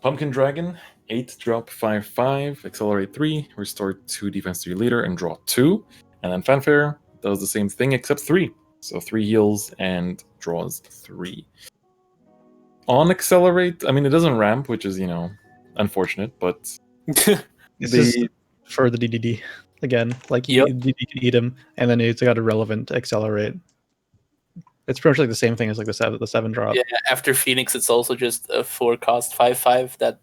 Pumpkin Dragon, 8 drop 5/5, accelerate 3, restore 2 defense to your leader, and draw 2. And then Fanfare does the same thing except 3. So 3 heals and draws 3. On accelerate, I mean, it doesn't ramp, which is, unfortunate, but It's just for the DDD again. Like DDD can eat him, and then it's got a relevant accelerate. It's pretty much like the same thing as like the 7 drop. Yeah, after Phoenix, it's also just a 4-cost 5/5 that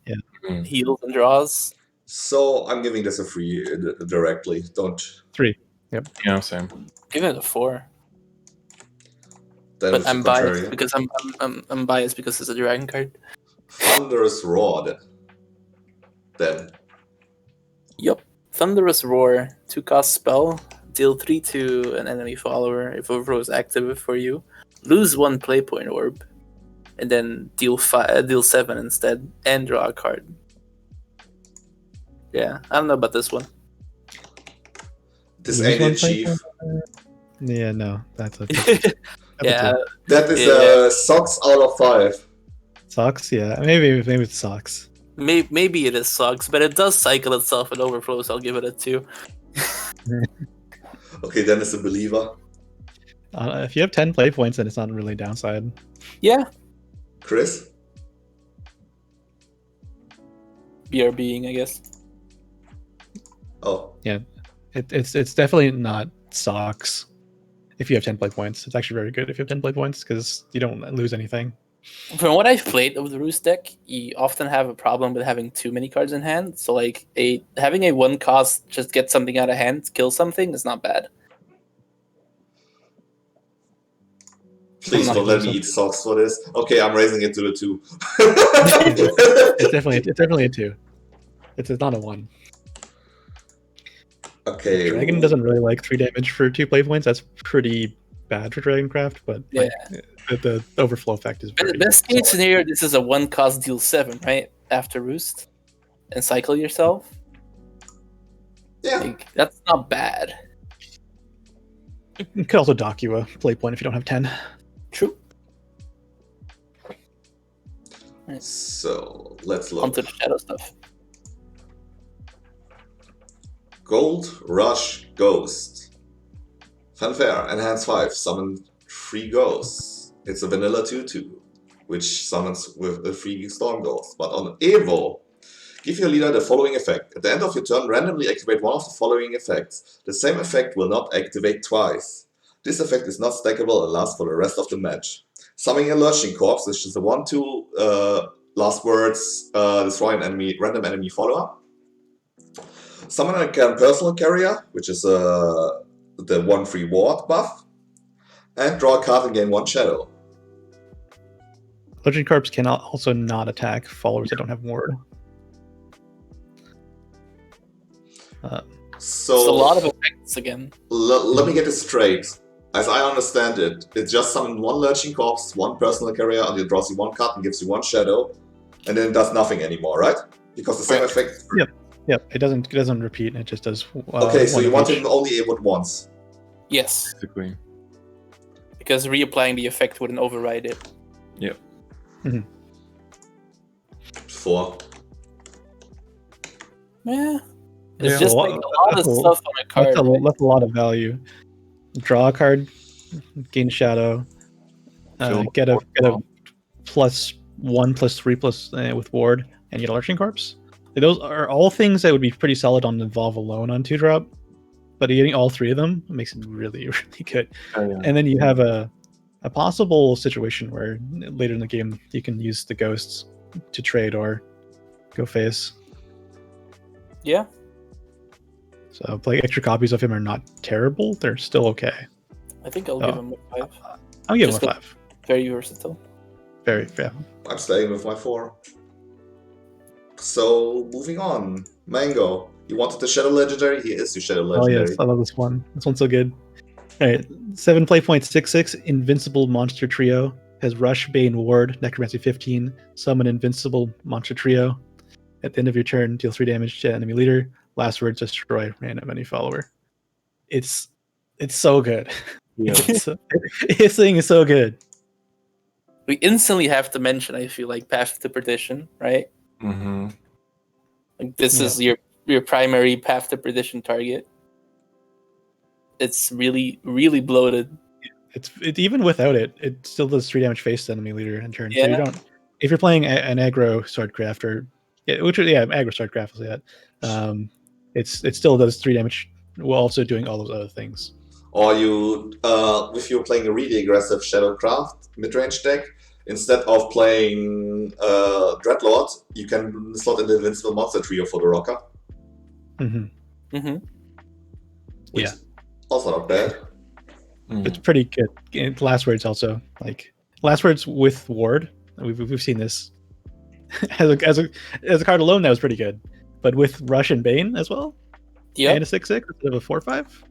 heals and draws. So I'm giving this a 3 directly. Don't. 3. Yep. Yeah, same. Give it a 4. Then But it's I'm the contrary. biased because I'm biased because it's a dragon card. Thunderous Roar. Then. Yup. Thunderous Roar, 2-cost spell. Deal 3 to an enemy follower if Overflow is active for you. Lose 1 play point orb. And then deal 7 instead. And draw a card. Yeah, I don't know about this one. This Lose ain't one it, Chief. Yeah, no, that's a Yeah, That is socks out of 5. socks. Yeah, maybe it's socks. maybe it is sucks, but it does cycle itself in Overflow, so I'll give it a 2. Okay, then it's a believer. If you have 10 play points, then it's not really a downside. Yeah, Chris? BRBing, I guess. Oh, It's definitely not socks. If you have 10 play points, it's actually very good if you have 10 play points because you don't lose anything. From what I've played of the Roost deck, you often have a problem with having too many cards in hand. So like having a 1 cost just get something out of hand, kill something is not bad. please not don't let doing me eat socks for this. Okay, I'm raising it to the 2. It's definitely a 2. It's not a 1. Okay. Dragon doesn't really like 3 damage for 2 play points. That's pretty bad for Dragoncraft, but Yeah. the overflow effect is very Best case scenario, this is a 1 cost deal 7, right? After Roost. And cycle yourself. Yeah. Like, that's not bad. It could also dock you a play point if you don't have 10. True. So let's look. Onto the shadow stuff. Gold, Rush, Ghost. Fanfare, Enhance 5, summon 3 ghosts. It's a vanilla 2/2, which summons with a 3 Storm Ghost. But on Evo, give your leader the following effect. At the end of your turn, randomly activate one of the following effects. The same effect will not activate twice. This effect is not stackable and lasts for the rest of the match. Summoning a Lurching Corpse, which is a 1/2 last words, destroy an enemy, random enemy follower. Summon a personal carrier, which is the 1/3 ward buff. And draw a card and gain 1 shadow. Legend Corps can also not attack followers that don't have ward. So It's a lot of effects again. let me get this straight. As I understand it, it just summons 1 Lurching Corpse, 1 personal carrier, and it draws you 1 card and gives you 1 shadow, and then it does nothing anymore, right? Because the same effect. Yep, it doesn't repeat. It just does. Okay, so one you of want each. him only able once. Yes, Basically. because reapplying the effect wouldn't override it. Yep. 4. Yeah. It's Yeah, just well, like a lot of that's a- stuff on a card. That's a lot of value. Draw a card, gain shadow, get a +1/+3+ with ward, and get a Lurching Corpse. Like, those are all things that would be pretty solid on Evolve alone on 2-drop, but getting all 3 of them makes it really, really good. Oh, yeah. And then you have a possible situation where later in the game you can use the ghosts to trade or go face. Yeah. So like extra copies of him are not terrible; they're still okay. I think I'll give him a 5. I'll give him a Just 5. Very versatile. Very fair. I'm staying with my 4. So, moving on. Mango. You wanted the Shadow Legendary? Here is your Shadow Oh Legendary. yes, I love this one. This one's so good. All right, 7 play points, 6/6. Invincible monster trio has Rush, Bane, Ward, Necromancy 15. Summon Invincible monster trio. At the end of your turn, deal 3 damage to enemy leader. Last words, destroy random enemy follower. It's so good. Yeah. This thing is so good. We instantly have to mention, I feel like, Path to Perdition, right? Mm-hmm. Like this is your primary Path to Perdition target. It's really, really bloated. It's even without it, it still does 3 damage face to enemy leader in turn. So Yeah. you don't. If you're playing an aggro swordcraft or aggro swordcraft, will say that. It still does 3 damage while also doing all those other things. Or you, if you're playing a really aggressive Shadowcraft mid-range deck, instead of playing Dreadlord, you can slot in the Invincible Monster Trio for the Rocker. Mm-hmm. Mm-hmm. Which Yeah. also not bad. It's pretty good. And last words also like last words with ward. We've seen this as a card alone that was pretty good, but with Rush and Bane as well. Yeah, And a 6/6 instead of a 4/5.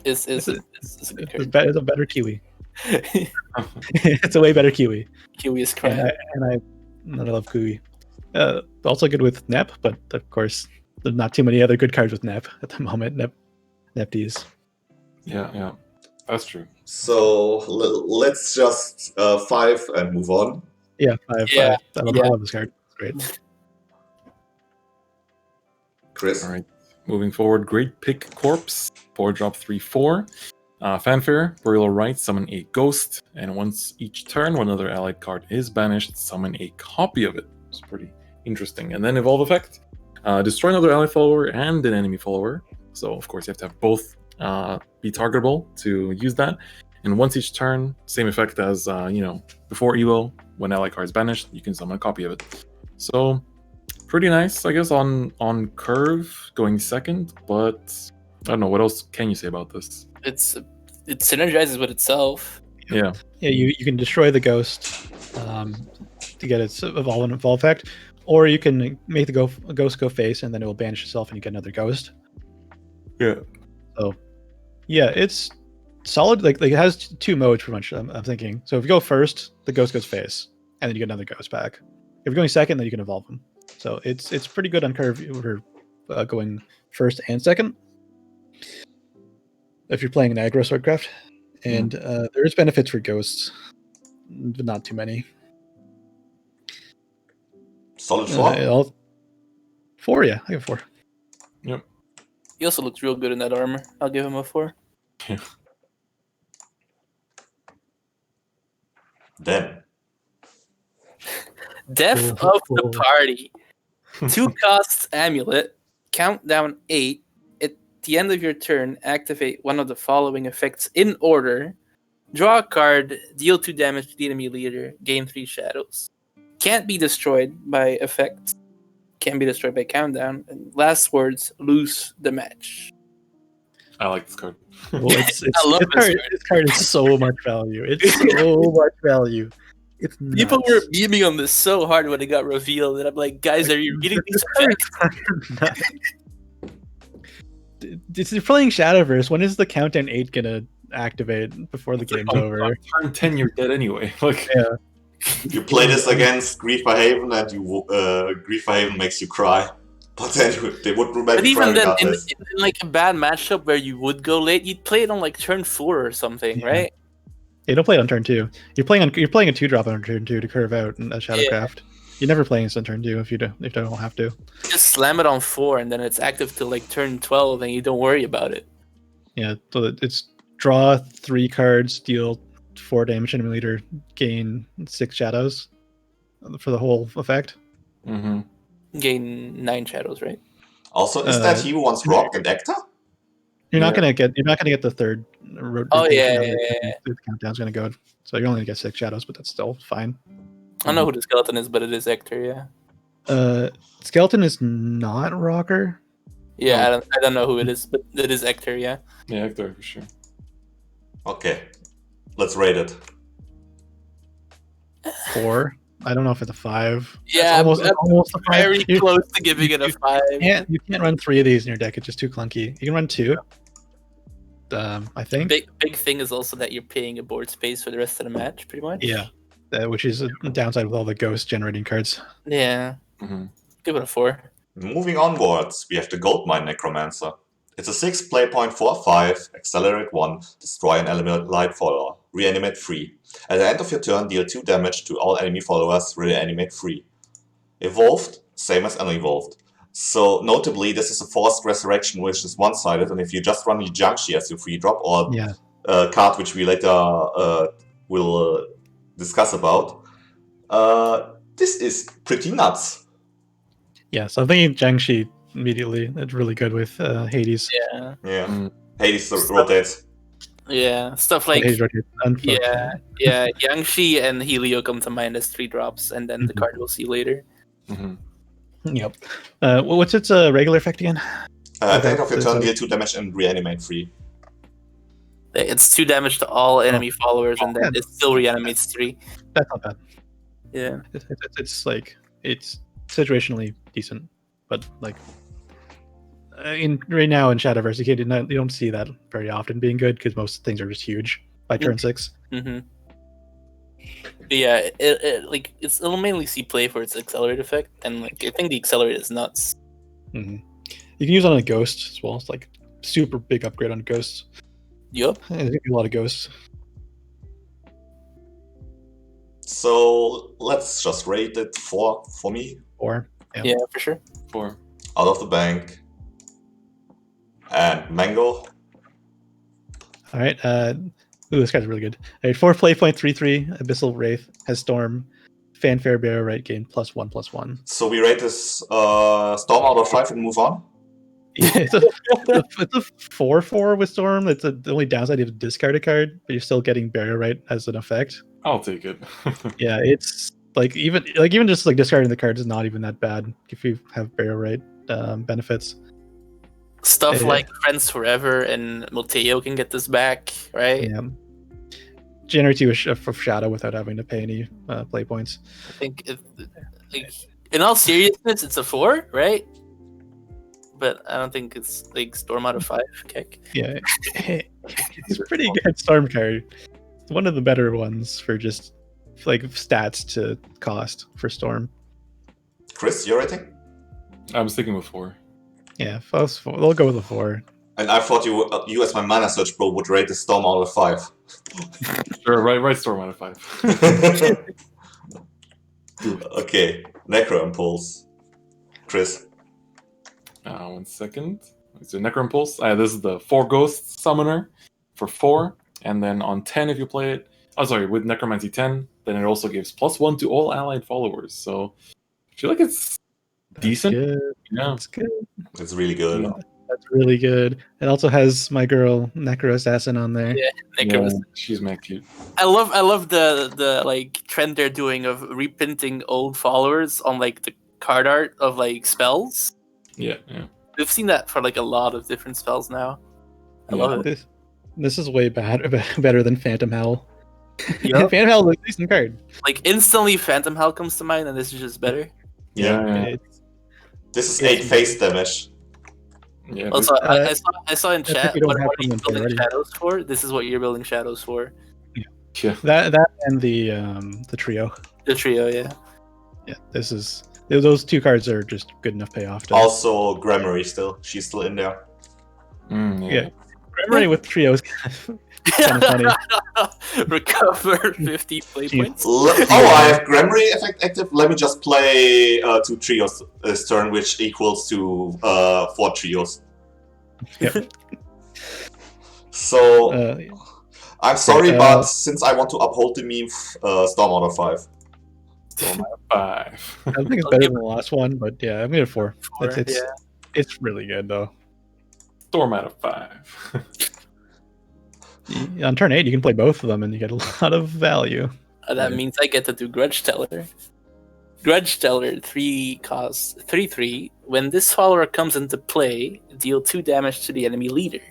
it's a good It's card. a better Kiwi. It's a way better Kiwi. Kiwi is And crap. I love Kiwi. Also good with Nep, but of course there's not too many other good cards with Nep at the moment. Nepties. Yeah. That's true. So let's just 5 and move on. Yeah, 5. Yeah, I love this card. It's great. Chris? All right. Moving forward, Great Pick Corpse, 4-drop 3/4. Fanfare, Burial Rite, summon a ghost, and once each turn, when another allied card is banished, summon a copy of it. It's pretty interesting. And then Evolve Effect, destroy another allied follower and an enemy follower. So, of course, you have to have both be targetable to use that. And once each turn, same effect as, before Evo, when allied card is banished, you can summon a copy of it. So, pretty nice, I guess, on curve, going second, but I don't know, what else can you say about this? It synergizes with itself. Yeah. Yeah, you can destroy the ghost to get its evolve effect, or you can make the ghost go face, and then it will banish itself, and you get another ghost. Yeah. So, yeah, it's solid. Like it has two modes, pretty much. I'm thinking. So if you go first, the ghost goes face, and then you get another ghost back. If you're going second, then you can evolve them. So it's pretty good on curve for going first and second. If you're playing an aggro swordcraft, and there's benefits for ghosts, but not too many. Solid 4. 4, yeah, I give 4. Yep. He also looks real good in that armor. I'll give him a 4. Then. Death of the Party. 2 costs amulet. Countdown 8. At the end of your turn, activate one of the following effects in order. Draw a card, deal 2 damage to the enemy leader, gain 3 shadows. Can't be destroyed by effects. Can't be destroyed by countdown. And last words, lose the match. I like this card. Well, I love this card is so much value. It's so much value. It's People nuts. were beaming on this so hard when it got revealed, and I'm like, guys, are you reading these effects? You're playing Shadowverse. When is the countdown 8 gonna activate before the game's over? Turn 10, you're dead anyway. Like, Yeah. You play this against Griefer Haven, and Griefer Haven makes you cry. But then they wouldn't make But you cry even then, in regardless. like a bad matchup where you would go late, you'd play it on like turn 4 or something, Yeah. right? You don't play it on turn 2. You're playing a 2-drop on turn 2 to curve out in a Shadowcraft. You're never playing this on turn 2 if you don't have to. Just slam it on 4, and then it's active till like turn 12, and you don't worry about it. Yeah, so it's draw 3 cards, deal 4 damage to enemy leader, gain 6 shadows for the whole effect. mm-hmm. Gain 9 shadows, right? Also, is that he who wants rocked and Ecta? You're not gonna get the third rotation. Oh, yeah. The countdown's gonna go. So you're only gonna get 6 shadows, but that's still fine. I don't know who the skeleton is, but it is Hector, yeah. Skeleton is not Rocker. Yeah, I don't know who it is, but it is Hector, yeah. Yeah, Hector, for sure. Okay, let's rate it. 4. I don't know if it's a 5. Yeah, It's almost a 5. very close to giving it a 5. You can't run 3 of these in your deck. It's just too clunky. You can run 2. I think. Big thing is also that you're paying a board space for the rest of the match, pretty much. Yeah. Which is a downside with all the ghost generating cards. Yeah. Mm-hmm. Give it a 4. Moving onwards, we have the Goldmine Necromancer. It's a 6 play point 4/5, accelerate 1, destroy an allied follower, reanimate 3. At the end of your turn, deal 2 damage to all enemy followers, reanimate 3. Evolved, same as unevolved. So notably, this is a forced resurrection, which is one-sided, and if you just run Jiangxi as your free drop, or a card which we later will discuss about, this is pretty nuts. Yeah, so I'm thinking Jiangxi immediately. It's really good with Hades. Yeah. Yeah. Hades rotates. Yeah. Stuff like Hades rotates, yeah. Yangshi and Helio come to mind as 3 drops, and then the card we'll see later. Mm-hmm. Yep. What's its regular effect again? At the end of your turn, deal 2 damage and reanimate 3. It's 2 damage to all enemy followers, and then it still reanimates 3. That's not bad. Yeah. It's like it's situationally decent, but like right now in Shadowverse, you don't see that very often being good because most things are just huge by turn 6. Mm-hmm. Yeah, it'll mainly see play for its accelerate effect, and like I think the accelerate is nuts. Mm-hmm. You can use it on a ghost as well. It's like super big upgrade on ghosts. Yup. There's a lot of ghosts. So let's just rate it 4 for me. 4. Yeah, for sure. 4. Out of the bank. And Mango. All right. This card's really good. All right, 4 play point 3/3. Abyssal Wraith has Storm, Fanfare, Barrow Right, gain +1/+1. So we rate this Storm out of 5 and move on. Yeah, it's a 4/4 with Storm. It's the only downside you have to discard a card, but you're still getting Barrow Right as an effect. I'll take it. Yeah, it's even just like discarding the cards is not even that bad if you have Barrow Right benefits. Stuff Yeah. like Friends Forever and Multeo can get this back, right? Yeah. Generates you a Shadow without having to pay any play points. I think, like, in all seriousness, it's a 4, right? But I don't think it's like Storm out of 5 kick. Yeah, it's a pretty good Storm card. It's one of the better ones for just like stats to cost for Storm. Chris, your rating? I'm sticking with 4. Yeah, they'll go with a 4. And I thought you as my mana search bro would rate the Storm out of 5. Sure, right, Storm out of 5. Okay, Necro Impulse. Chris. 1 second. So Necro Impulse. This is the 4 Ghost Summoner for 4. And then on 10, if you play it, with Necromancy 10, then it also gives +1 to all allied followers. So I feel like it's decent. Good. Yeah. That's good. It's really good. Yeah. That's really good. It also has my girl Necro Assassin on there. Yeah, Necro. Yeah, she's mad cute. I love the like trend they're doing of reprinting old followers on like the card art of like spells. Yeah. We've seen that for like a lot of different spells now. I Yeah. love it. This is way better than Phantom Howl. Yep. Phantom Howl is a decent card. Like instantly, Phantom Hell comes to mind, and this is just better. Yeah. This is 8 face damage. Yeah. Also, I saw in That's chat if you don't what have are you them building already. shadows for? This is what you're building shadows for. Yeah. That and the trio. The trio, yeah. Yeah, those 2 cards are just good enough payoff. Also, Gramarye still. She's still in there. Yeah. Gramarye with trios kind of funny. Recover 50 play Jeez. points. I have Gramarye effect active. Let me just play 2 trios this turn, which equals to 4 trios. Yep. So, I'm sorry, okay, but since I want to uphold the meme, Storm out of 5. Storm out of 5. I think it's better than the last one, but yeah, I'm gonna 4. Four, It's really good though. Storm out of 5. On turn 8, you can play both of them, and you get a lot of value. That means I get to do Grudge Teller. Grudge Teller 3 costs 3/3. When this follower comes into play, deal 2 damage to the enemy leader.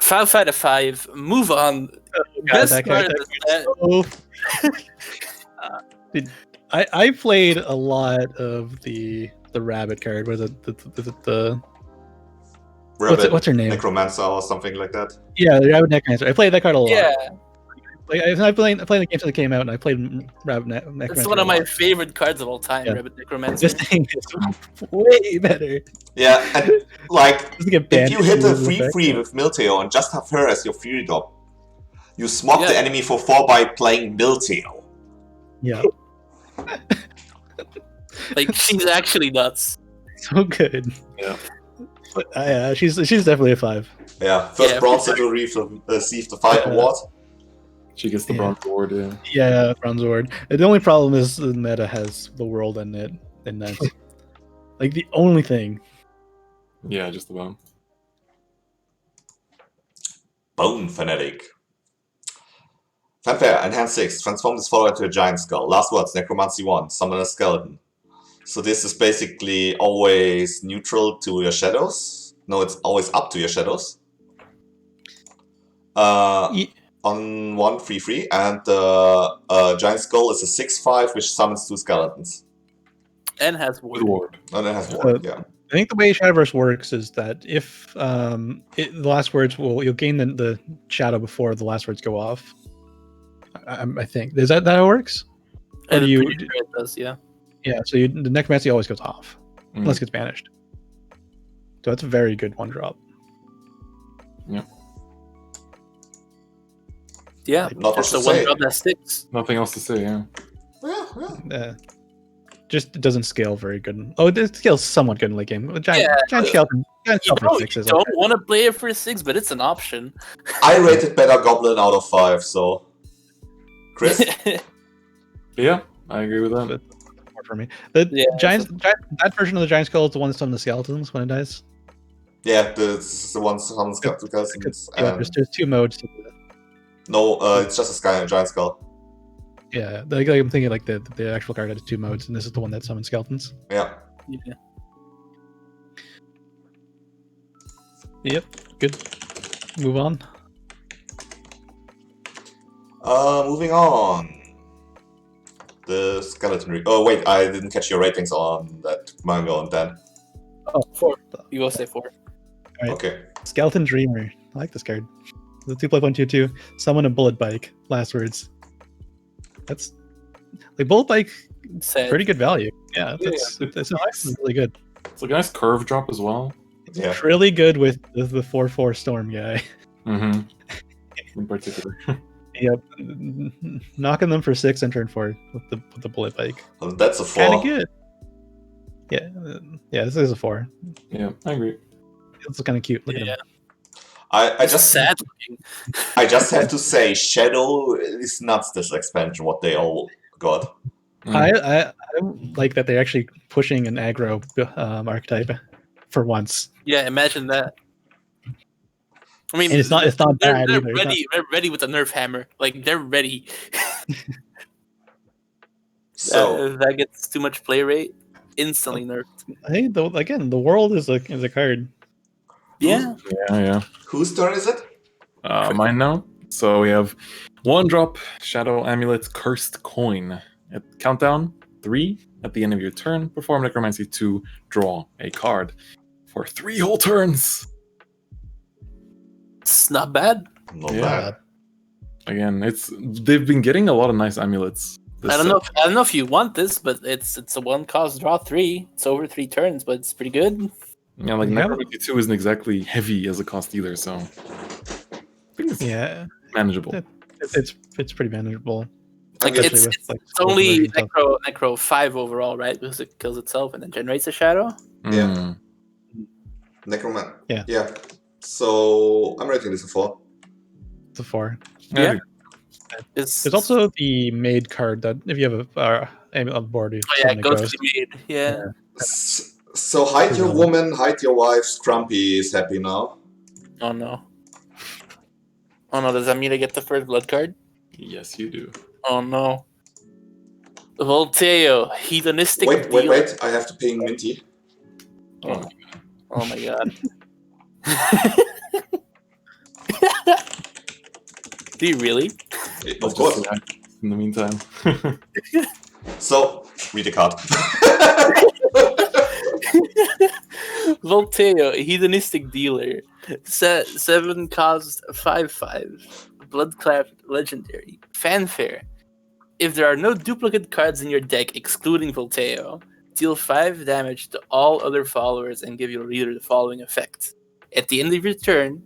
5 out of 5. Move on. Best that card card- of the set. I played a lot of the rabbit card. Was it the Rabbit, what's her name? Necromancer or something like that. Yeah, the rabbit necromancer. I played that card a lot. Yeah, Like, I played the games that came out, and I played rabbit necromancer. it's one of a my lot. favorite cards of all time, Yeah. Rabbit Necromancer. This thing is way better. Yeah, and like, Doesn't get if banned you hit a from the effect. 3/3 with Milteo and just have her as your Fury drop, you smog Yeah. the enemy for 4 by playing Milteo. Yeah, Like, she's actually nuts. so good. Yeah. But she's definitely a 5. Yeah, first Yeah, bronze for to receive the fight award. She gets the Yeah. bronze award. Yeah. Yeah, Bronze Ward. The only problem is the meta has the world in it, and that's like the only thing. Yeah, just about. Bone Fanatic. Fanfare, Enhance 6. Transform this follower into a giant skull. Last words, Necromancy 1. Summon a skeleton. So this is basically always neutral to your shadows. No, it's always up to your shadows. On 1, 3/3. And giant skull is a 6/5, which summons 2 skeletons. And has Good ward. award. And it has one, yeah. I think the way Shadowverse works is that if the last words you'll gain the shadow before the last words go off. I think is that how it works? Or And do you? pretty sure it does, yeah. Yeah, so the necromancy always goes off unless it gets banished. So that's a very good 1-drop. Yeah, Not much just to the one say. drop that sticks. Nothing else to say. Yeah. Yeah, yeah. just doesn't scale very good. Oh, it scales somewhat good in late game. Giant skeleton You for 6 is don't okay. want to play it for 6, but it's an option. I rated Better Goblin out of 5, so... Chris? Yeah, I agree with that. More for me. The Yeah, that version of the giant skull is the one that's on the skeletons when it dies. Yeah, the ones on skeletons. Yeah, there's 2 modes to do that. No, it's just a giant skull. Yeah, like I'm thinking like the actual card has 2 modes, and this is the one that summons skeletons. Yeah. Yeah. Yep, good. Move on. Moving on. The skeleton. Oh wait, I didn't catch your ratings on that manga on Dan. Oh, 4. You go say 4. Right. Okay. Skeleton Dreamer. I like this card. The 2+1/2/2. Summon a bullet bike. Last words. That's like bullet bike. Sad. Pretty good value. Yeah, Yeah, that's really good. It's a nice curve drop as well. Yeah. It's really good with the 4/4 storm guy. Mm-hmm. In particular. Yep, knocking them for 6 and turn 4 with the bullet bike. Well, that's a 4. Kind of good. Yeah, this is a 4. Yeah, I agree. It's kind of cute. Look at him. I It's just sad looking. I just have to say, Shadow is nuts. This expansion, what they all got. I like that they're actually pushing an aggro archetype for once. Yeah, imagine that. I mean, And it's not bad they're either. ready. They're ready with the nerf hammer. Like they're ready. So if that gets too much play rate, instantly nerfed. Hey, again, the world is a card. Yeah. Yeah. whose turn is it? Mine now. So we have 1-drop Shadow Amulet Cursed Coin. At countdown 3, at the end of your turn, perform Necromancy to draw a card for 3 whole turns. It's not bad. Not Yeah. bad. Again, they've been getting a lot of nice amulets. I don't know if you want this, but it's a 1-cost draw 3. It's over 3 turns, but it's pretty good. Yeah, like Yeah. Necromancy 2 isn't exactly heavy as a cost either, so I think it's manageable. It's pretty manageable. Like Especially it's with, only versions of- necro 5 overall, right? Because it kills itself and then generates a shadow. Mm. Necroman. Yeah. Yeah. So I'm rating this a 4. It's a 4. Yeah. There's also the maid card that if you have a board, you summon a Ghostly Maid. Yeah. So hide your woman, hide your wife. Scrumpy is happy now. Oh no. Oh no, does that mean I get the first blood card? Yes, you do. Oh no. Volteo, hedonistic Wait. dealer. I have to ping Minty. Oh, Oh my god. Do you really? Of course. In the meantime. So read the card. Volteo, hedonistic dealer. 7 cost 5/5. Bloodclap legendary. Fanfare. If there are no duplicate cards in your deck excluding Volteo, deal 5 damage to all other followers and give your leader the following effect. At the end of your turn,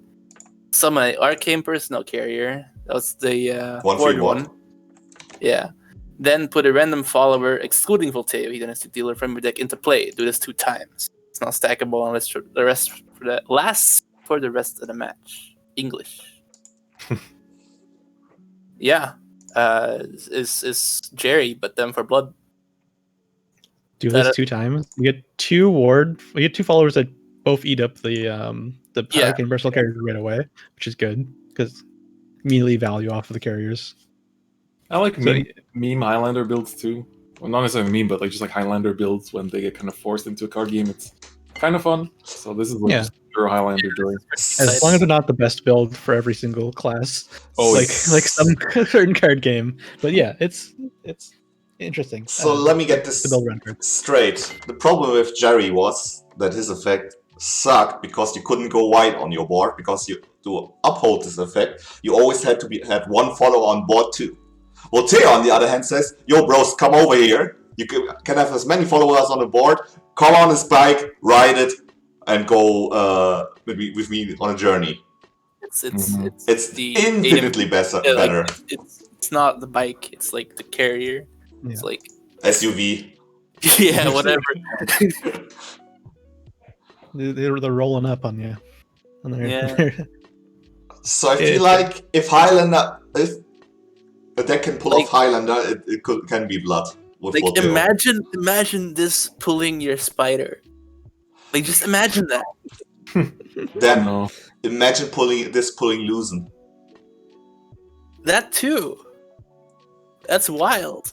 summon an arcane personnel carrier. That's the 1/3 one. Yeah. Then put a random follower excluding Volteo, hedonistic dealer, from your deck into play. Do this 2 times. It's not stackable unless the rest lasts for the rest of the match. English. Yeah. Is Jerry, but then for blood. Do this 2 times. You get 2 ward. You get 2 followers that both eat up the arcane personal carrier right away, which is good because immediately value off of the carriers. I like meme Highlander builds too. Well, not necessarily meme, but like just like Highlander builds when they get kind of forced into a card game. It's kind of fun. So this is like just pure Highlander joy. As long as they're not the best build for every single class, Oh, like some certain card game. But yeah, it's interesting. So let me get this the build run card. straight. The problem with Jerry was that his effect sucked because you couldn't go wide on your board because to uphold this effect, you always had to have 1 follower on board too. Voltaire, on the other hand, says, "Yo, bros, come over here. You can have as many followers on the board. Come on this bike, ride it, and go with me on a journey." It's the infinitely better. It's not the bike. It's like the carrier. Yeah. It's like SUV. Yeah, whatever. They're rolling up on you. On their, Yeah. So I feel like if a deck can pull off Highlander, it can be blood. With Like imagine this pulling your spider. Like just imagine that. Then No. imagine pulling Loosen. That too. That's wild.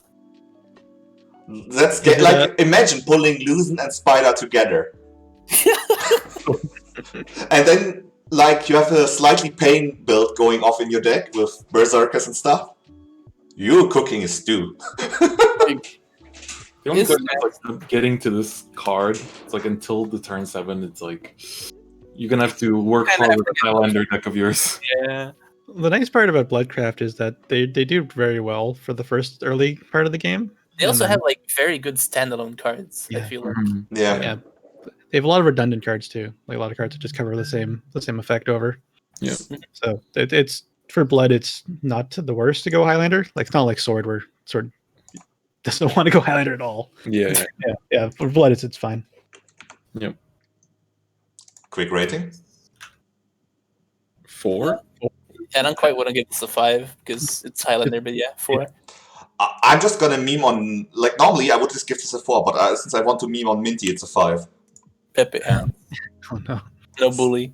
Let's get imagine pulling Loosen and Spider together. And then you have a slightly pain build going off in your deck with Berserkers and stuff. You're cooking a stew. The only thing is getting to this card, it's like until the turn 7, it's like you're gonna have to work hard with the Highlander deck of yours. Yeah. The nice part about Bloodcraft is that they do very well for the first early part of the game. They also have very good standalone cards. I feel like. Yeah. They have a lot of redundant cards too. Like a lot of cards that just cover the same effect over. Yeah. So it's for Blood. It's not the worst to go Highlander. Like it's not like Sword where Sword doesn't want to go Highlander at all. Yeah. Yeah. For Blood, it's fine. Yep. Quick rating? 4. I don't quite want to give this a 5 because it's Highlander, but yeah, 4. I'm just gonna meme on normally I would just give this a 4, but since I want to meme on Minty, it's a 5. Pepe, Oh no. no bully.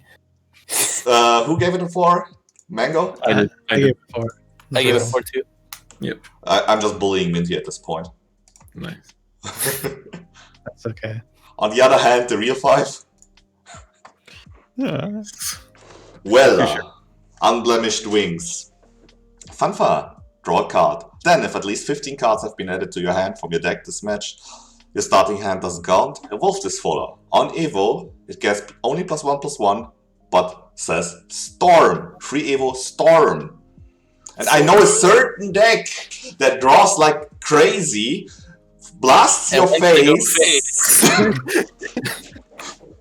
Who gave it a 4? Mango? I did. I gave it a 4. I gave it a 4 too. Yep. I'm just bullying Minty at this point. Nice. That's okay. On the other hand, the real 5? Yeah. Well, Unblemished Wings. Fanfare. Draw a card. Then, if at least 15 cards have been added to your hand from your deck this match, your starting hand doesn't count. Evolve this follower. On Evo, it gets only +1/+1, but says Storm. Free Evo Storm. And I know a certain deck that draws like crazy, blasts your face.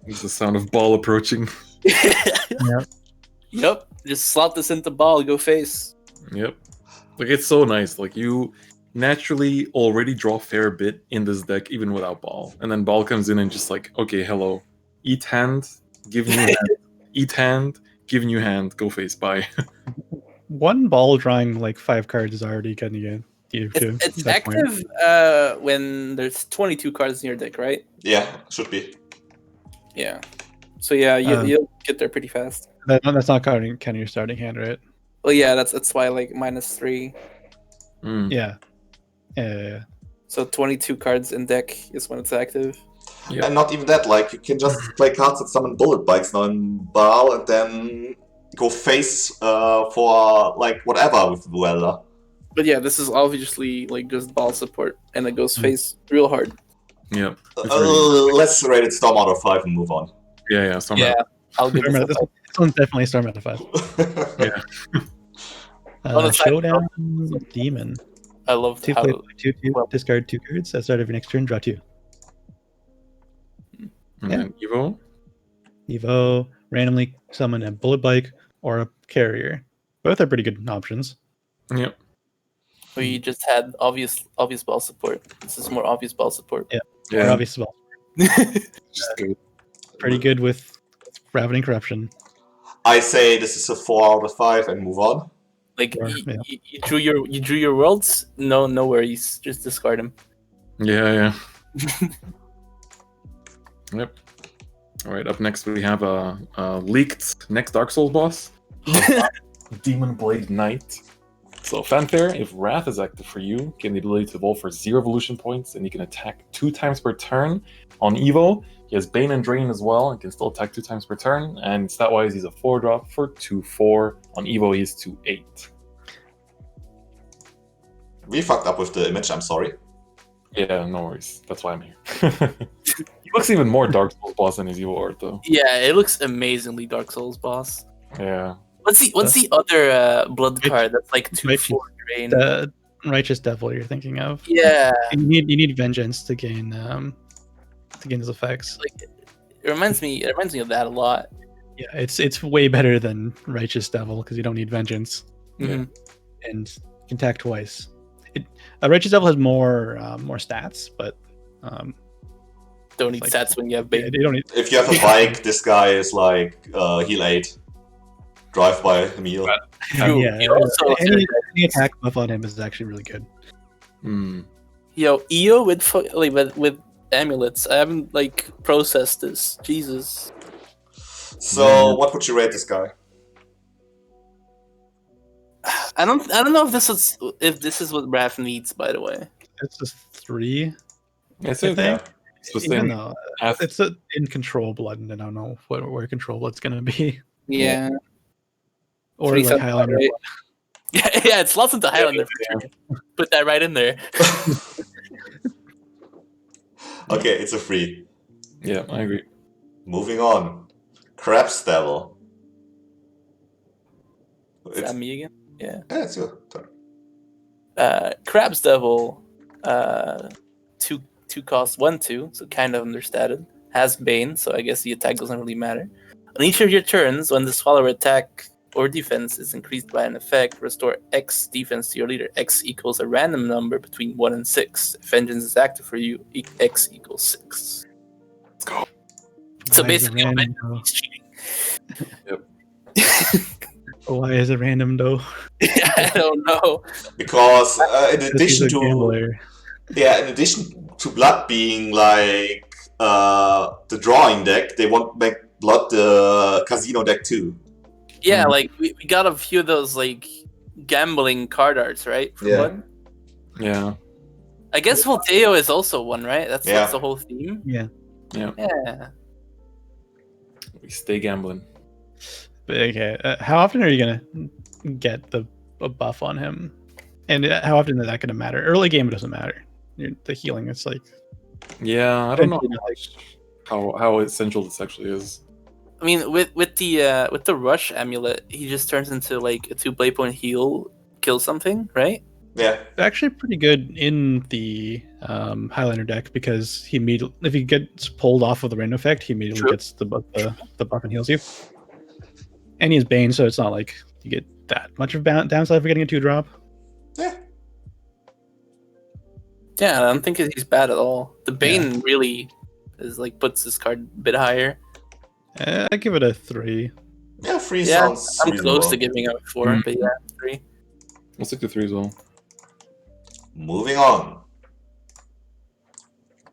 It's the sound of ball approaching. Yep. Just slot this into ball, go face. Yep. Like it's so nice. Like you naturally already draw a fair bit in this deck, even without ball. And then ball comes in and just like, okay, hello. Eat hand, give you hand. Eat hand, giving you hand, go face, bye. One ball drawing like 5 cards is already kind of good. It's active when there's 22 cards in your deck, right? Yeah, should be. Yeah. So yeah, you'll get there pretty fast. That's not counting your starting hand, right? Well, yeah, that's why like -3. Yeah. So 22 cards in deck is when it's active. Yep. And not even that, like you can just play cards that summon bullet bikes now in Baal and then go face for like whatever with Vuela. But yeah, this is obviously like just ball support, and it goes face real hard. Yep. Let's rate it Storm out of 5 and move on. Yeah. I'll give This one's definitely Storm out of 5. Yeah. Showdown Demon. I love 2 how play 2/2, discard 2 cards. At the start of your next turn, draw 2. And then Evo, randomly summon a bullet bike or a carrier. Both are pretty good options. Yep. we just had obvious ball support. This is more obvious ball support. More obvious ball. Just good. Pretty good with Ravening Corruption. I say this is a 4 out of 5 and move on. Like Sure, you drew your worlds. No worries. Just discard them. Yeah. Yep. All right. Up next, we have a leaked next Dark Souls boss, Demon Blade Knight. So fanfare: if Wrath is active for you, gain the ability to evolve for 0 evolution points, and he can attack 2 times per turn. On Evo, he has Bane and Drain as well, and can still attack 2 times per turn. And stat-wise, he's a 4-drop for 2/4. On Evo, he's 2/8. We fucked up with the image, I'm sorry. Yeah, no worries. That's why I'm here. He looks even more Dark Souls boss than his Evo art, though. Yeah, it looks amazingly Dark Souls boss. Yeah. What's the other blood card that's like 2/4 drain? The Righteous Devil you're thinking of. Yeah, You need Vengeance to gain those effects. like it reminds me of that a lot. Yeah, it's way better than Righteous Devil because you don't need Vengeance Mhm. and you can attack twice. Righteous Devil has more stats, but Don't need like- stats when you have Yeah, bait. they don't need. If you have a bike, this guy is like heal 8. Drive by Emil. You also Any attack buff on him is actually really good. EO with amulets. I haven't like processed this. Jesus. So, what would you rate this guy? I don't know if this is what Raph needs, by the way. It's a 3. I I think think. it's the Even same. though Ath- it's in control blood, and I don't know where control blood's gonna be, Yeah. or Three like sounds Highlander. right. Yeah, it slots into Highlander for sure. Put that right in there. Okay, it's a 3. Yeah, I agree. Moving on. Crab's Devil. Is that me again? Yeah. Yeah, it's your turn. Crab's Devil, 2 cost 1/2, so kind of understated. Has Bane, so I guess the attack doesn't really matter. On each of your turns, when the Swallower attack or defense is increased by an effect, restore X defense to your leader. X equals a random number between 1 and 6. If Vengeance is active for you, X equals 6. Let's go. So Why is it basically, random, though? he's cheating. Why is it random though? I don't know. Because in Because addition he's a to gambler. in addition to Blood being like the drawing deck, they want to make Blood the casino deck too. Yeah, like we got a few of those like gambling card arts, right? For Yeah. Blood? Yeah. I guess Volteo is also one, right? That's Yeah. the whole theme. Yeah. Yeah. We stay gambling. But okay, how often are you gonna get a buff on him? And how often is that gonna matter? Early game, it doesn't matter. The healing, it's like Yeah, I don't know Potentially how essential this actually is. I mean, with the rush amulet, he just turns into like a 2 play point heal, kill something, right? Yeah. actually pretty good in the Highlander deck because he immediately, if he gets pulled off of the random effect, he immediately True. gets the buff and heals you. And he's Bane, so it's not like you get that much of downside for getting a 2-drop. Yeah. Yeah, I don't think he's bad at all. The Bane really is like puts this card a bit higher. I give it a 3. Yeah, 3 Yeah, sounds I'm reasonable. close to giving him a 4, Mhm. but yeah, 3. I'll stick to 3 as well. Moving on.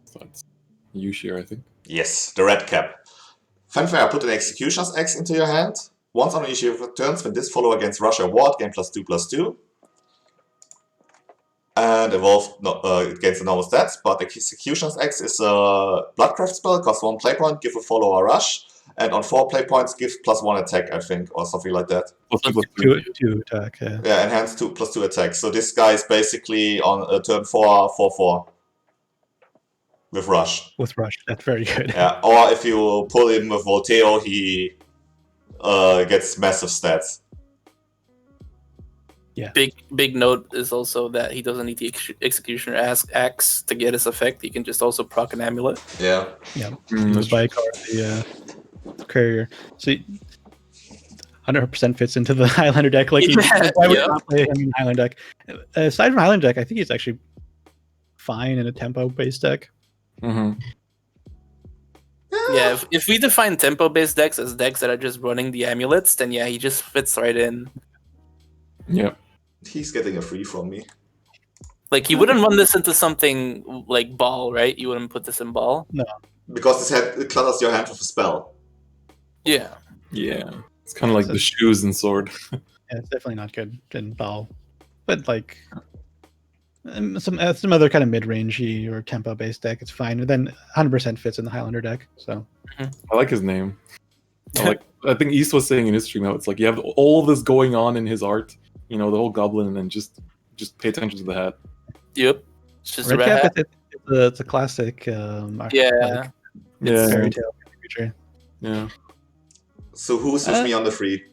So it's Yushir, I think. Yes, the red cap. Fanfare, put an Executioner's X into your hand. Once on each of your turns, when this follow against Russia Ward, gain +2/+2. And evolve against the normal stats, but the Executioner's X is a Bloodcraft spell, costs 1 play point, give a follower a rush, and on 4 play points, give +1 attack, I think, or something like that. Two attack. Yeah. Yeah, enhanced +2 attack. So this guy is basically on turn 4/4 with rush. With rush, that's very good. Yeah, or if you pull him with Volteo, he gets massive stats. Big note is also that he doesn't need the Executioner Axe to get his effect. He can just also proc an amulet. Yeah. The bike or the courier. So 100% fits into the Highlander deck. Like, why would you not play him in Highlander deck? Aside from Highlander deck, I think he's actually fine in a tempo-based deck. Mm-hmm. Yeah, if we define tempo-based decks as decks that are just running the amulets, then yeah, he just fits right in. Yeah. He's getting a free from me. Like, you wouldn't run this into something like Ball, right? You wouldn't put this in Ball. Because it clutters your hand with a spell. Yeah. Yeah. It's kind of like the shoes and sword. Yeah, it's definitely not good in Ball. But, like, some other kind of mid-rangey or tempo-based deck, it's fine. And then 100% fits in the Highlander deck. So I like his name. I think East was saying in his stream how it's like you have all of this going on in his art, the whole goblin, and then just pay attention to the hat. Yep. It's just a Red red Cap, hat. it's a classic Yeah. fairy tale creature. Yeah. So who's with me on the free?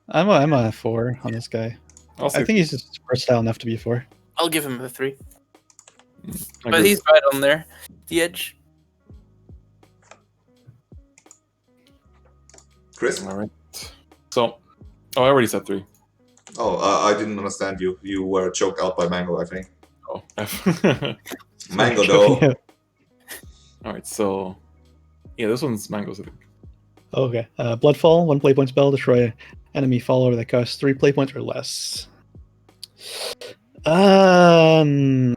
I'm a 4 on this guy. I'll I say think he's just versatile enough to be a 4. I'll give him a 3. I But agree. he's right on there. The edge. Chris? All right. So, I already said 3. Oh, I didn't understand you. You were choked out by Mango, I think. Oh. Mango, though. All right, so yeah, this one's Mango's. Okay. Bloodfall, 1 play point spell, destroy enemy follower that costs 3 play points or less. Blood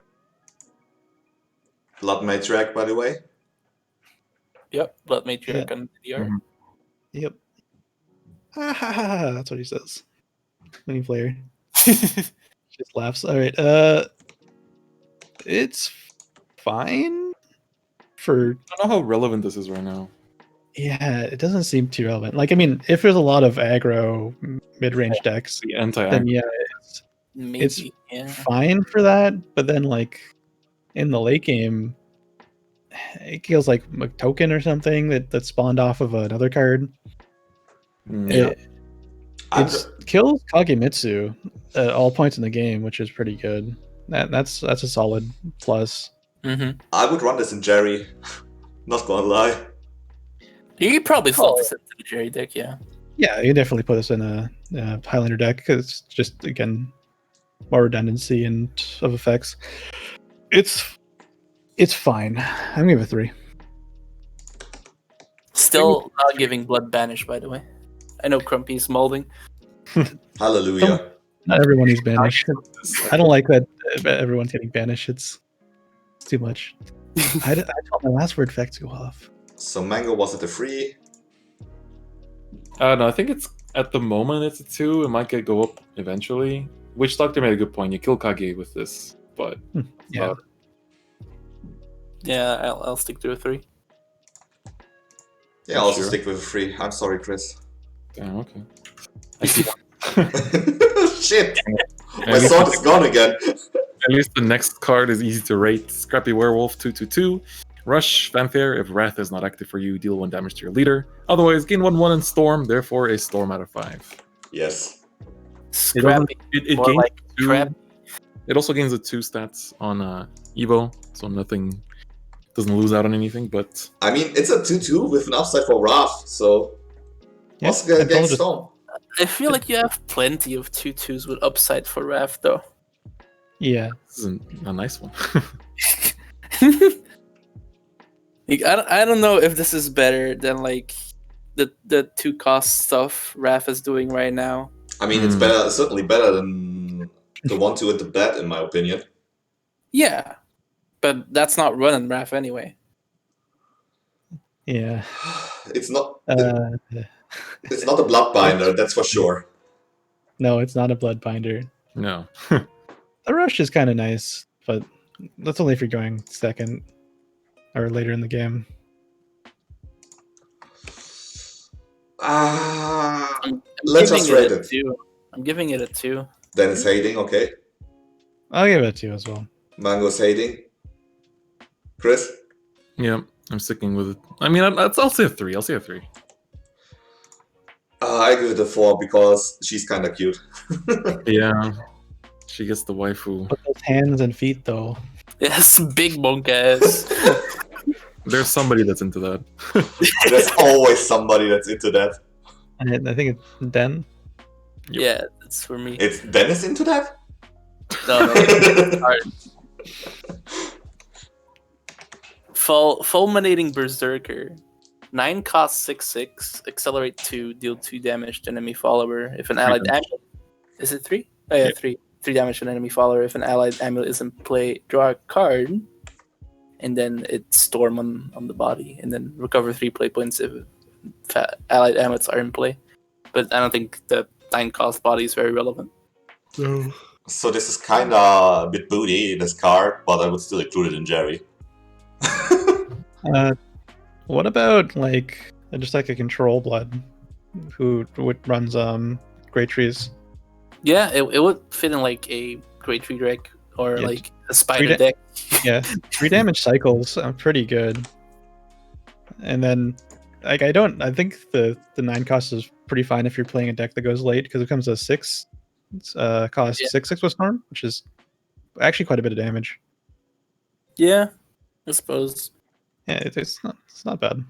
Matriarch, by the way. Yep, Blood Matriarch Yeah. on DDR. Yep. That's what he says. Winning player. Just laughs. All right. It's fine for. I don't know how relevant this is right now. Yeah, it doesn't seem too relevant. Like, I mean, if there's a lot of aggro mid-range decks, The anti then yeah, Maybe, It's yeah. fine for that. But then, like, in the late game, it feels like a token or something that spawned off of another card. Yeah. It kills Kagemitsu at all points in the game, which is pretty good. That's a solid plus. Mm-hmm. I would run this in Jerry. Not gonna lie. You could probably slot this into the Jerry deck, yeah. Yeah, you definitely put this in a Highlander deck because it's just, again, more redundancy and of effects. It's fine. I'm gonna give it 3. Still not giving Blood Banish, by the way. I know Crumpy's molding. Hallelujah. Not everyone needs banish. I don't like that everyone's getting banished. It's too much. I told my last word effects go off. So Mango was at a 3. No, I think it's at the moment it's a 2. It might go up eventually. Witch Doctor made a good point. You kill Kage with this, but Yeah. Yeah, I'll stick to a 3. Yeah, I'll also Sure. stick with a 3. I'm sorry, Chris. damn, okay. I see. Shit! At My least- sword is gone again. At least the next card is easy to rate. Scrappy Werewolf 2/2/2. Rush Fanfare. If Wrath is not active for you, deal 1 damage to your leader. Otherwise, gain 1/1 and Storm. Therefore, a Storm out of 5. Yes. Scrappy. It More gains like 2. trap. It also gains the 2 stats on Evo, so nothing doesn't lose out on anything. But I mean, it's a 2-2 with an upside for Wrath, so... Yeah, Also get I told against you. Storm. I feel like you have plenty of 2/2s with upside for Wrath, though. Yeah. this is a nice one. Like, I don't know if this is better than like the 2 cost stuff Wrath is doing right now. I mean, it's better, certainly better than the 1-2 at the bat, in my opinion. Yeah, but that's not running Wrath anyway. Yeah. It's not... Uh, It's not a Bloodbinder, that's for sure. no, it's not a Bloodbinder. No. The rush is kind of nice, but that's only if you're going second or later in the game. I'm Let's giving just rate a it. 2. I'm giving it a 2. Then it's hating, okay. I'll give it a 2 as well. Mango's hating. Chris? Yeah, I'm sticking with it. I mean, I'll say a 3. I'll say a 3. I give it a 4 because she's kinda cute. Yeah. She gets the waifu. But those hands and feet, though. Yes, big monk ass. There's somebody that's into that. There's always somebody that's into that. And I think it's Den. Yeah, that's for me. It's Dennis into that? No. Alright. Fulminating Berserker. 9 cost 6/6. Accelerate 2. Deal 2 damage to enemy follower. If an allied amulet. Is it 3? Oh yeah, 3. 3 damage to an enemy follower. If an allied amulet is in play, draw a card. And then it storm on the body. And then recover 3 play points if allied amulets are in play. But I don't think the 9 cost body is very relevant. So this is kinda a bit booty, this card, but I would still include it in Jerry. What about like just like a control blood who runs Great Trees? Yeah, it would fit in like a Great Tree deck or Yeah, like a Spider da- deck. Yeah, 3 damage cycles are pretty good. And then like I think the 9 cost is pretty fine if you're playing a deck that goes late because it comes to 6 cost Yeah. 6/6 with Storm, which is actually quite a bit of damage. Yeah, I suppose. Yeah, it's not bad.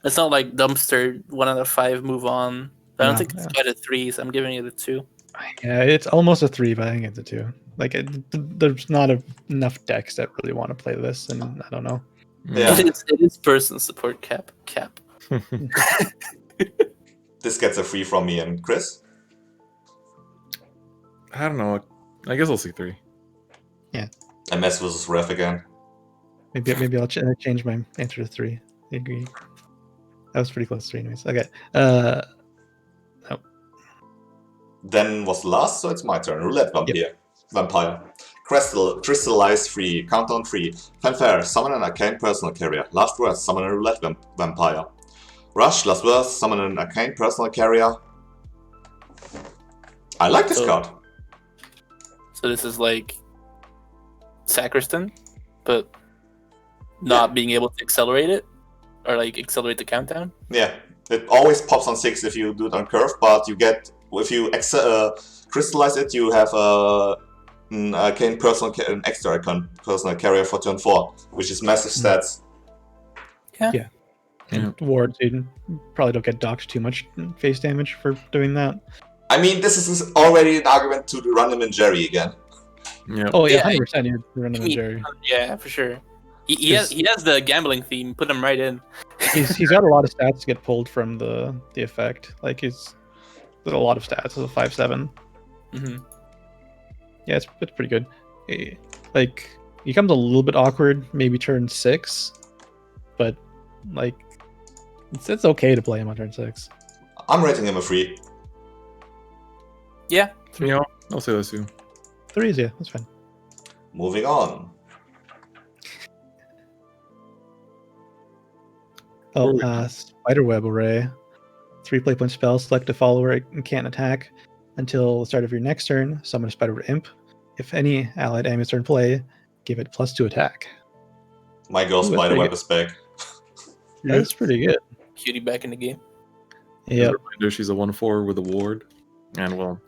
It's not like Dumpster 1 out of 5 move on. I don't No, think it's quite a 3, so I'm giving it a 2. Yeah, it's almost a 3, but I think it's a 2. Like there's not enough decks that really want to play this, and I don't know. Yeah. It is person support cap. This gets a free from me and Chris. I don't know. I guess I'll see 3. MS versus Ref again. Maybe I'll change my answer to 3. I agree. That was pretty close to 3 anyways. Okay. Then was last, so it's my turn. Roulette Vampire. Crystallize 3. Countdown 3. Fanfare. Summon an arcane personal carrier. Last word. Summon a Roulette Vampire. Rush. Last word. Summon an arcane personal carrier. I like this card. So this is like Sacristan, but not being able to accelerate it, or like accelerate the countdown. Yeah, it always pops on 6 if you do it on curve, but you get, if you crystallize it, you have an arcane personal, an extra arcane personal carrier for turn 4, which is massive stats. Yeah. And wards, you probably don't get docked too much face damage for doing that. I mean, this is already an argument to run him in Jerry again. Yeah. Oh yeah, 100%. You run him in Jerry. Yeah, for sure. He has the gambling theme. Put him right in. He's got a lot of stats to get pulled from the effect. Like there's a lot of stats. It's a 5/7. Mm-hmm. Yeah, it's pretty good. Like he becomes a little bit awkward, maybe turn 6, but like it's okay to play him on turn 6. I'm rating him a 3. Yeah. Yeah, I'll say those 2. 3s, yeah, that's fine. Moving on. Spiderweb Array. 3 play point spell. Select a follower and can't attack until the start of your next turn. Summon a Spiderweb Imp. If any allied enemies are in play, give it +2 attack. My girl Spiderweb is back. That's pretty good. Cutie back in the game. Yeah. Reminder, she's a 1/4 with a ward, and well,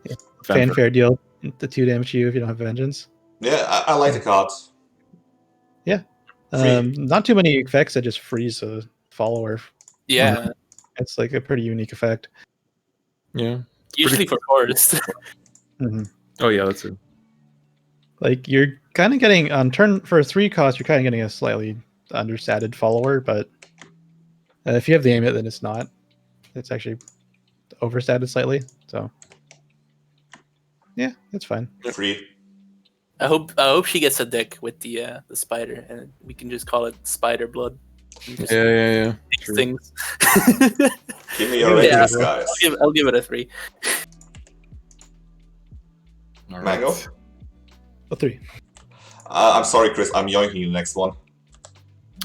Fanfare deal the 2 damage to you if you don't have Vengeance. Yeah, I like the card. Yeah. Not too many effects that just freeze a follower. Yeah. It's like a pretty unique effect. Yeah. Usually for forest. Mm-hmm. Oh yeah, that's it. Like you're kind of getting on turn for a 3 cost, you're kind of getting a slightly understated follower, but if you have the aim it, then it's not. It's actually overstated slightly. So yeah, it's fine. 3. I hope she gets a deck with the spider, and we can just call it Spider Blood. Yeah. Things. Give me your ratings, guys. I'll give it a 3. All Mango? A 3. I'm sorry, Chris. I'm yoinking the next one.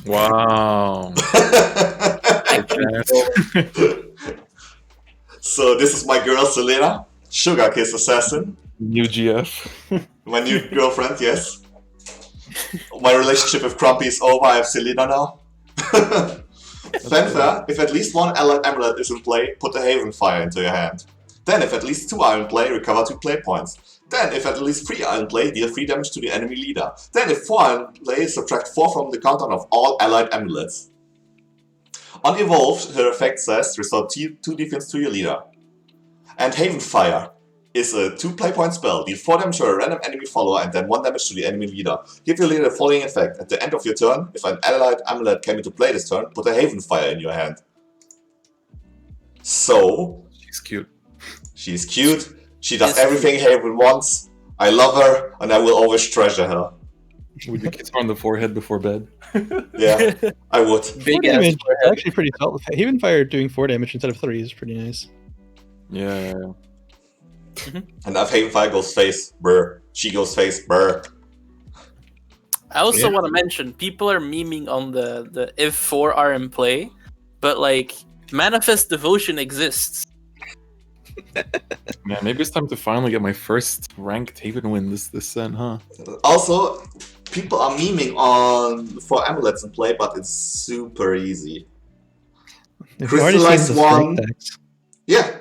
Wow. So this is my girl Selena, Sugar Kiss Assassin. New GF. My new girlfriend, yes. My relationship with Crumpy is over. I have Selena now. Fanfare, if at least 1 allied amulet is in play, put a Haven Fire into your hand. Then if at least 2 are in play, recover 2 play points. Then if at least 3 are in play, deal 3 damage to the enemy leader. Then if 4 are in play, subtract 4 from the countdown of all allied amulets. On Evolved, her effect says, restore 2 defense to your leader. And Haven Fire is a 2 play point spell. Deal 4 damage to a random enemy follower and then 1 damage to the enemy leader. Give your leader the following effect. At the end of your turn, if an allied amulet came into play this turn, put a Haven Fire in your hand. So... She's cute. She's cute. She does everything Haven wants. I love her, and I will always treasure her. Would you kiss her on the forehead before bed? Yeah, I would. Big 4 ass damage, forehead. actually pretty solid. Haven Fire doing 4 damage instead of 3 is pretty nice. Yeah. And if Haven Fire goes face, brr. She goes face, brr. I also want to mention, people are memeing on the if 4 are in play, but like Manifest Devotion exists. Man, maybe it's time to finally get my first ranked Haven win this sen, huh? Also, people are memeing on 4 amulets in play, but it's super easy. If you've already seen Crystallize the 1. strike decks, Yeah.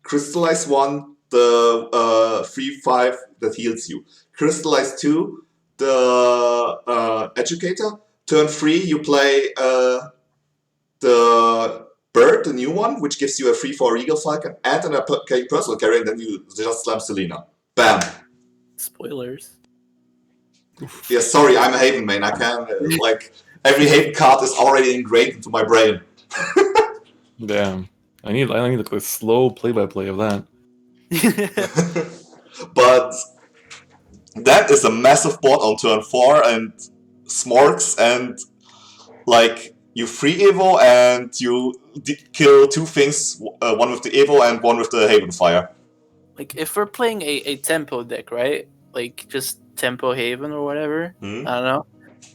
Crystallize 1, the 3/5 that heals you. Crystallize 2, the Educator. Turn 3, you play the Bird, the new one, which gives you a 3/4 Regal Falcon and an arcane personal carrier, and then you just slam Selena. Bam! Spoilers. Yeah, sorry, I'm a Haven main. I can, Every Haven card is already ingrained into my brain. Damn. I need like a slow play-by-play of that. But that is a massive board on turn 4 and smorks and like you free Evo and you kill 2 things, one with the Evo and one with the Haven Fire. Like if we're playing a tempo deck, right? Like just tempo Haven or whatever. I don't know.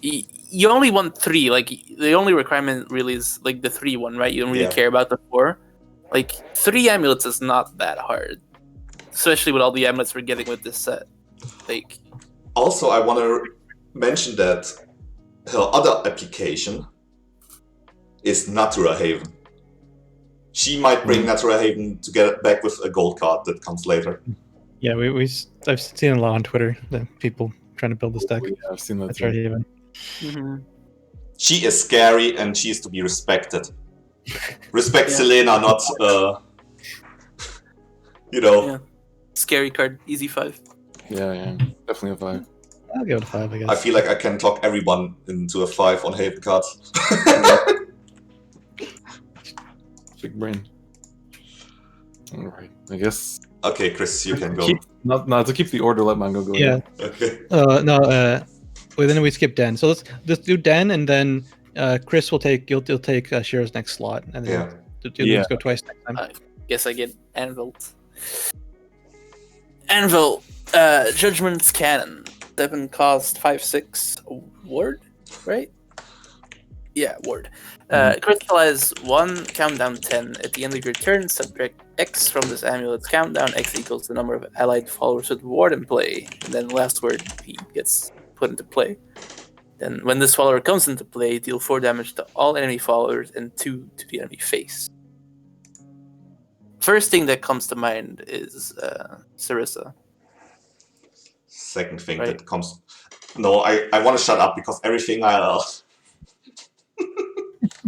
You only want 3. Like the only requirement really is like the 3 one, right? You don't really care about the 4. Like 3 amulets is not that hard, especially with all the amulets we're getting with this set. Like. Also, I want to mention that her other application is Natura Haven. She might bring Natura Haven to get it back with a gold card that comes later. Yeah, I've seen a lot on Twitter that people trying to build this deck. Yeah, I've seen that Natura Haven. She is scary and she is to be respected. Respect Selena, not Yeah. Scary card, easy 5. Yeah, definitely a 5. I'll give it a 5, I guess. I feel like I can talk everyone into a 5 on Haven cards. Big brain. Alright, I guess. Okay, Chris, you can go. Not to keep the order, let Mango go. Yeah. Okay. Well, then we skip Den. So let's do Den, and then Chris will take you'll take Shira's next slot, and then you'll go twice next time. Guess I get Anvil. Judgment's Cannon. 7 cost 5/6 ward, right? Yeah, ward. Crystallize 1, countdown 10. At the end of your turn, subtract X from this amulet's countdown. X equals the number of allied followers with ward in play. And then last word, he gets put into play. Then when this follower comes into play, deal 4 damage to all enemy followers and 2 to the enemy face. First thing that comes to mind is Sarissa. Second thing that comes... No, I want to shut up because everything I'll...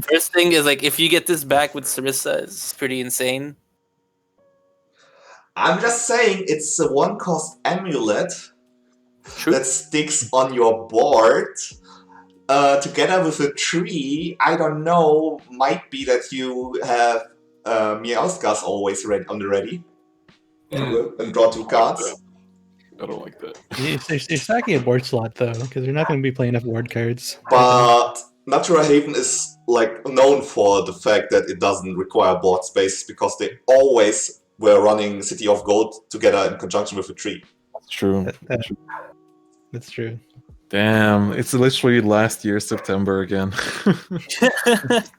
First thing is, like, if you get this back with Sarissa, it's pretty insane. I'm just saying, it's a 1-cost amulet that sticks on your board. Together with a tree, I don't know, might be that you have Meowscars always on the ready. And draw 2 cards. I don't like that. You're stacking a board slot, though, because you're not going to be playing enough ward cards. But Natura Haven is like known for the fact that it doesn't require board space because they always were running City of Gold together in conjunction with a tree. That's true. That's true. Damn, it's literally last year, September again.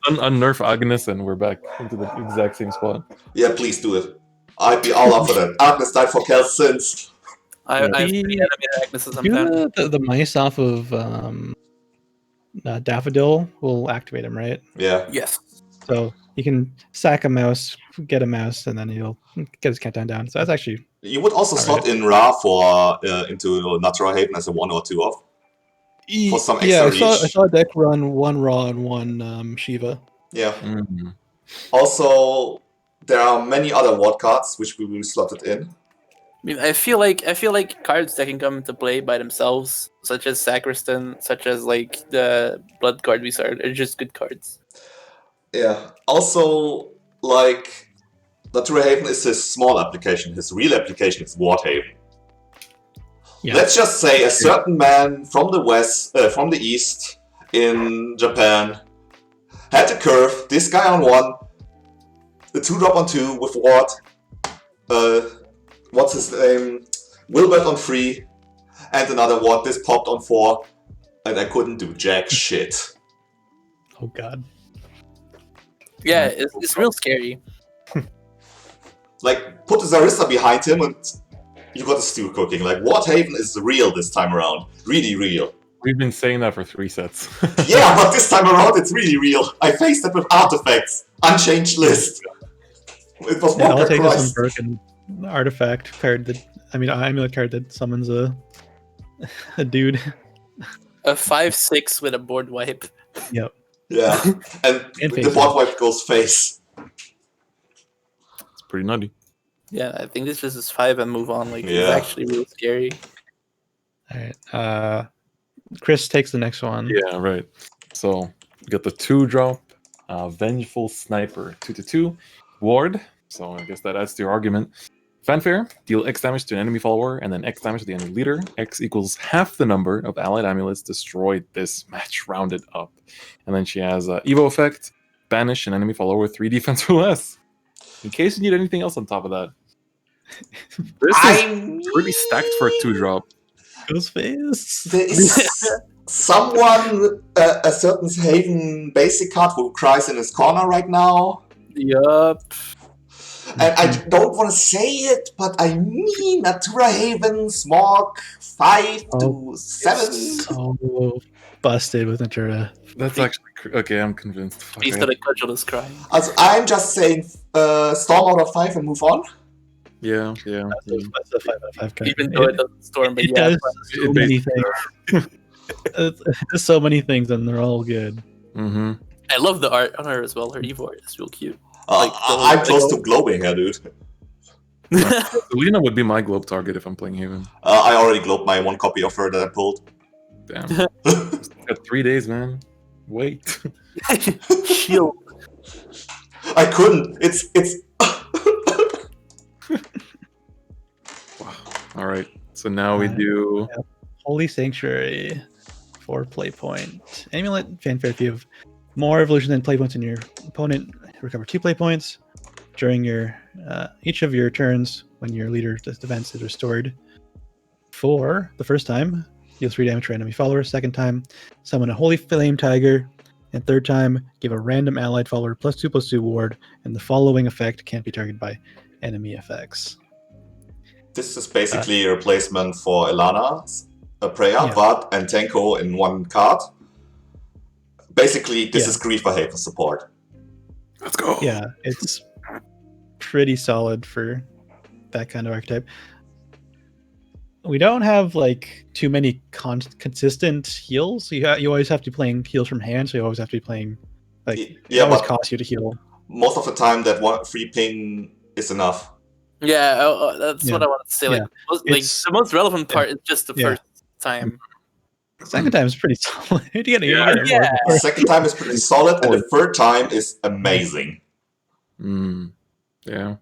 Unnerf Agnes and we're back into the exact same spot. Yeah, please do it. I'd be all up for that. Agnes died for Kel's sins. I've been Agnes as I'm fan. The mice off of Daffodil will activate him, right? Yeah. Yes. So you can sack a mouse, get a mouse, and then he'll get his countdown down. So that's actually... You would also slot in Ra for into Natura Haven as a 1 or 2 off. For some extra reach. I saw a deck run 1 Ra and 1 Shiva. Yeah. Also, there are many other ward cards which we will slot it in. I mean, I feel like cards that can come into play by themselves, such as Sacristan, such as like the Blood card we started, are just good cards. Yeah. Also, like, Natura Haven is his small application. His real application is Ward Haven. Yeah. Let's just say a certain man from the from the east in Japan had a curve. This guy on 1, the 2-drop on 2 with Ward. What's his name? Wilbert on 3, and another Ward. This popped on 4, and I couldn't do jack shit. Oh god. Yeah, it's real scary. Like, put a Sarissa behind him and you got a stew cooking. Like, Ward Haven is real this time around. Really real. We've been saying that for 3 sets. Yeah, but this time around it's really real. I faced it with artifacts. Unchanged list. It was all it takes is some broken artifact card amulet card that summons a dude. A 5/6 with a board wipe. Yep. Yeah. And the board wipe goes face. It's pretty nutty. Yeah, I think this just is 5 and move on. Like, it's actually real scary. Alright. Chris takes the next one. Yeah, right. So we got the 2-drop Vengeful Sniper 2/2 ward. So I guess that adds to your argument. Fanfare, deal X damage to an enemy follower and then X damage to the enemy leader. X equals half the number of allied amulets destroyed this match, rounded up. And then she has Evo effect, banish an enemy follower with 3 defense or less. In case you need anything else on top of that. This is pretty stacked for a 2-drop. Ghostface. There is someone, a certain Haven basic card who cries in his corner right now. Yup. And I don't want to say it, but I mean Natura Haven Smog 5 to 7. So busted with Natura. That's actually okay. I'm convinced. Fuck, He's gonna cudgel his crying. Also, I'm just saying Storm out of 5 and move on. Yeah. That's a 5 out of 5 card. Even though it doesn't storm, but It yeah. does so many things. There's so many things, and they're all good. Mm-hmm. I love the art on her as well. Her Evo art is real cute. I'm close to globing her, dude. Lena would be my globe target if I'm playing Haven. I already globed my 1 copy of her that I pulled. Damn. Got 3 days, man. Wait. Shield. I couldn't. It's. All right. So now we do. Holy Sanctuary, 4 play point. Amulet, Fanfare. If you have more evolution than play points in your opponent, recover 2 play points during your each of your turns when your leader's defense is restored. For the first time, deal 3 damage to enemy follower. Second time, summon a Holy Flame Tiger. And third time, give a random allied follower +2/+2 ward, and the following effect can't be targeted by enemy effects. This is basically a replacement for Ilana, a prayer, Vard, and Tenko in 1 card. Basically, this is Griefer Haven support. Let's go. Yeah, it's pretty solid for that kind of archetype. We don't have like too many consistent heals. You always have to be playing heals from hand, so you always have to be playing like it always costs you to heal. Most of the time, that 1 free ping is enough. Yeah, that's what I wanted to say. Like, the most relevant part is just the first time. Second time is pretty solid. The second time is pretty solid, and the third time is amazing. Yeah.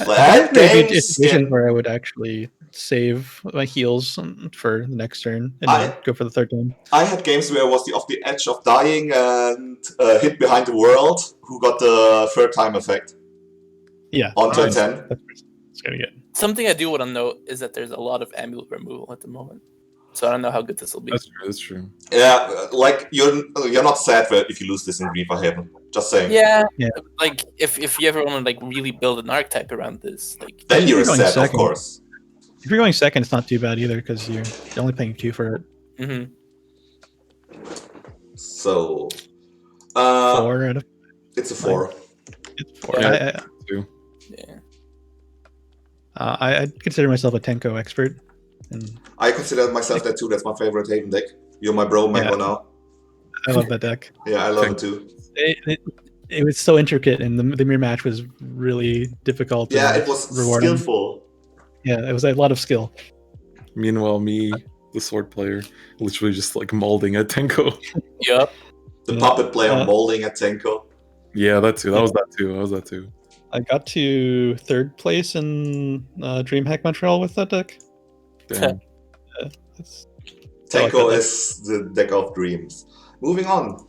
Like, where I would actually save my heals for the next turn and then go for the third time. I had games where I was off the edge of dying and hit behind the world, who got the third time effect. Yeah. On turn 10. It's gonna get. Something I do want to note is that there's a lot of amulet removal at the moment. So I don't know how good this will be. That's true. Yeah, like you're not sad if you lose this in Griefer Haven. Just saying. Yeah. Like if you ever want to like really build an archetype around this, like then you're sad, of course. If you're going second, it's not too bad either because you're only paying 2 for it. Mm-hmm. So 4 out of. It's a 4. It's 4. Yeah. I'd consider myself a Tenko expert. And I consider myself that too. That's my favorite Haven deck. You're my bro, Mango now. I love that deck. Yeah, I love it too. It was so intricate, and the mirror match was really difficult. Yeah, it was rewarding. skillful. Yeah, it was a lot of skill. Meanwhile, me, the sword player, literally just like molding at Tenko. Yep. The puppet player molding at Tenko. Yeah, that too. That was that too. I got to 3rd place in DreamHack Montreal with that deck. Damn. Tenko is the deck of dreams. Moving on.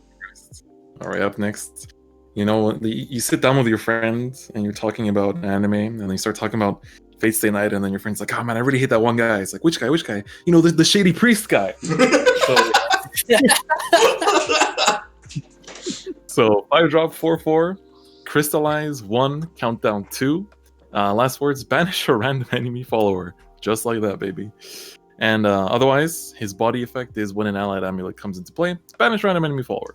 All right, up next. You know, you sit down with your friends and you're talking about anime, and then you start talking about Fate Stay Night, and then your friend's like, "Oh man, I really hate that one guy." It's like, "Which guy? Which guy?" You know, the shady priest guy. So 5-drop 4/4, crystallize 1, countdown 2. Last words: banish a random enemy follower, just like that, baby. And otherwise, his body effect is when an allied amulet comes into play, banish random enemy follower.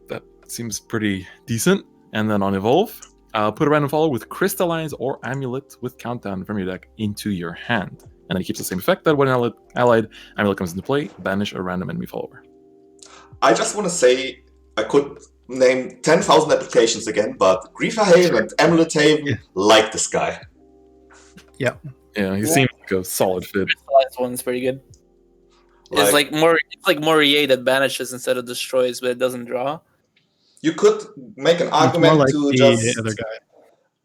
That seems pretty decent. And then on evolve, put a random follower with crystallize or amulet with countdown from your deck into your hand. And then it keeps the same effect that when an allied amulet comes into play, banish a random enemy follower. I just want to say I could name 10,000 applications again, but Griefer Haven and Amulet Haven like this guy. Yeah. Yeah, he seems like a solid fit. The last one's pretty good. It's like Morier that banishes instead of destroys, but it doesn't draw. You could make an It's more argument like to the just other guy.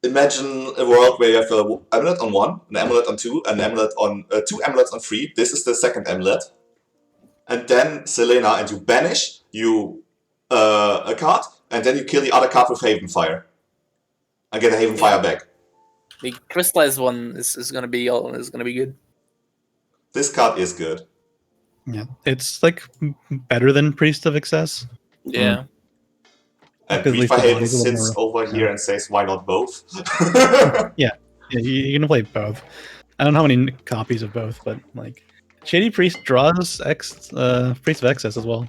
imagine a world where you have an amulet on 1, an amulet on 2, an amulet on 2 amulets on 3. This is the second amulet. And then Selena, and you banish a card, and then you kill the other card with Haven Fire. And get a Haven Fire back. The crystallized one is gonna be good. This card is good. Yeah, it's like better than Priest of Excess. Yeah. And Because at least Reaper the Haven body's a little sits more- over here and says, why not both? Yeah, you're gonna play both. I don't know how many copies of both, but like Shady Priest draws Priest of Excess as well.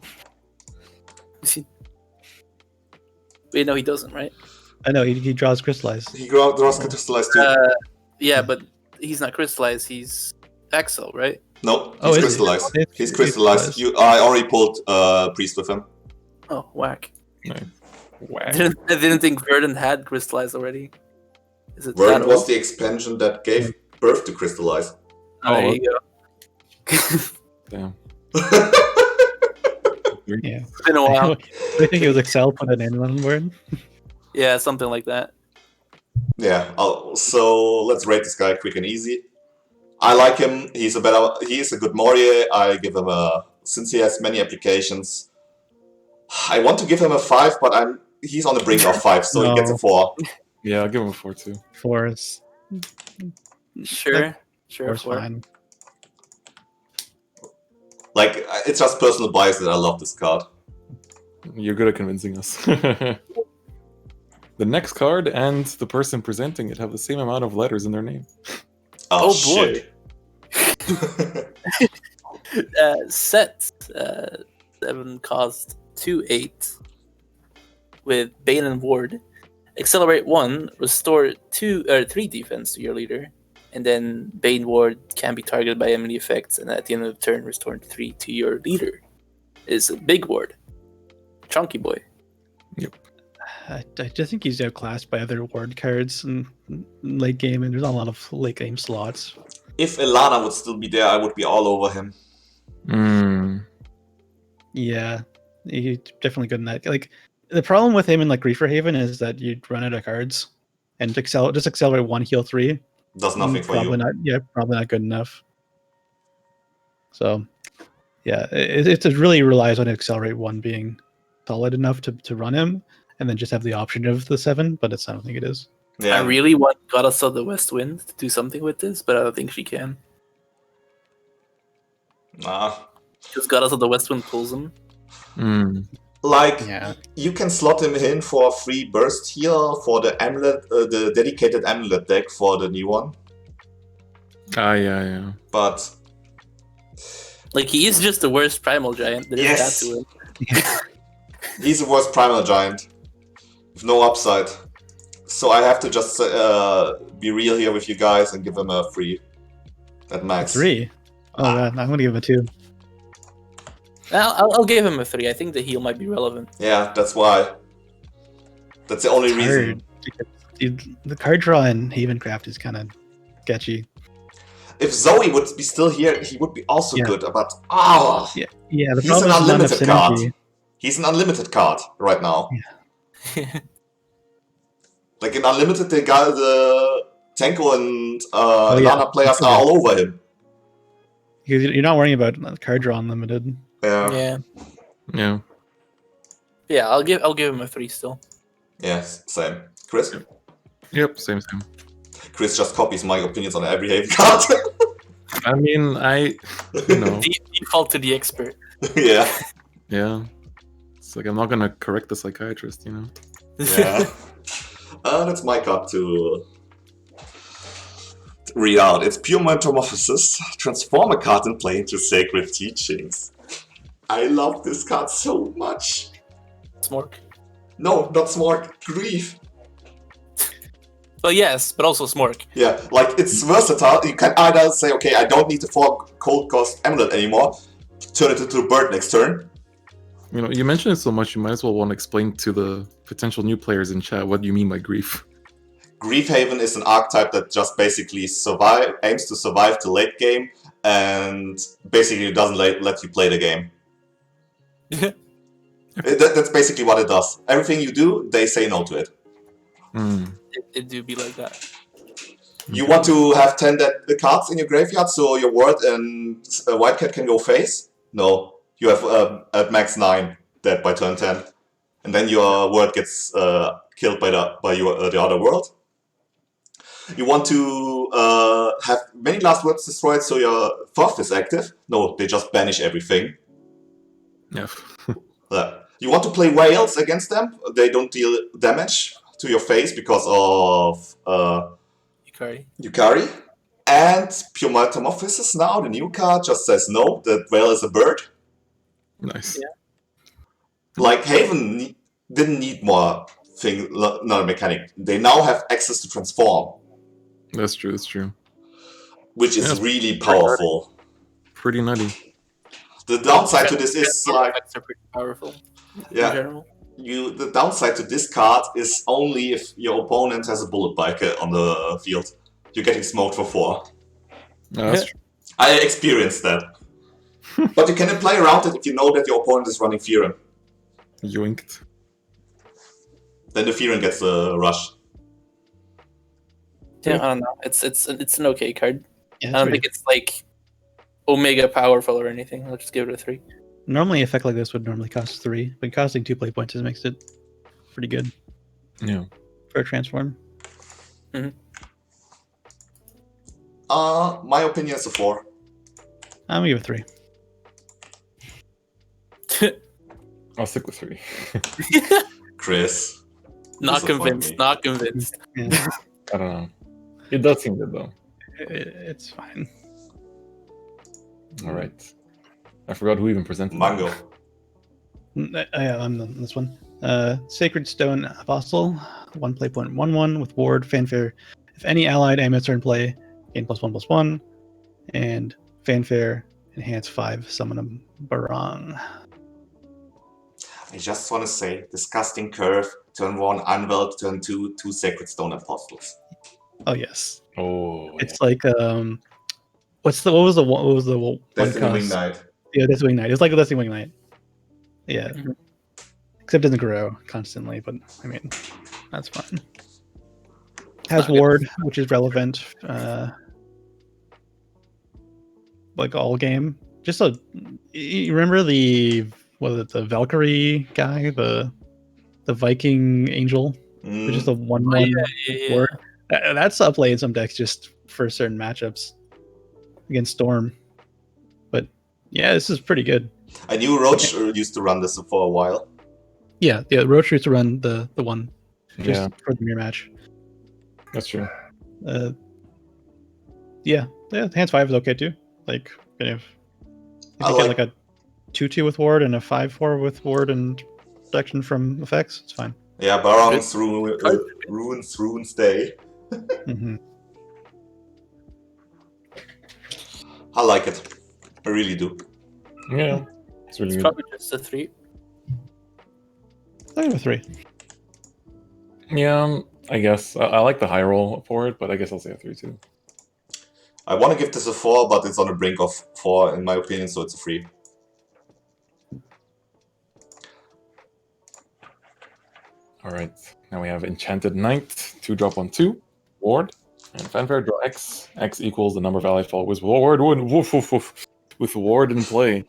Wait, no, he doesn't, right? I know he draws Crystallized. He draws Crystallized too. Yeah, but he's not crystallized. He's Axel, right? No, Oh, he's is he? crystallized. He's He's crystallized. I already pulled Priest with him. Oh, whack! Nice. Whack. I didn't think Verdant had crystallized already. Is it Verdant that was old? the expansion that gave birth to Crystallize. Oh, there you go. Damn. Yeah, It's been a while. I think it was Excel put an name on board. Yeah, something like that. Yeah, so let's rate this guy quick and easy. I like him. He's a good Morier. I give him since he has many applications. I want to give him a 5, but he's on the brink of 5, so he gets a 4. Yeah, I'll give him a 4 too. 4 is Sure, 4's 4. fine. Like, it's just personal bias that I love this card. You're good at convincing us. The next card and the person presenting it have the same amount of letters in their name. Oh, boy. shit. Set 7 cost 2/8 with Bane and Ward. Accelerate 1, restore 3 defense to your leader, and then Bane Ward can be targeted by enemy effects, and at the end of the turn, restore 3 to your leader. Is a big ward, chunky boy. I just think he's outclassed by other ward cards in late game, and there's not a lot of late game slots. If Ilana would still be there, I would be all over him. Yeah, he's definitely good in that. Like the problem with him in like Reefer Haven is that you'd run out of cards, and just accelerate 1, heal 3. Does nothing for probably you. Not, yeah, probably not good enough. So, yeah, it really relies on accelerate 1 being solid enough to run him, and then just have the option of the 7. But I don't think it is. Yeah. I really want Goddess of the West Wind to do something with this, but I don't think she can. Nah. Because Goddess of the West Wind pulls him. Like, Yeah, you can slot him in for a free burst heal for the amulet, the dedicated amulet deck for the new one. Yeah. But Like, he is just the worst Primal Giant. There is Yes. that to him. he's the worst Primal Giant. With no upside. So I have to just be real here with you guys and give him a 3 at max. 3. Oh, God, I'm gonna give him a 2. I'll give him a 3. I think the heal might be relevant. Yeah, that's why. That's the only reason. The card draw in Havencraft is kind of sketchy. If Zoe would be still here, he would be also Yeah. good. But Yeah, the he's problem an is not enough unlimited card. synergy. He's an unlimited card right now. Like in unlimited, the Tenko and Oh, yeah. Lana players are all over him. Because you're not worrying about card draw unlimited. Yeah. Yeah. I'll give him a 3 still. Yeah, same. Chris? Yep, same. Chris just copies my opinions on every Haven card. I mean, Default to the expert. Yeah. Yeah. It's like I'm not gonna correct the psychiatrist, Yeah. That's my card to read out. It's Pure Metamorphosis. Transform a card and play into Sacred Teachings. I love this card so much. Smork. No, not Smart. Grief. Well, yes, but also Smork. Yeah, like it's versatile. You can either say, okay, I don't need the 4 cold cost amulet anymore. Turn it into a bird next turn. You mention it so much, you might as well want to explain to the potential new players in chat what you mean by grief. Grief Haven is an archetype that just basically aims to survive the late game and basically it doesn't let you play the game. That's basically what it does. Everything you do, they say no to it. It do be like that. You want to have 10 the cards in your graveyard so your ward and White Cat can go face? No. You have at max 9 dead by turn 10. And then your ward gets killed by the other world. You want to have many last words destroyed so your Thoth is active? No, they just banish everything. Yeah. You want to play whales against them? They don't deal damage to your face because of Yukari. And Pure Metamorphosis now, the new card, just says no, that whale is a bird. Nice. Yeah. Like Haven didn't need more not a mechanic. They now have access to transform. That's true. Which is really powerful. Pretty nutty. The downside to this is like effects are pretty powerful. Yeah. In general. The downside to this card is only if your opponent has a bullet bike on the field. You're getting smoked for 4. No, that's true. I experienced that. But you can play around it if you know that your opponent is running Fearon. Yoinked. Then the Fearon gets a rush. Yeah, I don't know. It's an okay card. Yeah, I don't think it's like Omega powerful or anything. I'll just give it a 3. Normally, an effect like this would normally cost 3, but costing 2 play points makes it pretty good. Yeah. For a transform. My opinion is a 4. I'm gonna give it 3. I'll stick with 3. Chris. Not Disappoint convinced. me. Not convinced. Yeah, I don't know. It does seem good though. it's fine. All right. I forgot who even presented. Mango. Yeah, I'm on this one. Sacred Stone Apostle, 1 play point 1/1 with ward fanfare. If any allied amulets are in play, gain +1/+1, and fanfare enhance 5. Summon a Barong. I just want to say, disgusting curve. Turn 1, Unweld. Turn 2, 2 Sacred Stone Apostles. Oh yes, Oh. it's like what was the one Destiny Wing cost? Knight. Yeah, Destiny Wing Knight. It's like a Destiny Wing Knight. Yeah, Mhm. except it doesn't grow constantly. But I mean, that's fine. Has Not good. ward, which is relevant. Like all game. Just you remember the Valkyrie guy, the Viking angel, which is the 1/1 yeah. ward. That's up play in some decks just for certain matchups against Storm. But yeah, this is pretty good. I knew Roach used to run this for a while. Yeah, Roach used to run the one just Yeah, for the mirror match. that's true. Yeah, hands 5 is okay too. Like kind of, if I you get like- like a 2/2 with ward and a 5/4 with ward and protection from effects, it's fine. Yeah, Barong's Runes Day. Hmm. I like it. I really do. Yeah, it's really It's good. probably just a 3. I give it a 3. Yeah, I guess I like the high roll for it, but I guess I'll say a 3 too. I want to give this a 4, but it's on the brink of 4 in my opinion, so it's a 3. All right, now we have Enchanted Knight, 2-drop on 2, ward, and fanfare draw X. X equals the number of allied fall with ward. With ward in play.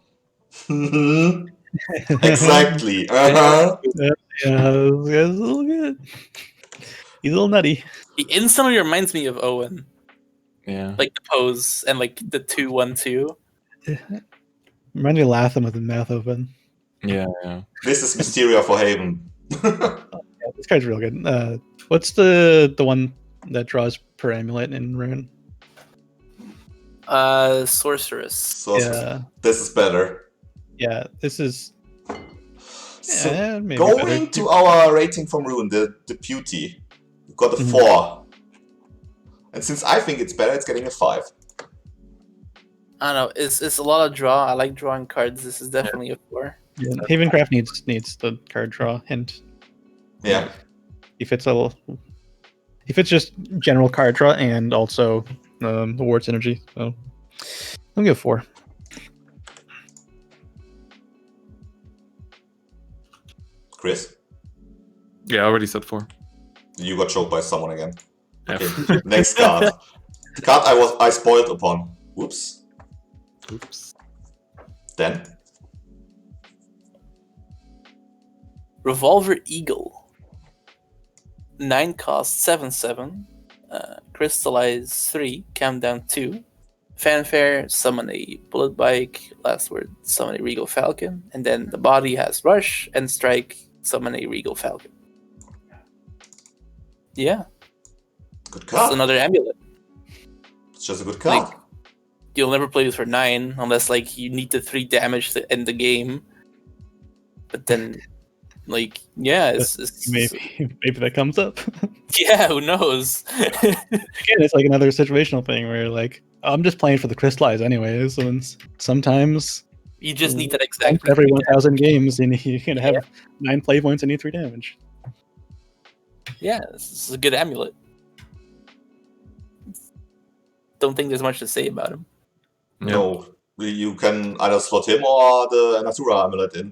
Exactly. Uh-huh. Yeah, it's a little good. He's a little nutty. He instantly reminds me of Owen, Yeah. like the pose and like the 2-1-2. Reminds me of Latham with the mouth open. Yeah. This is Mysteria for Haven. Yeah, this card's real good. What's the one that draws per amulet in Rune? Sorceress. So Yeah, this is better. yeah. This is So maybe going better. to our rating from Rune, the beauty. We've got a Mhm. 4. And since I think it's better, it's getting a 5. I don't know. It's a lot of draw. I like drawing cards. This is definitely a 4. Yeah, Havencraft needs the card draw hint. Yeah. If it's just general card draw and also the ward synergy. So I'll give 4. Chris, Yeah, I already said 4. you got choked by someone again. F. Okay, next card. The card I spoiled upon. Whoops. Oops. Then Revolver Eagle. 9 cost, 7/7. Crystallize 3, Calm Down 2. Fanfare, summon a Bullet Bike. Last word, summon a Regal Falcon. And then the body has Rush and Strike, summon a Regal Falcon. Yeah, good it's card. another amulet. It's just a good card. Like, you'll never play this for 9 unless like you need the 3 damage to end the game. But then, like, yeah, it's Maybe that comes up. yeah, who knows? Again, it's like another situational thing where like I'm just playing for the crystallize anyways, and sometimes You just need that once exact. every 1,000 games, you can have 9 play points and need 3 damage. Yeah, this is a good amulet. Don't think there's much to say about him. Yeah. No, you can either slot him or the Natura amulet in,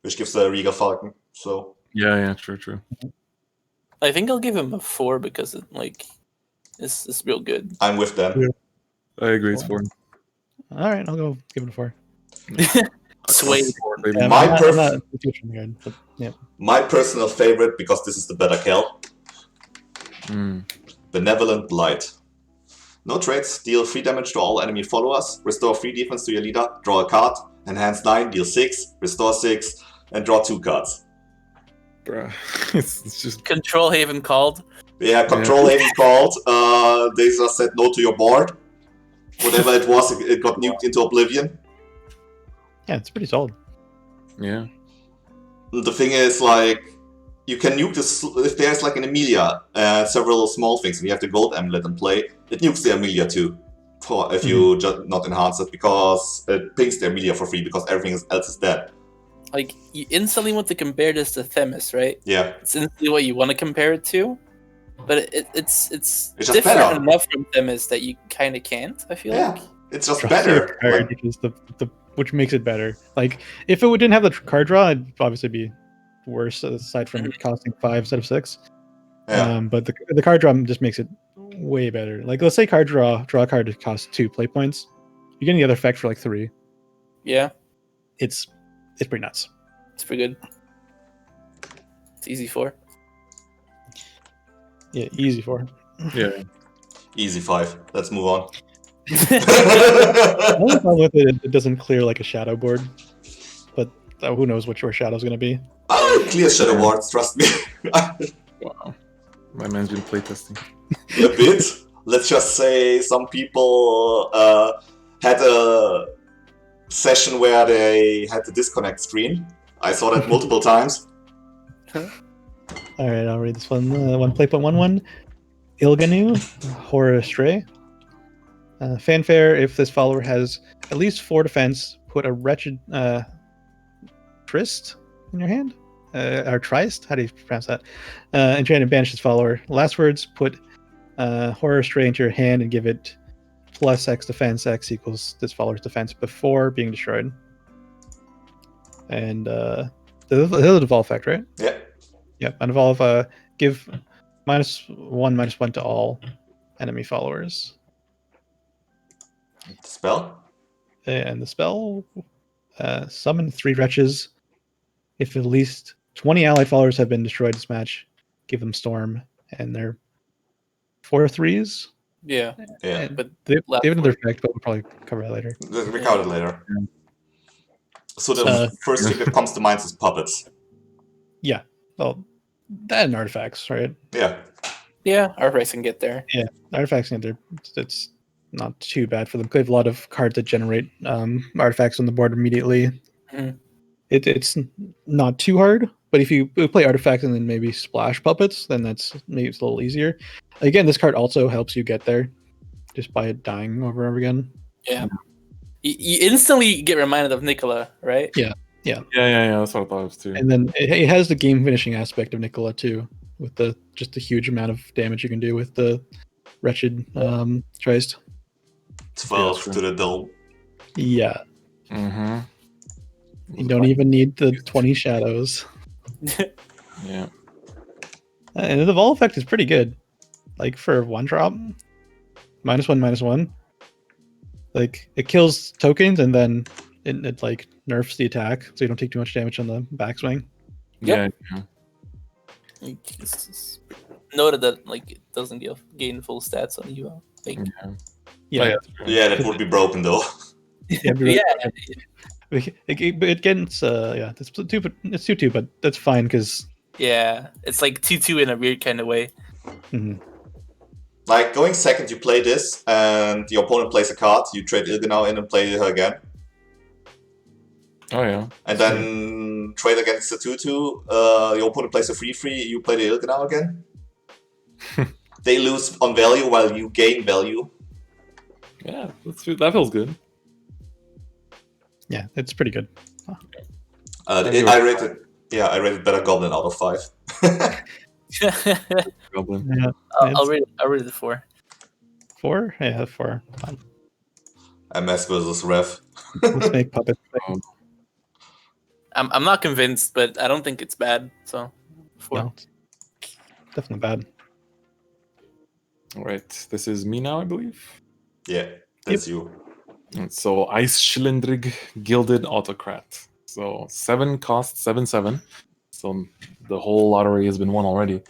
which gives the Regal Falcon. So Yeah, true. I think I'll give him a 4 because it like it's real good. I'm with them. Yeah. I agree, it's 4. All right, I'll go give it a 4. Sway. Maybe. Yeah, My I'm perf- not too good, but yeah. My personal favorite, because this is the better kill, Benevolent Light. No traits, deal 3 damage to all enemy followers, restore 3 defense to your leader, draw a card, enhance 9, deal 6, restore 6, and draw 2 cards. Bruh. It's just Control Haven called. Yeah, control Haven called. They just said no to your board. Whatever it was, it got nuked into oblivion. Yeah, it's pretty solid. yeah. The thing is, like, you can nuke this if there's like an Amelia, several small things, and you have the gold amulet in play. It nukes the Amelia too, for if you just not enhance it, because it pings the Amelia for free because everything else is dead. Like you instantly want to compare this to Themis, right? Yeah, It's instantly what you want to compare it to, but it's just different better. enough from Themis that you kind of can't. I feel yeah, like. it's just Draw better. your card, Like, which is the which makes it better. Like if it didn't have the card draw, it'd obviously be worse aside from costing 5 instead of 6. yeah, But the card draw just makes it way better. Like let's say draw a card that costs 2 play points. You're getting the other effect for like 3. Yeah, It's pretty nuts. it's pretty good. It's easy 4. Yeah, easy 4. Yeah. easy 5. Let's move on. The only problem with it doesn't clear like a shadow board. But who knows what your shadow's gonna be. Oh, clear shadow wards, trust me. Wow. My man's been playtesting. A bit. Let's just say some people had a session where they had the disconnect screen. I saw that multiple times. All right, I'll read this one. 1 Ilganu, Horror Stray. Fanfare, if this follower has at least 4 defense, put a wretched Trist in your hand. Or Trist? How do you pronounce that? Enchant and banish this follower. Last words, put Horror Stray into your hand and give it plus X defense. X equals this follower's defense before being destroyed. And this is a devolve effect, right? Yeah. Yep. And evolve, give -1/-1 to all enemy followers. Spell? And the spell, summon 3 wretches. If at least 20 allied followers have been destroyed this match, give them storm, and they're 4 3s. Yeah, Yeah. but They last have another word. effect, but we'll probably cover that later. We count it later. So the first thing that comes to mind is puppets. Yeah. Well, that and artifacts, right? Yeah. Yeah, artifacts can get there. Artifacts, it's not too bad for them. They have a lot of cards that generate artifacts on the board immediately. Mhm. It's not too hard, but if you play artifacts and then maybe splash puppets, then maybe it's a little easier. Again, this card also helps you get there just by dying over and over again. Yeah, you instantly get reminded of Nicola, right? Yeah, that's what I thought it was too. And then it has the game finishing aspect of Nicola too, with just the huge amount of damage you can do with the wretched Trist. 12 Yeah, to the dome. Yeah. Mm-hmm. You don't even need the 20 shadows. Yeah. And the Vol effect is pretty good. Like for one drop, -1/-1. Like it kills tokens and then it like nerfs the attack, so you don't take too much damage on the backswing. Yep. Yeah. It's noted that like it doesn't gain full stats on Evo. Like, Yeah. Yeah, Yeah, that would be broken though. yeah. It gets it's 2-2, it's 2-2, but that's fine because yeah, it's like 2/2 in a weird kind of way. Like going second, you play this, and the opponent plays a card. You trade Ilganau in and play her again, Oh yeah. and then trade against the 2/2. Your opponent plays a 3/3. You play the Ilganau again. They lose on value while you gain value. Yeah, that feels good. yeah, it's pretty good. I rated Better Goblin out of 5. Goblin. Yeah, I'll read it 4. 4. Yeah, 4. Fine. MS versus Rev. Let's make puppets. I'm not convinced, but I don't think it's bad. So 4. No, it's definitely bad. All right, this is me now, I believe. Yeah, that's you. And so Ice Schilindrig Gilded Autocrat. So 7 cost 7/7. So the whole lottery has been won already.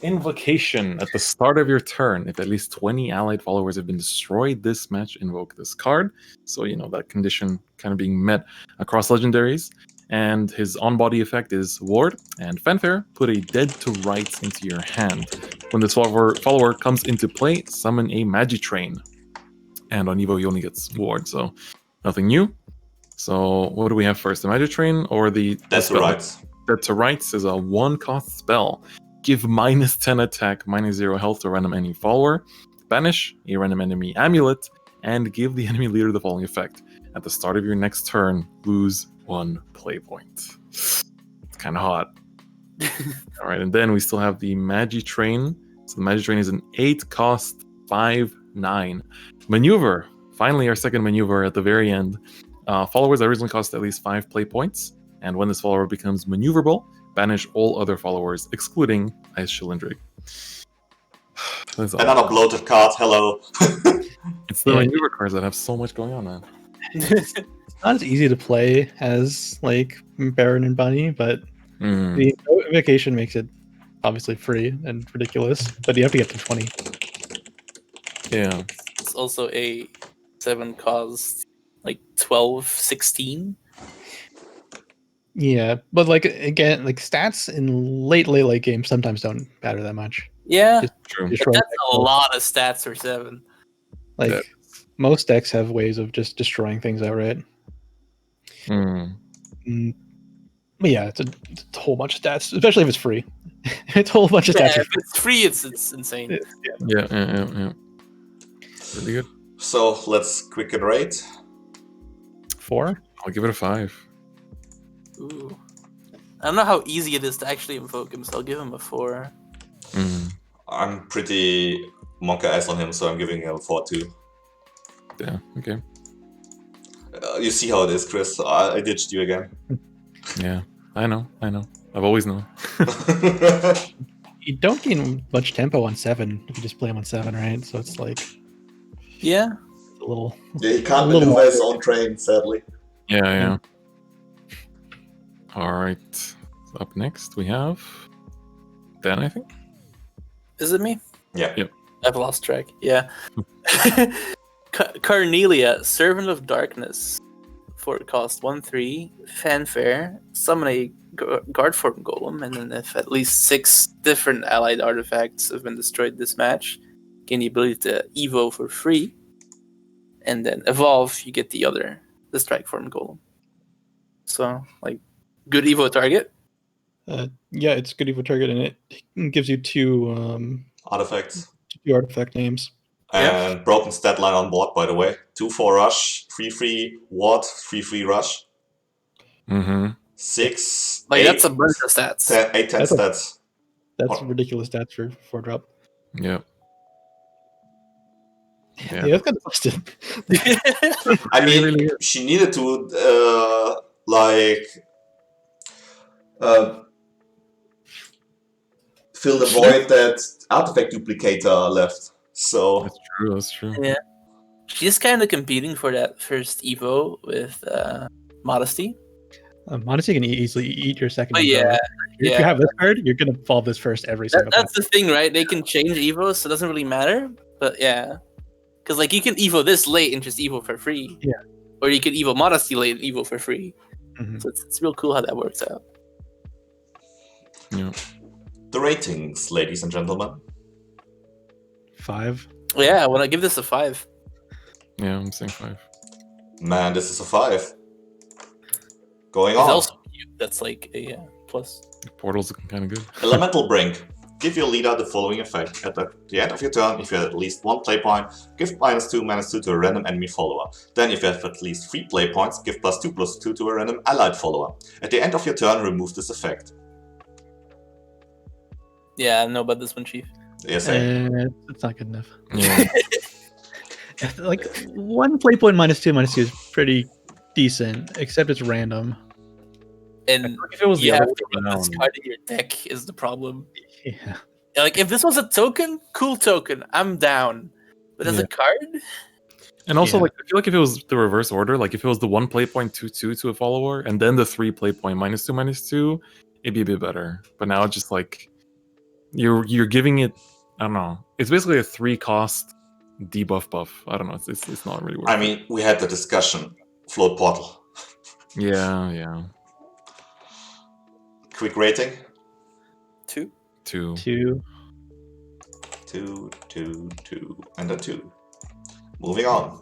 Invocation. At the start of your turn, if at least 20 allied followers have been destroyed this match, invoke this card. So, that condition kind of being met across legendaries. And his on-body effect is Ward and Fanfare. Put a Dead to Rights into your hand. When this follower comes into play, summon a Magitrain. And on Evo, he only gets Ward, so nothing new. So what do we have first? The Magitrain or the That's spell? right. Dead to Rights is a 1-cost spell. Give -10 attack, -0 health to random enemy follower. Banish a random enemy amulet, and give the enemy leader the following effect. At the start of your next turn, lose 1 play point. It's kind of hot. All right, and then we still have the Magitrain. So the Magitrain is an 8-cost 5/9 maneuver. Finally, our second maneuver at the very end. Followers originally cost at least 5 play points, and when this follower becomes maneuverable, banish all other followers, excluding Ice Schilindrig. Another bloated card. Hello. It's the maneuver cards that have so much going on, man. It's not as easy to play as like Baron and Bunny, but the invocation makes it obviously free and ridiculous. But you have to get to 20. Yeah. It's also a 7 cost like 12/16. Yeah, but like again, like stats in late game sometimes don't matter that much. Yeah, Just True. destroy that's a decks. lot of stats for 7. Like Yeah. most decks have ways of just destroying things outright. But yeah, it's a whole bunch of stats, especially if it's free. It's a whole bunch of stats. Yeah, if it's free, it's insane. Yeah. Really good. So let's quick and rate. 4. I'll give it a 5. Ooh. I don't know how easy it is to actually invoke him, so I'll give him a 4. I'm pretty monka ass on him, so I'm giving him a 4 too. Yeah, okay. You see how it is, Chris. I ditched you again. Yeah, I know. I've always known. You don't gain much tempo on 7 if you just play him on 7, right? So it's like Yeah. a little. Yeah, he can't A little maneuver his own train, sadly. Yeah. All right. So up next we have Dan, I think. Is it me? Yeah. Yep. I've lost track. Yeah. Carnelia, Servant of Darkness. For cost 1/3, Fanfare, summon a guard form golem, and then if at least 6 different allied artifacts have been destroyed this match, gain the ability to evo for free. And then evolve, you get the strike form golem. So, like, good evo target. Yeah, it's good evo target, and it gives you 2 Artifacts. 2 artifact names. And broken stat line on board, by the way. 2/4 rush, 3/3 ward, 3/3 rush. 6. Like, 8, that's a bunch of stats. 10 That's stats. That's ridiculous stats for 4-drop. Yeah. Yeah. Yeah, it's kind of busted. I mean, really is. she needed to fill the void that artifact duplicator left. So That's true. That's true. Yeah. She's kind of competing for that first Evo with Modesty. Modesty can easily eat your second. Oh, Evo. yeah, If yeah. you have this card, you're gonna fall this first every single time. That's the thing, right? They can change Evos, so it doesn't really matter. But yeah. Because, like, you can Evo this late and just Evo for free. Yeah. Or you can Evo Modesty late and Evo for free. Mhm. So it's real cool how that works out. Yeah. the ratings, ladies and gentlemen. 5. Yeah, I want to give this a 5. Yeah, I'm saying 5. Man, this is a 5. Going It's on. also cute. That's like a plus. Portal's looking kind of good. Elemental Brink. Give your leader the following effect. At the end of your turn, if you have at least 1 play point, give -2/-2 to a random enemy follower. Then if you have at least 3 play points, give +2/+2 to a random allied follower. At the end of your turn, remove this effect. Yeah, I know about this one, Chief. Yes, It's not good enough. Yeah. Like 1 play point -2/-2 is pretty decent, except it's random. And if it was you the have other to way put this around. card in your deck is the problem. Yeah. Like, if this was a token, cool token, I'm down. But as Yeah. a card, And also, Yeah. like, I feel like if it was the reverse order, like if it was the 1 play point 2/2 to a follower, and then the 3 play point -2/-2, it'd be a bit better. But now it's just like you're giving it. I don't know. It's basically a 3 cost debuff buff. I don't know. It's not really worth I it. mean, we had the discussion. Float Portal. Yeah. Quick rating. 2. 2. 2. 2, 2, 2, and a 2. Moving on.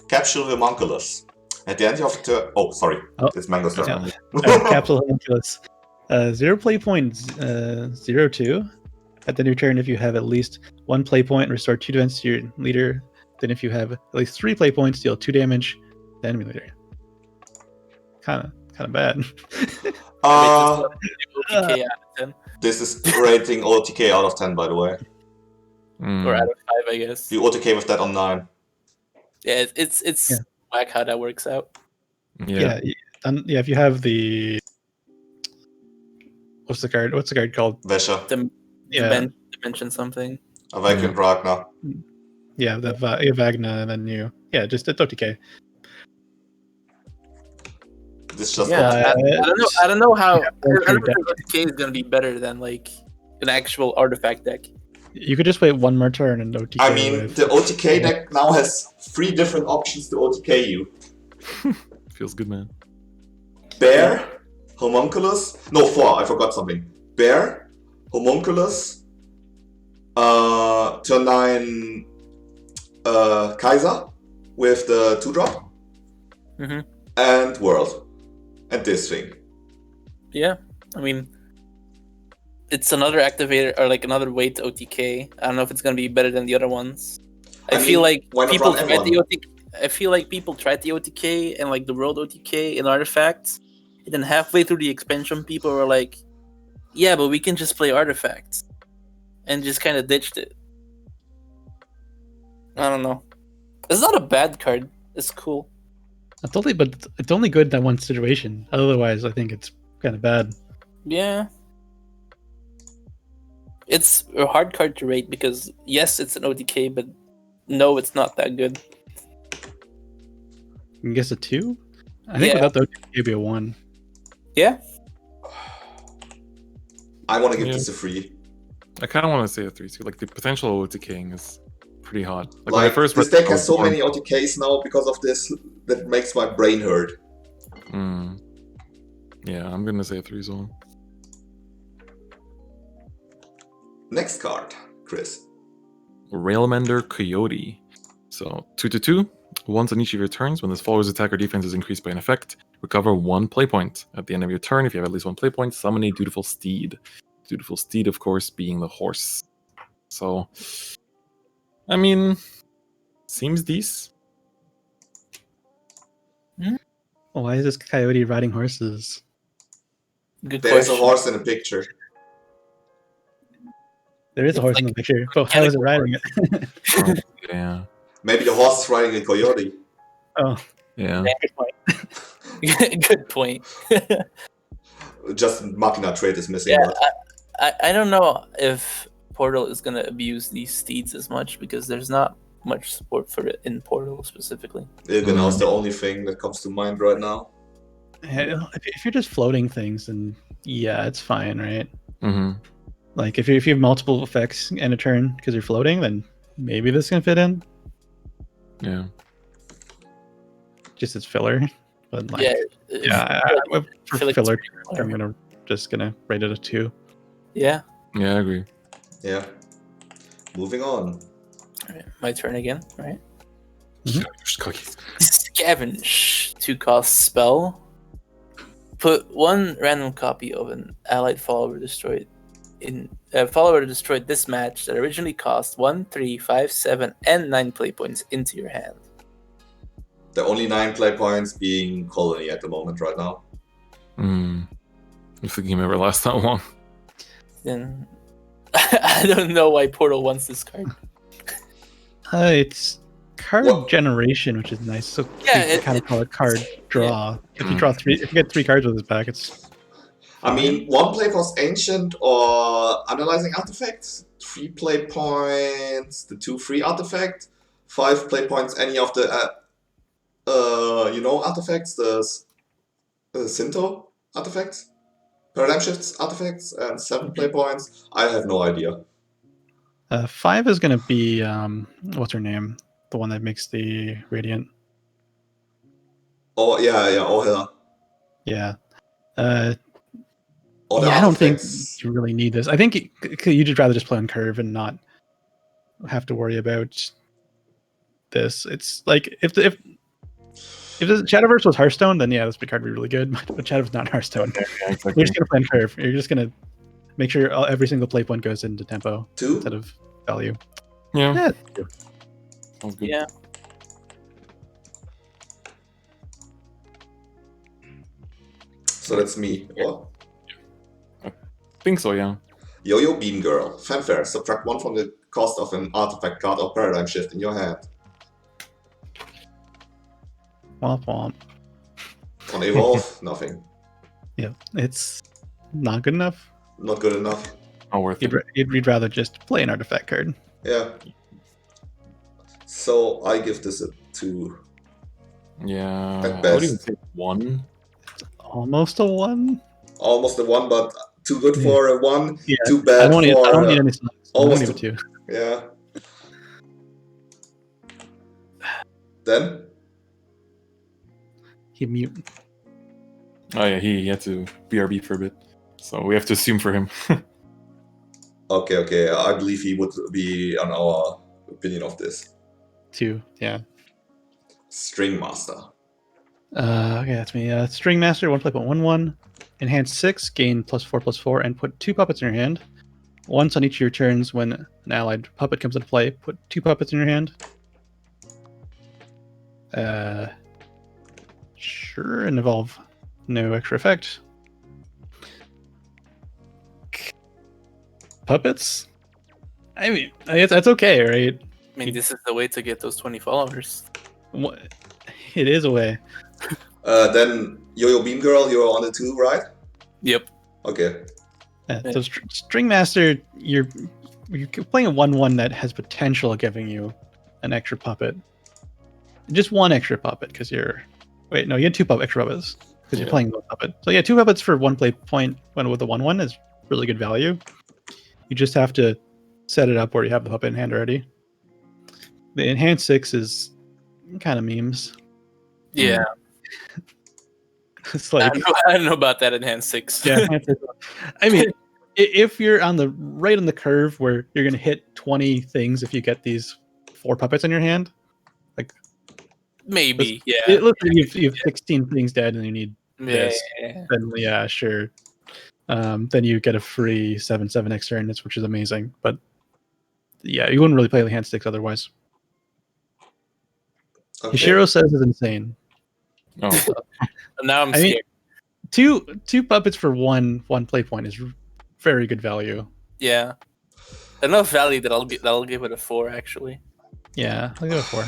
Capsule Homunculus. At the end of the turn... Oh, sorry. Oh, It's Mango's turn. yeah. Capsule Homunculus. 0 play point 0/2. At the end of your turn, if you have at least 1 play point, restore 2 defense to your leader. Then if you have at least 3 play points, deal 2 damage to the enemy leader. Kind of bad. OTK out of 10. This is rating OTK out of 10, by the way. Or out of 5, I guess. You OTK with that on 9. Yeah, it's Yeah. whack how that works out. Yeah. Yeah, if you have the... What's the card called? Vesha. Yeah. Dimension something. Awakened Ragnar. Yeah, the Vagna, and then you... Yeah, just it's OTK. This just Yeah, I don't know how. Yeah, I don't know if OTK is gonna be better than like an actual artifact deck. You could just wait 1 more turn and OTK. I mean, with- the OTK deck now has 3 different options to OTK you. Feels good, man. Bear, Homunculus. No, 4. I forgot something. Bear, Homunculus, turn 9 Kaiser with the 2-drop, Mhm. and World. And this thing. Yeah, I mean, it's another activator or like another way to OTK. I don't know if it's gonna be better than the other ones. I I feel mean, like why not people run tried the everyone? OTK. I feel like people tried the OTK and like the World OTK in Artifacts, and then halfway through the expansion, people were like, "Yeah, but we can just play Artifacts," and just kind of ditched it. I don't know. It's not a bad card. It's cool. but it's only good in that one situation. Otherwise, I think it's kind of bad. Yeah. It's a hard card to rate because yes, it's an OTK, but no, it's not that good. I guess a 2. I think Yeah. without the OTK, it'd be a 1. Yeah. I want to give Yeah. this a 3. I kind of want to say a 3 too. Like the potential OTKing is pretty hot. When I Like, first this read deck has so Storm- many OTKs now because of this that makes my brain hurt. Yeah, I'm gonna say a 3 as well. Next card, Chris. Railmender Coyote. So 2/2. Once on each of your turns, when this follower's attack or defense is increased by an effect, recover 1 play point. At the end of your turn, if you have at least 1 play point, summon a Dutiful Steed. Dutiful Steed, of course, being the horse. So, I mean, seems decent. Why is this coyote riding horses? Good There's a question. horse in the picture. There is a It's horse in like the picture, but how is it riding it? Oh, yeah. Maybe the horse is riding a coyote. Oh, Yeah. Good point. Just Machina trait is missing. Yeah, But I don't know if Portal is gonna abuse these steeds as much because there's not much support for it in Portal specifically. Ilgenau is the only thing that comes to mind right now. if you're just floating things, then yeah, it's fine, right? Mm-hmm. Like if you have multiple effects in a turn because you're floating, then maybe this can fit in. Yeah. Just as filler, but like Yeah, for feel like filler, it's I'm just gonna rate it a 2. yeah. Yeah, I agree. Yeah. Moving on. Alright, my turn again, right? Cookies. Scavenge, 2-cost spell. Put 1 random copy of an allied follower destroyed this match that originally cost 1, 3, 5, 7, and 9 play points into your hand. The only 9 play points being Colony at the moment right now. If the game ever lasts that long. Then I don't know why Portal wants this card. It's card What? generation, which is nice. So Yeah, you kind of call it card draw. If you draw 3, if you get 3 cards with this pack, it's. I mean, 1 play was Ancient or Analyzing Artifacts, 3 play points, the 2 free artifact, 5 play points, any of the, artifacts, the Sinto artifacts, Paradigm Shifts artifacts, and 7 play points. I have no idea. 5 is going to be what's her name? The one that makes the radiant. Oh yeah, Ohela. Yeah. Or the I don't think artifacts. you really need this. I think you'd just rather just play on curve and not have to worry about this. It's like if the Shadowverse was Hearthstone, then yeah, this card would be really good. But Shadow's not Hearthstone. Yeah, exactly. You're just gonna play on curve. You're just gonna make sure every single play point goes into tempo 2? instead of value. Yeah. Yeah. Sounds good. Yeah. So that's me. What? Think so, yeah. Yo-Yo Beam Girl. Fanfare. Subtract 1 from the cost of an artifact card or paradigm shift in your hand. Womp womp. On Evolve, nothing. Yeah, it's not good enough. Not good enough. Not worth it. You'd rather just play an artifact card. Yeah. So I give this a 2. Yeah. At I would best. even say 1. Almost a 1. Almost a 1, but too good for a 1. Yeah, Too I bad don't need, for I don't need any slugs. I almost don't need a 2. Yeah. Then? He mute. Oh yeah, he had to BRB for a bit. So we have to assume for him. Okay. I believe he would be on our opinion of this. 2, yeah. String Master. Okay, that's me. String Master, 1 play point 1/1. Enhance 6, gain +4/+4, and put 2 puppets in your hand. Once on each of your turns, when an allied puppet comes into play, put 2 puppets in your hand. Sure, and involve no extra effect. Puppets? I mean, that's okay, right? I mean, this is the way to get those 20 followers. It is a way. Then Yo-Yo Beam Girl, you're on the 2, right? Yep. Okay. So String Master, you're playing a 1/1 that has potential of giving you an extra puppet. Just 1 extra puppet because you're. Wait, no, you had 2 extra puppets because you're playing 1 puppet. So yeah, 2 puppets for 1 play point when with a 1/1 is really good value. You just have to set it up where you have the puppet in hand already. The Enhanced 6 is kind of memes. Yeah. It's like I don't know about that enhanced 6. yeah. I mean, if you're on the curve where you're gonna hit 20 things if you get these 4 puppets in your hand, like Maybe. Yeah. it looks like you have 16 things dead and you need this. Yeah. Then yeah, sure. Then you get a free 7/7 next turn, which is amazing. But yeah, you wouldn't really play the hand 6 otherwise. Okay. Ishiro says is insane. Oh, Now I'm I mean, scared. two puppets for one play point is very good value. Yeah. Enough value that I'll give it a 4 actually. Yeah, I'll go 4.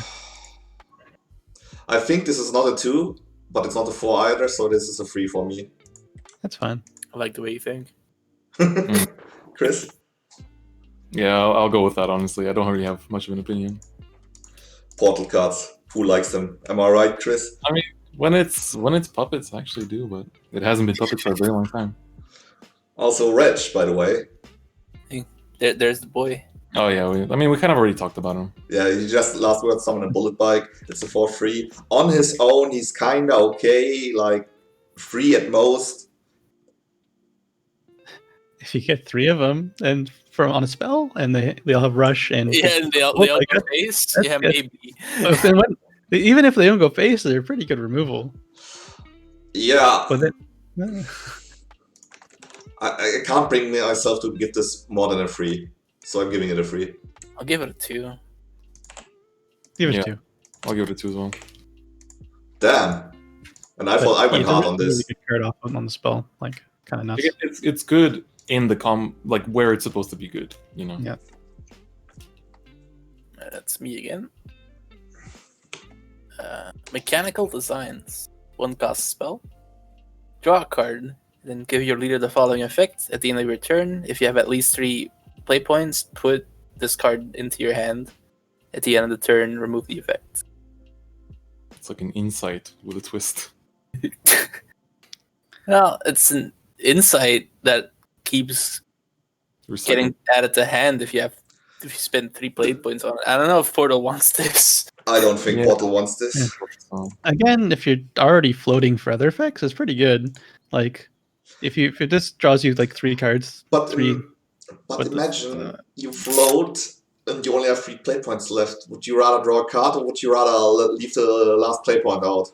I think this is not a 2, but it's not a 4 either, so this is a 3 for me. That's fine. I like the way you think. Chris? Yeah, I'll go with that. Honestly, I don't really have much of an opinion. Portal cards. Who likes them? Am I right, Chris? I mean, when it's puppets, I actually do, but it hasn't been puppets for a very long time. Also, Reg, by the way. There's the boy. Oh yeah, we kind of already talked about him. Yeah, he just last word summon a bullet bike. It's a 4/3. On his own, he's kinda okay, like 3 at most. If you get 3 of them and from on a spell, and they all have rush and And they all go face. that's Yeah, good. maybe. So if they went- even if they don't go face, they're pretty good removal. Yeah, But then, I can't bring myself to give this more than a 3, so I'm giving it a 3. I'll give it a 2. give it Yeah. 2. I'll give it a 2 as well. Damn. And I thought I went It's a hard on really this. good card off on the spell, like kind of nuts. It's good in the like where it's supposed to be good, you know. Yeah. That's me again. Mechanical Designs. 1 cost spell. Draw a card. Then give your leader the following effect. At the end of your turn, if you have at least 3 play points, put this card into your hand. At the end of the turn, remove the effect. It's like an insight with a twist. Well, it's an insight that keeps Recycle. getting added to hand if you spend 3 play points on it. I don't know if Portal wants this. I don't think Yeah. Portal wants this. So, Again, if you're already floating for other effects, it's pretty good. Like if it just draws you like 3 cards, But 3. but But the- imagine you float and you only have 3 play points left. Would you rather draw a card or would you rather leave the last play point out?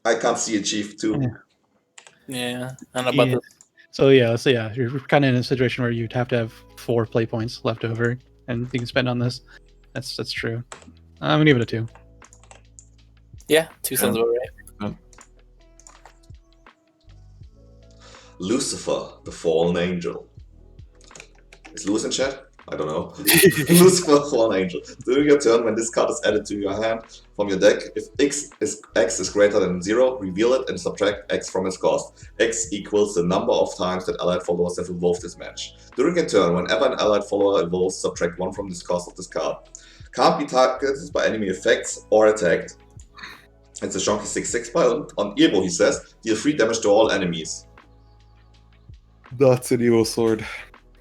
I can't see a chief too. Yeah. Yeah, I don't know about Yeah. this. So yeah, you're kind of in a situation where you'd have to have 4 play points left over, and you can spend on this. That's true. I'm gonna give it a 2. Yeah, 2 sounds about right. Lucifer, the fallen angel. Is Lewis in chat? I don't know. Lucifer, fallen angel. During your turn, when this card is added to your hand from your deck, if X is greater than 0, reveal it and subtract X from its cost. X equals the number of times that allied followers have evolved this match. During your turn, whenever an allied follower evolves, subtract 1 from this cost of this card. Can't be targeted by enemy effects or attacked. It's a chunky 6/6 spell. On Evo, he says, deal 3 damage to all enemies. that's an evil sword.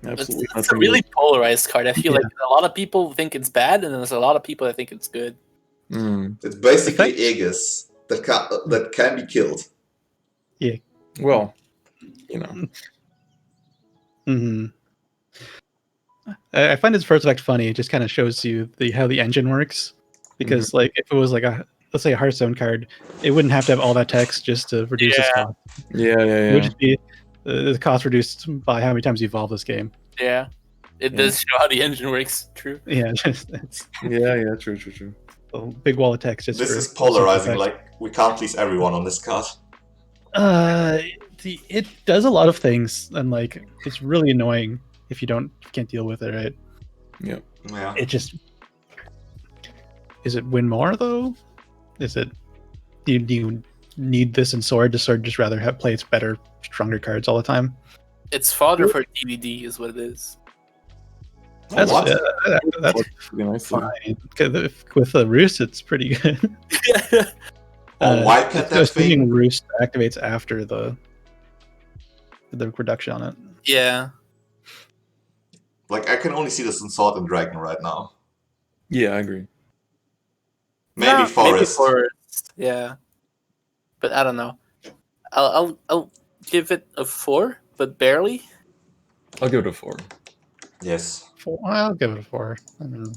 It's Absolutely. a really polarized card. I feel like a lot of people think it's bad, and there's a lot of people that think it's good. It's basically Effect? Aegis that can be killed. Well, you know. Hmm. I find this first effect funny. It just kind of shows you how the engine works. Because like if it was like let's say a Hearthstone card, it wouldn't have to have all that text just to reduce its Yeah. cost. Yeah. It would just be the cost reduced by how many times you evolve this game. Yeah, it does show how the engine works. True. Yeah, it's Yeah. True. a big wall of text. Just This for is polarizing, effect. like, we can't please everyone on this card. It does a lot of things, and like it's really annoying if you can't deal with it, right? Yeah. Yeah. It just is it win more though? Is it do you need this in Sword? Does Sword just rather play its better, stronger cards all the time? It's fodder for DVD, is what it is. That's What? that's Pretty nice. fine. 'Cause with the Roost, it's pretty good. Oh, why can't that assuming thing? Roost activates after the reduction on it. Yeah, Like, I can only see this in Sword and Dragon right now. Yeah, I agree. Maybe Forest. Yeah, but I don't know. I'll give it a 4, but barely. I'll give it a 4. Yes. I'll give it a 4. I mean,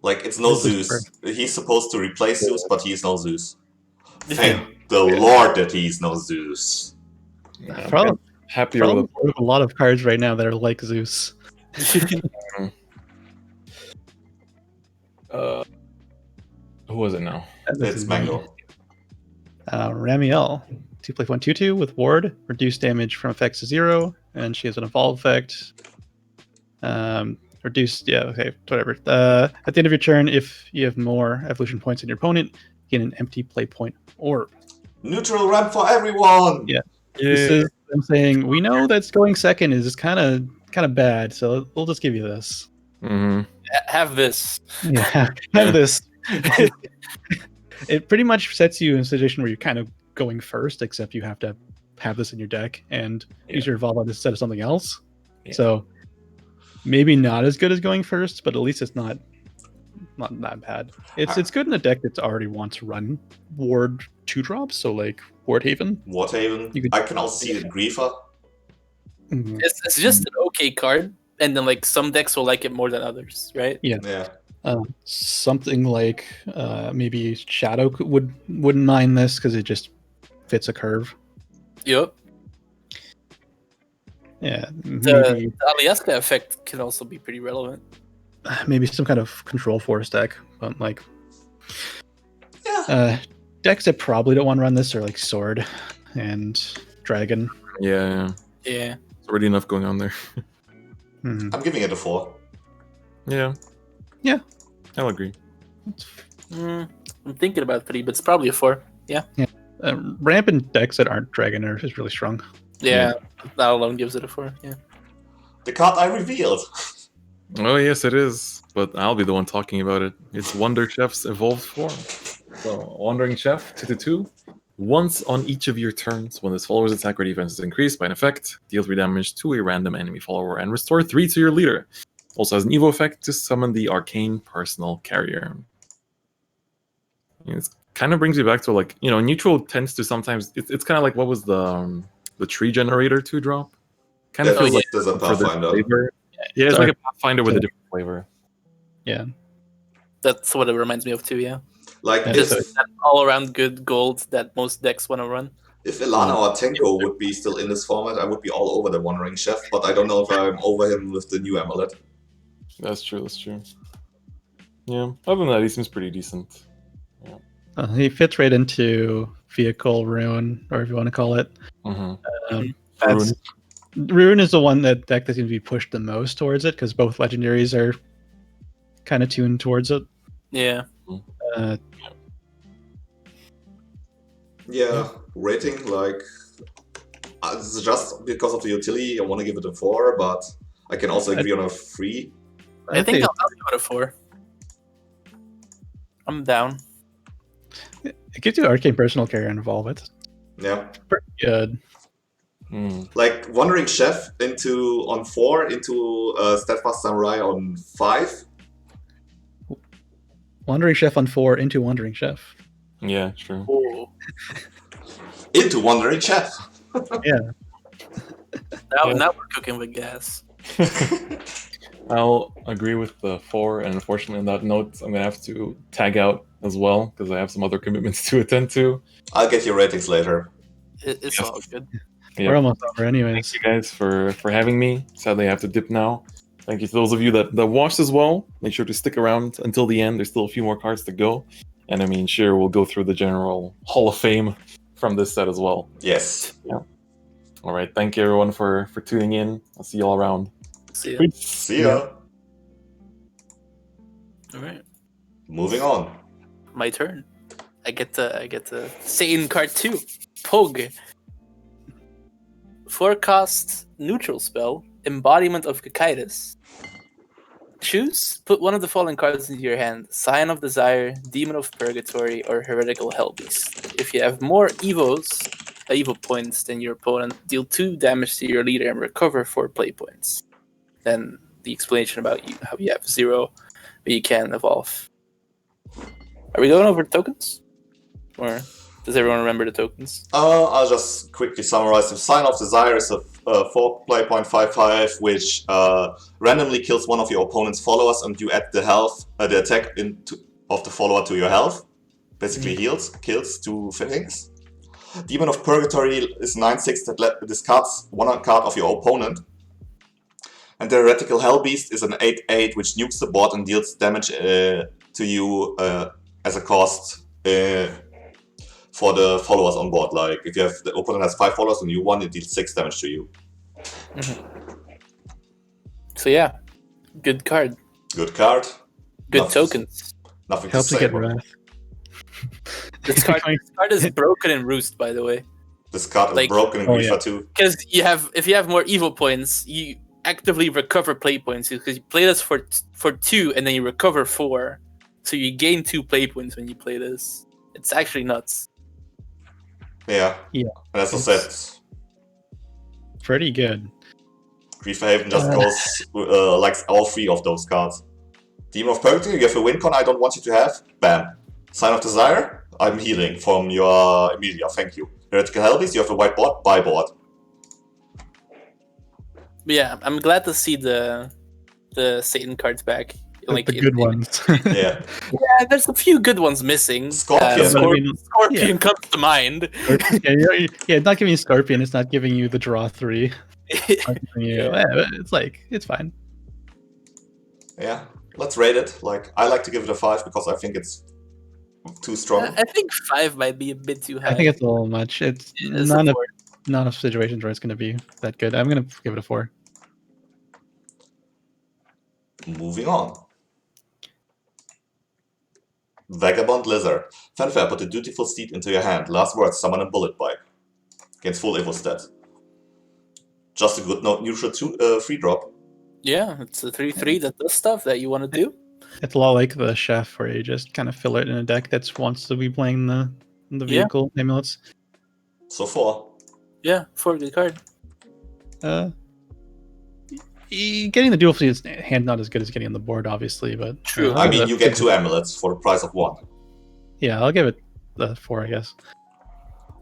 Like, it's no This is Zeus. He's supposed to replace Zeus, but he's no Zeus. Thank the Lord that he's no Zeus. Yeah, probably, happier probably with there's a lot of cards right now that are like Zeus. who was it now? It's Mango. Ramiel, 2 1 2/2 with Ward, reduce damage from effects to 0, and she has an evolve effect. Reduced, yeah, okay, whatever. At the end of your turn, if you have more evolution points than your opponent, gain an empty play point orb. Neutral ramp for everyone. Yeah. This is them saying we know that's going second is kind of bad, so we'll just give you this. Mm-hmm. Have this. Yeah, have this. It pretty much sets you in a situation where you're kind of going first, except you have to have this in your deck and use your Evolve on instead of something else. Yeah. So maybe not as good as going first, but at least it's not that bad. It's good in a deck that already wants to run Ward 2-drops, so like Ward Haven. I can also see it in Griefer. Mhm. It's just an okay card, and then like some decks will like it more than others, right? Yeah. Something like maybe Shadow wouldn't mind this because it just fits a curve. Yep. Yeah, The Alyeska effect can also be pretty relevant. maybe some kind of control force deck, but like Yeah. decks that probably don't want to run this are like Sword and Dragon. Yeah. Yeah. There's already enough going on there. Mhm. I'm giving it a 4. Yeah. Yeah. I'll agree. I'm thinking about 3, but it's probably a 4. Yeah. Rampant decks that aren't Dragon is really strong. Yeah. That alone gives it a 4. Yeah. The card I revealed. Oh, yes, it is. But I'll be the one talking about it. It's Wonder Chef's evolved form. So, Wandering Chef, 2/2. Once on each of your turns, when this follower's attack or defense is increased by an effect, deal 3 damage to a random enemy follower and restore 3 to your leader. Also has an Evo effect to summon the Arcane Personal Carrier. It kind of brings you back to, like, neutral tends to sometimes... It's kind of like, what was the Tree Generator 2-drop? Kind of feels like there's a for this Pathfinder. flavor. Yeah, it's like a Pathfinder with a different flavor. Yeah. That's what it reminds me of too, yeah. Like, Yeah, Just if that all-around good gold that most decks want to run. Ilana or Tenko would be still in this format, I would be all over the Wandering Chef, but I don't know if I'm over him with the new amulet. That's true. Yeah, other than that, he seems pretty decent. He fits right into Vehicle Rune, or if you want to call it. Mm-hmm. Rune is the one that deck that seems to be pushed the most towards it, because both legendaries are kind of tuned towards it. Yeah. Yeah, rating, like, this is just because of the utility, I want to give it a 4, but I can also agree on a 3. I think I'll give it a 4. I'm down. It gives you Arcane Personal Carrier and Evolve it. Yeah. Pretty good. Like, Wandering Chef on 4 into Steadfast Samurai on 5. Wandering Chef on 4 into Wandering Chef. Yeah, true. Oh. Into Wandering Chef. Yeah. Now we're cooking with gas. I'll agree with the 4, and unfortunately on that note, I'm going to have to tag out as well, because I have some other commitments to attend to. I'll get your ratings later. It's all good. Yeah. We're almost over anyways. Thank you guys for having me. Sadly, I have to dip now. Thank you to those of you that watched as well. Make sure to stick around until the end. There's still a few more cards to go. And I mean, sure, we'll go through the general Hall of Fame from this set as well. Yes. Yeah. All right. Thank you, everyone, for tuning in. I'll see you all around. See ya. See ya. All right. Moving on. My turn. I get to say in card 2. Pog. Forecast neutral spell, Embodiment of Cocytus. Choose, put one of the following cards into your hand: Sign of Desire, Demon of Purgatory, or Heretical Hellbeast. If you have more Evo points than your opponent, deal 2 damage to your leader and recover 4 play points. Then the explanation about how you have 0, but you can evolve. Are we going over tokens? Or does everyone remember the tokens? I'll just quickly summarize. The Sign of Desire is a 4 play point 5/5, which randomly kills one of your opponent's followers, and you add the attack of the follower to your health. Basically kills 2 things. Demon of Purgatory is 9/6 that discards 1 card of your opponent. And the Heretical Hellbeast is an 8/8 which nukes the board and deals damage to you as a cost for the followers on board. Like, if the opponent has 5 followers and you 1, it deals 6 damage to you. So yeah, Good card. Good card. Good Nothing- tokens. Nothing Helps to you say get about it. wrath. This card is broken in Roost, by the way. This card is Like- broken in Oh, Griefer yeah. too. Because if you have more evil points, you actively recover play points because you play this for 2 and then you recover 4, so you gain 2 play points when you play this. It's actually nuts. Yeah. Yeah. And as I It's- said, Pretty good. Griefer Haven just goes likes all 3 of those cards. Demon of Purgatory, you have a win con I don't want you to have. Bam. Sign of Desire, I'm healing from your Emilia, thank you. Heretical Hellbeast, you have a white board, buy board. But yeah, I'm glad to see the Satan cards back. The good ones. Yeah. Yeah, there's a few good ones missing. Scorpion. But I mean, Scorpion yeah. comes to mind. It's not giving you Scorpion. It's not giving you the draw 3. It's not giving you- It's like, it's fine. Yeah. Let's rate it. Like, I like to give it a 5 because I think it's too strong. I think 5 might be a bit too high. I think it's a little much. It's It's none a of 4. none of situations where it's going to be that good. I'm going to give it a 4. Moving on. Vagabond Lizard. Fanfare, put a dutiful steed into your hand. Last words, summon a bullet bike. Against full Evo stat. Just a good neutral 3 drop. Yeah, it's a 3/3 that does stuff that you want to do. It's a lot like the chef, where you just kind of fill it in a deck that wants to be playing the Yeah. vehicle amulets. So 4. Yeah, 4 good card. Getting the dual fleet hand not as good as getting on the board, obviously, but True. I mean, you get 2 amulets for the price of 1. Yeah, I'll give it the 4, I guess.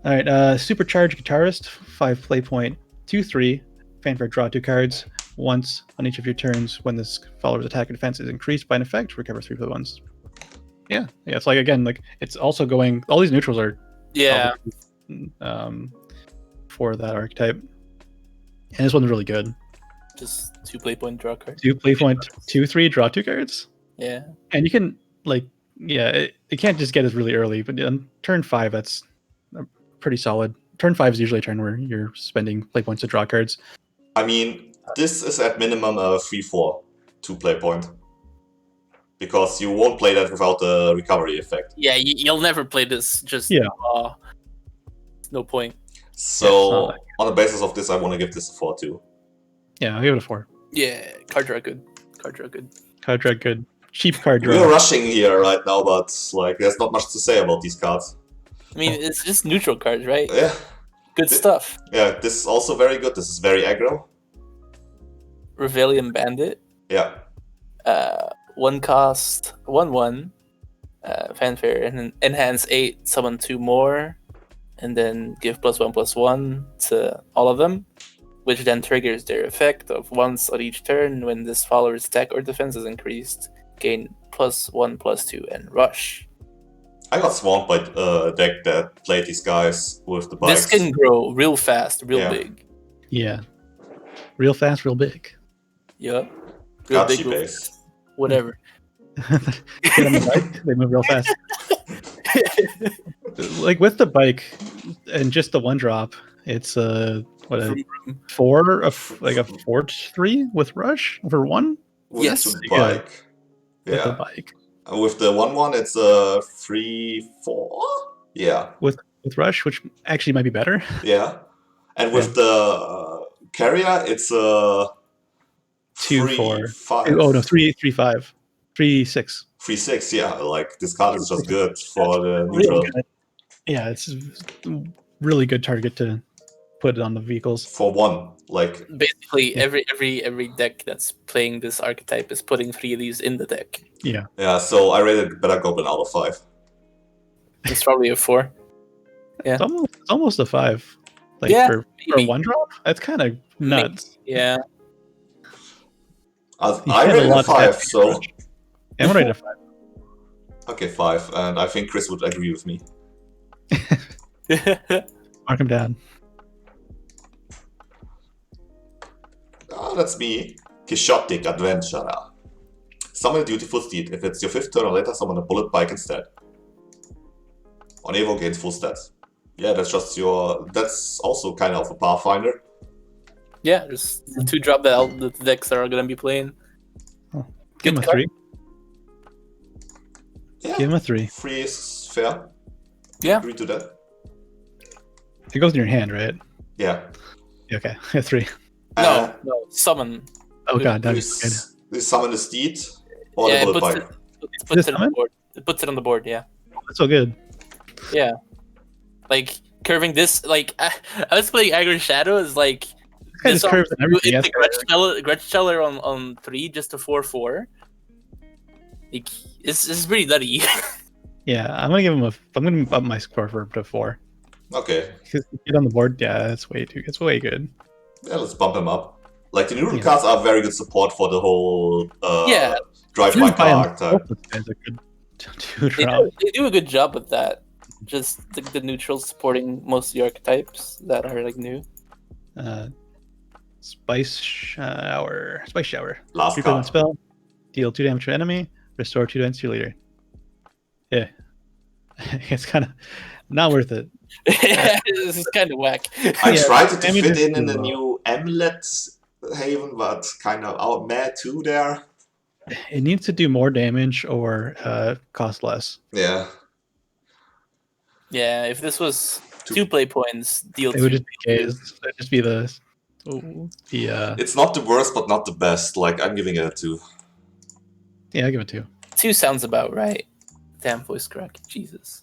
All right, Supercharged Guitarist, 5 play point, 2/3. Fanfare, draw 2 cards. Once on each of your turns, when this follower's attack or defense is increased by an effect, recover 3 play ones. Yeah, it's like, again, like, it's also going, all these neutrals are Yeah, for that archetype. And this one's really good. just 2 play point draw card. 2 play point, 2/3, draw 2 cards. Yeah, And you can, like, yeah, it can't just get it really early, but on turn 5, that's pretty solid. Turn 5 is usually a turn where you're spending play points to draw cards. I mean, this is at minimum a 3/4 2 play point. Because you won't play that without the recovery effect. yeah, you'll never play this. Just Yeah. no point. So, on the basis of this, I want to give this a 4 too. Yeah, I'll give it a 4. Yeah, card draw good. Card draw good. Card draw good. Cheap card We're draw. rushing here right now, but like, there's not much to say about these cards. I mean, it's just neutral cards, right? Yeah, Good stuff. yeah. This is also very good. This is very aggro. Rivayle Bandit. Yeah, 1 cost, 1/1. Fanfare and enhance 8, summon 2 more, and then give +1/+1 to all of them, which then triggers their effect of once on each turn when this follower's attack or defense is increased. Gain +1/+2 and rush. I got swamped by a deck that played these guys with the bikes. This can grow real fast, real Yeah. big. Yeah. Real fast, real big. Yep. Real Gachi big, real base. fast. Whatever. Get on the bike, they move real fast. Like, with the bike and just the 1 drop, it's a 4, like a 4/3 with rush for 1 With Yes. the bike. with the Yeah. bike. With the 1/1, it's a 3/4. Yeah, With rush, which actually might be better. yeah. And with the carrier, it's a 2/4. 3/5. Oh no, 3/5. 3/6. 3/6. Yeah, like this card is just good for the neutral. Really good. Yeah, it's a really good target to put it on the vehicles. For 1, like Basically, every deck that's playing this archetype is putting 3 of these in the deck. Yeah. yeah. So I rated Better Goblin out of 5. It's probably a 4. It's almost a 5. Like, Yeah, for maybe. 1 drop? That's kind of nuts. Yeah. I had a rated lot a of 5. damage. So I'm gonna rate it a 5. okay, 5, and I think Chris would agree with me. Mark him down. Oh, that's me. Quixotic Adventurer. Summon a dutiful steed. If it's your 5th turn or later, summon a bullet bike instead. On Evo gains full stats. Yeah, that's just your. That's also kind of a Pathfinder. Yeah, just 2 drop that all the decks are going to be playing. Give him a Good 3. Yeah, Give him a 3. 3 is fair. Yeah. Agree to that. It goes in your hand, right? Yeah. Okay, a 3. No, summon. Oh god, Do damn you, it. do you summon the steed or Yeah, the it bullet puts bike? it puts it on summon? the board. It puts it on the board. Yeah. That's so good. Yeah. Like curving this, like I was playing Aggro Shadow is like guy this just curves and everything, It's yes, a Gretscheller on 3, just a 4/4. Like it's pretty nutty. Yeah, I'm gonna give him I'm gonna up my score to 4. Okay. Because get on the board, yeah, it's way good. Yeah, let's bump him up. Like, the noodle Yeah. cards are very good support for the whole Yeah. drive my Just by car himself, archetype. this guy's a good 2-drop. They do a good job with that. Just the neutrals supporting most of the archetypes that are like new. Spice Shower. Last 3 card. spell. Deal 2 damage to enemy. Restore 2 damage to your leader. Yeah. It's kind of not worth it. This is kind of whack. I Yeah, tried to damage fit is in too the low. new Amulet Haven, but kind of out mad too there. It needs to do more damage or cost less. Yeah. Yeah, if this was 2 play points, deal It would 2. just be K's. It would just be the It's not the worst, but not the best. Like, I'm giving it a 2. yeah, I'll give it 2. 2 sounds about right. Damn voice crack, Jesus.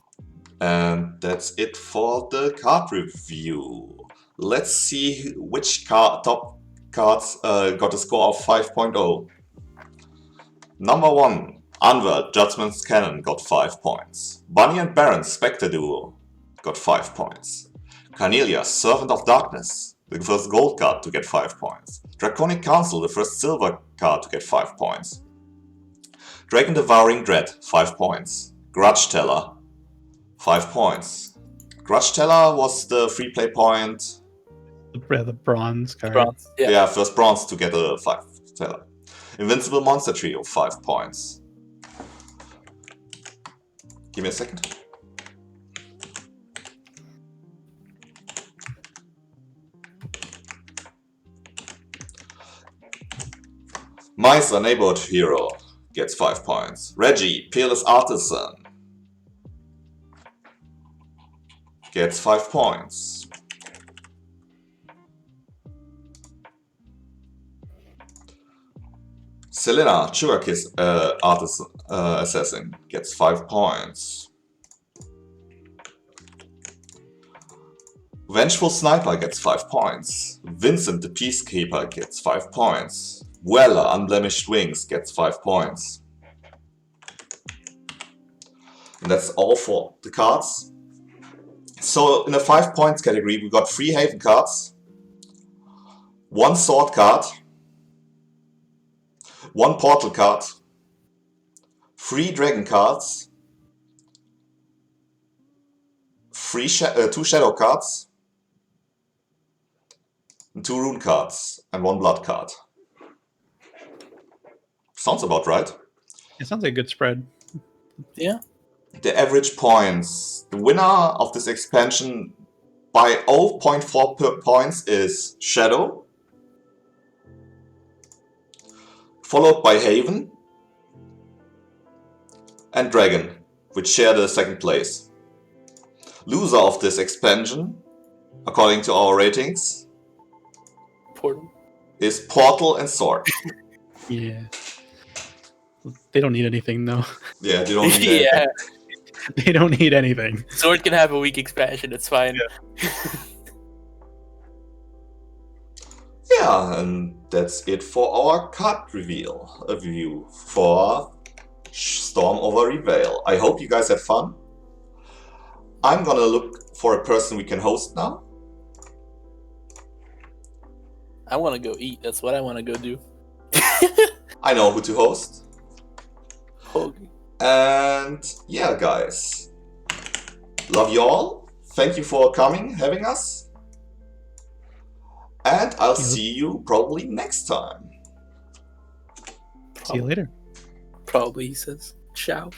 And that's it for the card review. Let's see which top cards got a score of 5.0. Number 1, Anvil, Judgment's Cannon got 5 points. Bunny and Baron, Spectre Duo, got 5 points. Carnelia, Servant of Darkness, the first gold card to get 5 points. Draconic Council, the first silver card to get 5 points. Dragon Devouring Dread, 5 points. Grudge Teller, 5 points. Grudge Teller was the free play point. The bronze card. Bronze. Yeah. Yeah, first bronze to get a 5 Teller. Invincible Monster Trio, 5 points. Give me a second. Meister, Neighborhood Hero, gets 5 points. Reggie, Peerless Artisan, gets 5 points. Selena, Sugarkiss Artisan Assassin, gets 5 points. Vengeful Sniper gets 5 points. Vincent the Peacekeeper gets 5 points. Weller, Unblemished Wings, gets 5 points. And that's all for the cards. So in the 5 points category, we got 3 Haven cards, 1 Sword card, 1 Portal card, 3 Dragon cards, 2 Shadow cards, and 2 Rune cards, and 1 Blood card. Sounds about right. It sounds like a good spread. Yeah. The average points. The winner of this expansion by 0.4 points is Shadow, followed by Haven and Dragon, which share the second place. Loser of this expansion, according to our ratings, Portal. is Portal and Sword. Yeah. They don't need anything though. Yeah, they don't need Yeah. anything. They don't need anything. Sword can have a weak expansion, it's fine. Yeah, and that's it for our card reveal. A review for Storm over Rivayle. I hope you guys had fun. I'm gonna look for a person we can host now. I want to go eat. That's what I want to go do. I know who to host. Okay. And yeah, guys. Love you all. Thank you for coming, having us. And I'll see you probably next time. See you later. Probably, he says. Ciao.